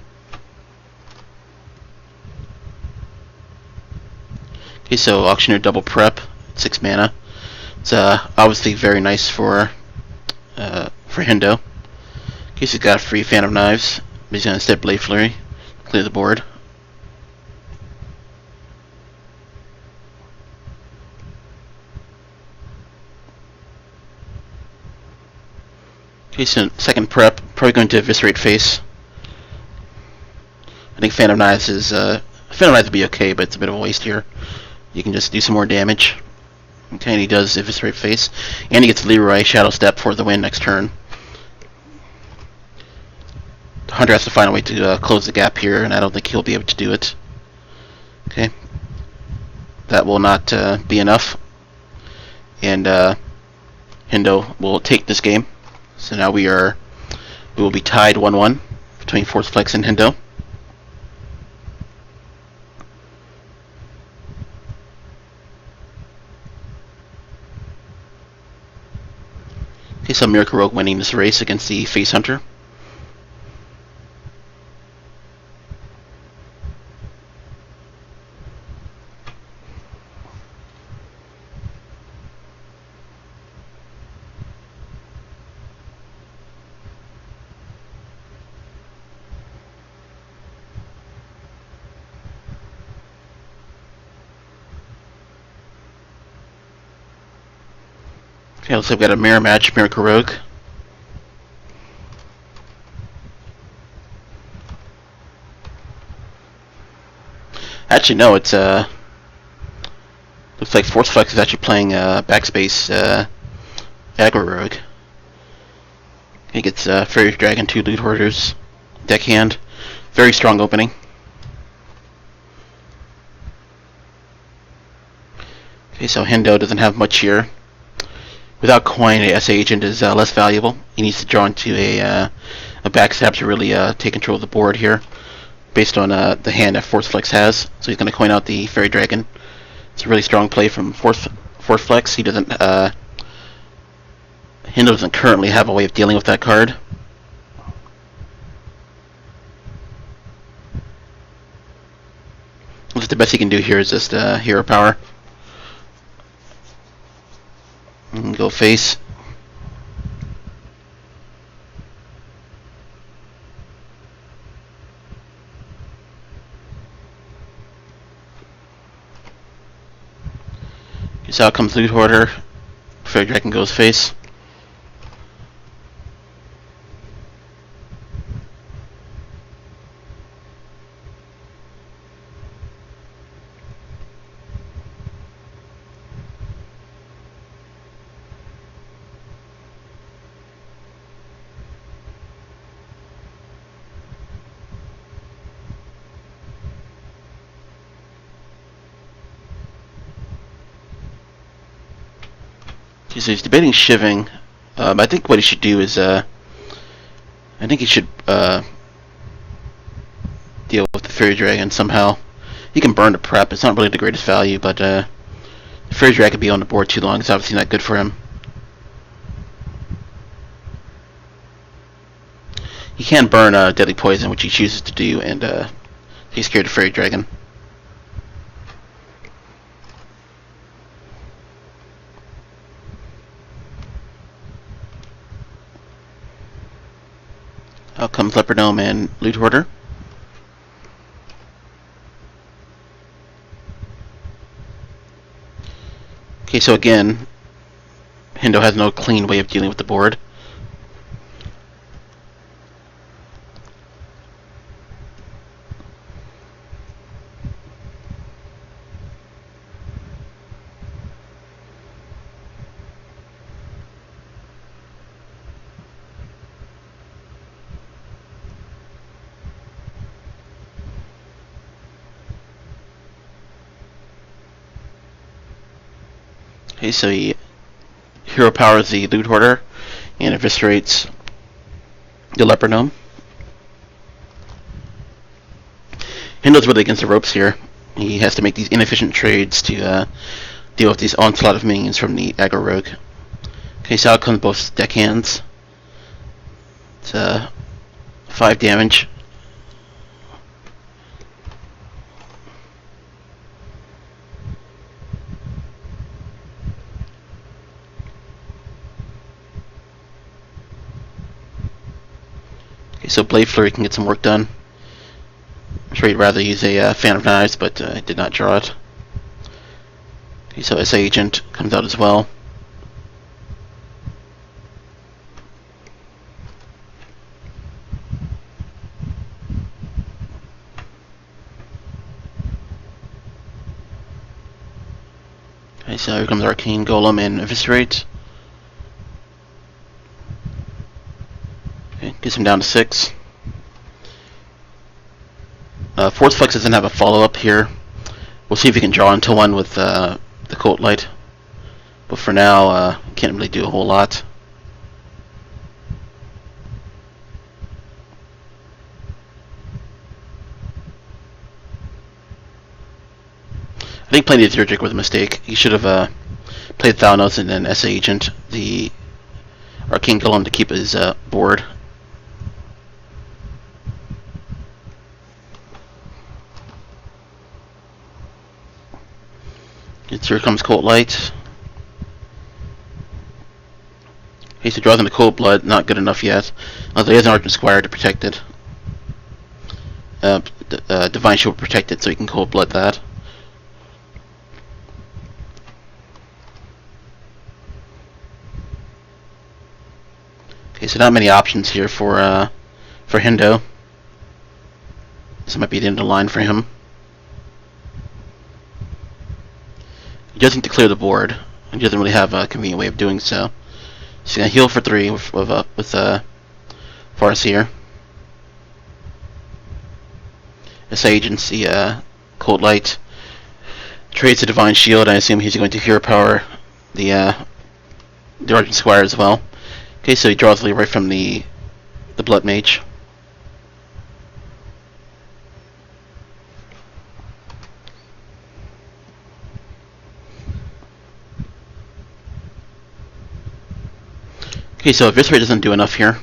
Okay, so Auctioneer double prep, 6 mana. It's obviously very nice for Hindo. Okay, so he's got a free Fan of Knives, but he's gonna instead Blade Flurry, clear the board. Okay, so second prep, probably going to Eviscerate Face. I think Fan of Knives is Fan of Knives would be okay, but it's a bit of a waste here. You can just do some more damage. Okay, and he does Eviscerate Face. And he gets Leroy Shadow Step for the win next turn. The Hunter has to find a way to close the gap here, and I don't think he'll be able to do it. Okay. That will not be enough. And Hindo will take this game. So now we will be tied 1-1 between Force Flex and Hindo. Okay, so Miracle Rogue winning this race against the Face Hunter. Okay, looks like we've got a mirror match, Miracle Rogue. Actually, no, it's looks like Force Flex is actually playing Backspace Aggro Rogue. He gets Fairy Dragon, 2 Loot Hoarders, Deckhand. Very strong opening. Okay, so Hendo doesn't have much here. Without coin, a SA agent is less valuable. He needs to draw into a backstab to really take control of the board here, based on the hand that Force Flex has. So he's going to coin out the Fairy Dragon. It's a really strong play from Force Flex. He doesn't. Hendo doesn't currently have a way of dealing with that card. The best he can do here is just hero power. And go face. So out comes Loot Hoarder. Fairy Dragon goes face. So he's debating shivving. I think what he should do is, I think he should deal with the Fairy Dragon somehow. He can burn to prep. It's not really the greatest value, but the Fairy Dragon could be on the board too long. It's obviously not good for him. He can burn Deadly Poison, which he chooses to do, and he's scared of Fairy Dragon. Out comes Leopard Gnome and Loot Hoarder. Okay, so again, Hendo has no clean way of dealing with the board. Okay, so he hero powers the Loot Hoarder and eviscerates the Leopard Gnome. Hendo's really against the ropes here. He has to make these inefficient trades to deal with these onslaught of minions from the Aggro Rogue. Okay, so out comes both deckhands. It's 5 damage. Okay, so Blade Flurry can get some work done. I'm sure he'd rather use a Fan of Knives, but I did not draw it. Okay, so SA Agent comes out as well. Okay, so here comes Arcane Golem and Eviscerate. Okay, gets him down to 6. Force Flex doesn't have a follow-up here. We'll see if we can draw into one with the Cult Light. But for now, can't really do a whole lot. I think playing the Theurgic was a mistake. He should have played Thalnos and then SA Agent. The Arcane Golem to keep his board. Here comes Cold Light. Okay, so draws into Cold Blood, not good enough yet. Although he has an Argent Squire to protect it. Divine Shield will protect it, so he can Cold Blood that. Okay, so not many options here for Hindo. This might be the end of the line for him. He does need to clear the board. He doesn't really have a convenient way of doing so. He's gonna heal for 3 with Farseer. This Agency, Cold Light trades a Divine Shield. I assume he's going to Hero Power the Argent Squire as well. Okay, so he draws Leroy from the Blood Mage. Okay, so Eviscerate doesn't do enough here.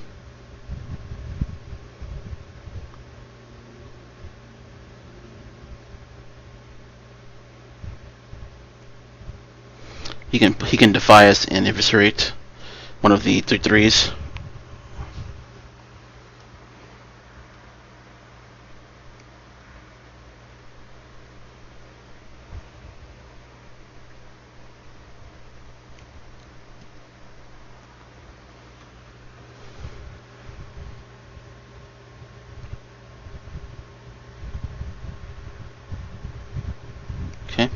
He can defy us and Eviscerate one of the 3/3s. Okay.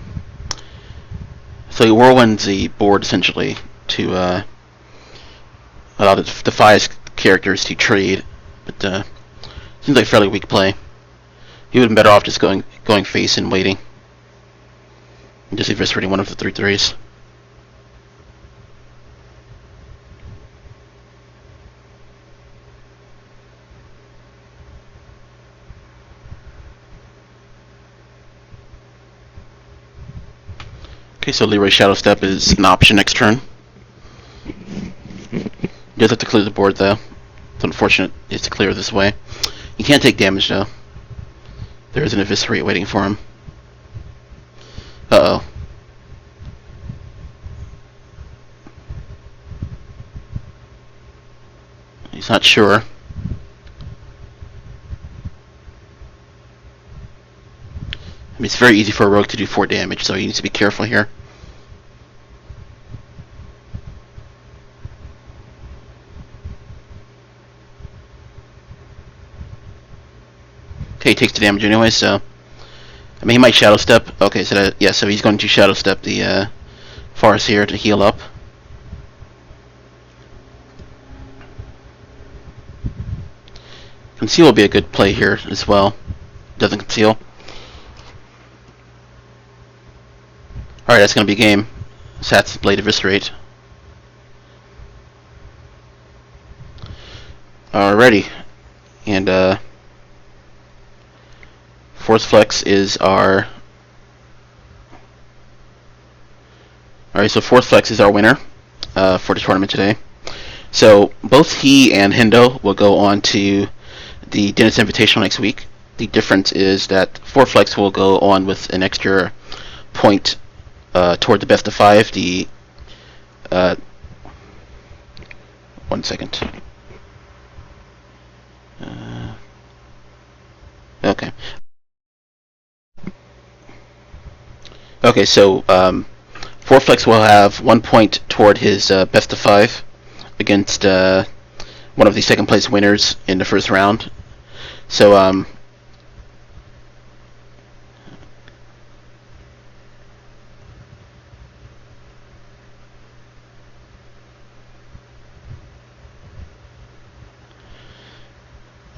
So he whirlwinds the board essentially to allow the Defias characters to trade, but seems like fairly weak play. He would have been better off just going face and waiting, and just eviscerating one of the 3/3s. Okay, so Leroy Shadow Step is an option next turn. He does have to clear the board though. It's unfortunate he has to clear this way. He can't take damage though. There is an Eviscerate waiting for him. Uh-oh. He's not sure. I mean, it's very easy for a rogue to do 4 damage, so he needs to be careful here. Okay, he takes the damage anyway, so I mean he might Shadow Step. Okay, so that, yeah, so he's going to Shadow Step the Forest here to heal up. Conceal will be a good play here as well. Doesn't conceal. Alright, that's gonna be game. Sat's Blade Eviscerate. Alrighty. And Force Flex is our... Alright, so Force Flex is our winner for the tournament today. So both he and Hindo will go on to the Dennis Invitational next week. The difference is that Force Flex will go on with an extra point toward the best of 5. The 1 second. Okay. Okay, so Force Flex will have 1 point toward his best of 5 against one of the second place winners in the first round. So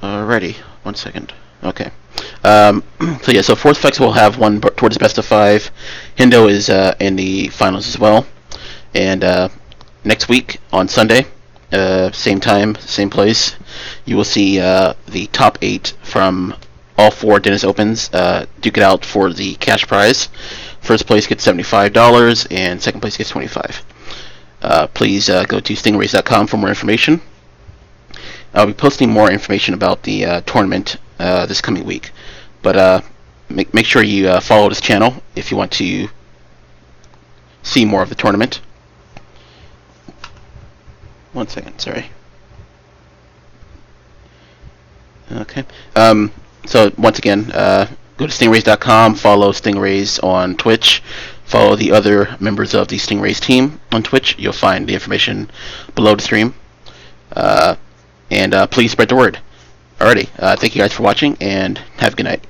alrighty, 1 second. Okay. So yeah, so Force Flex will have 1 towards best of 5. Hindo is in the finals as well. And next week on Sunday, same time, same place, you will see the top 8 from all 4 Dennis Opens duke it out for the cash prize. First place gets $75 and second place gets $25. please go to StingRaze.com for more information. I'll be posting more information about the tournament this coming week. But make sure you follow this channel if you want to see more of the tournament. 1 second, sorry. Okay. So once again, go to StingRaze.com, follow StingRaze on Twitch, follow the other members of the StingRaze team on Twitch. You'll find the information below the stream. And please spread the word. Alrighty, thank you guys for watching, and have a good night.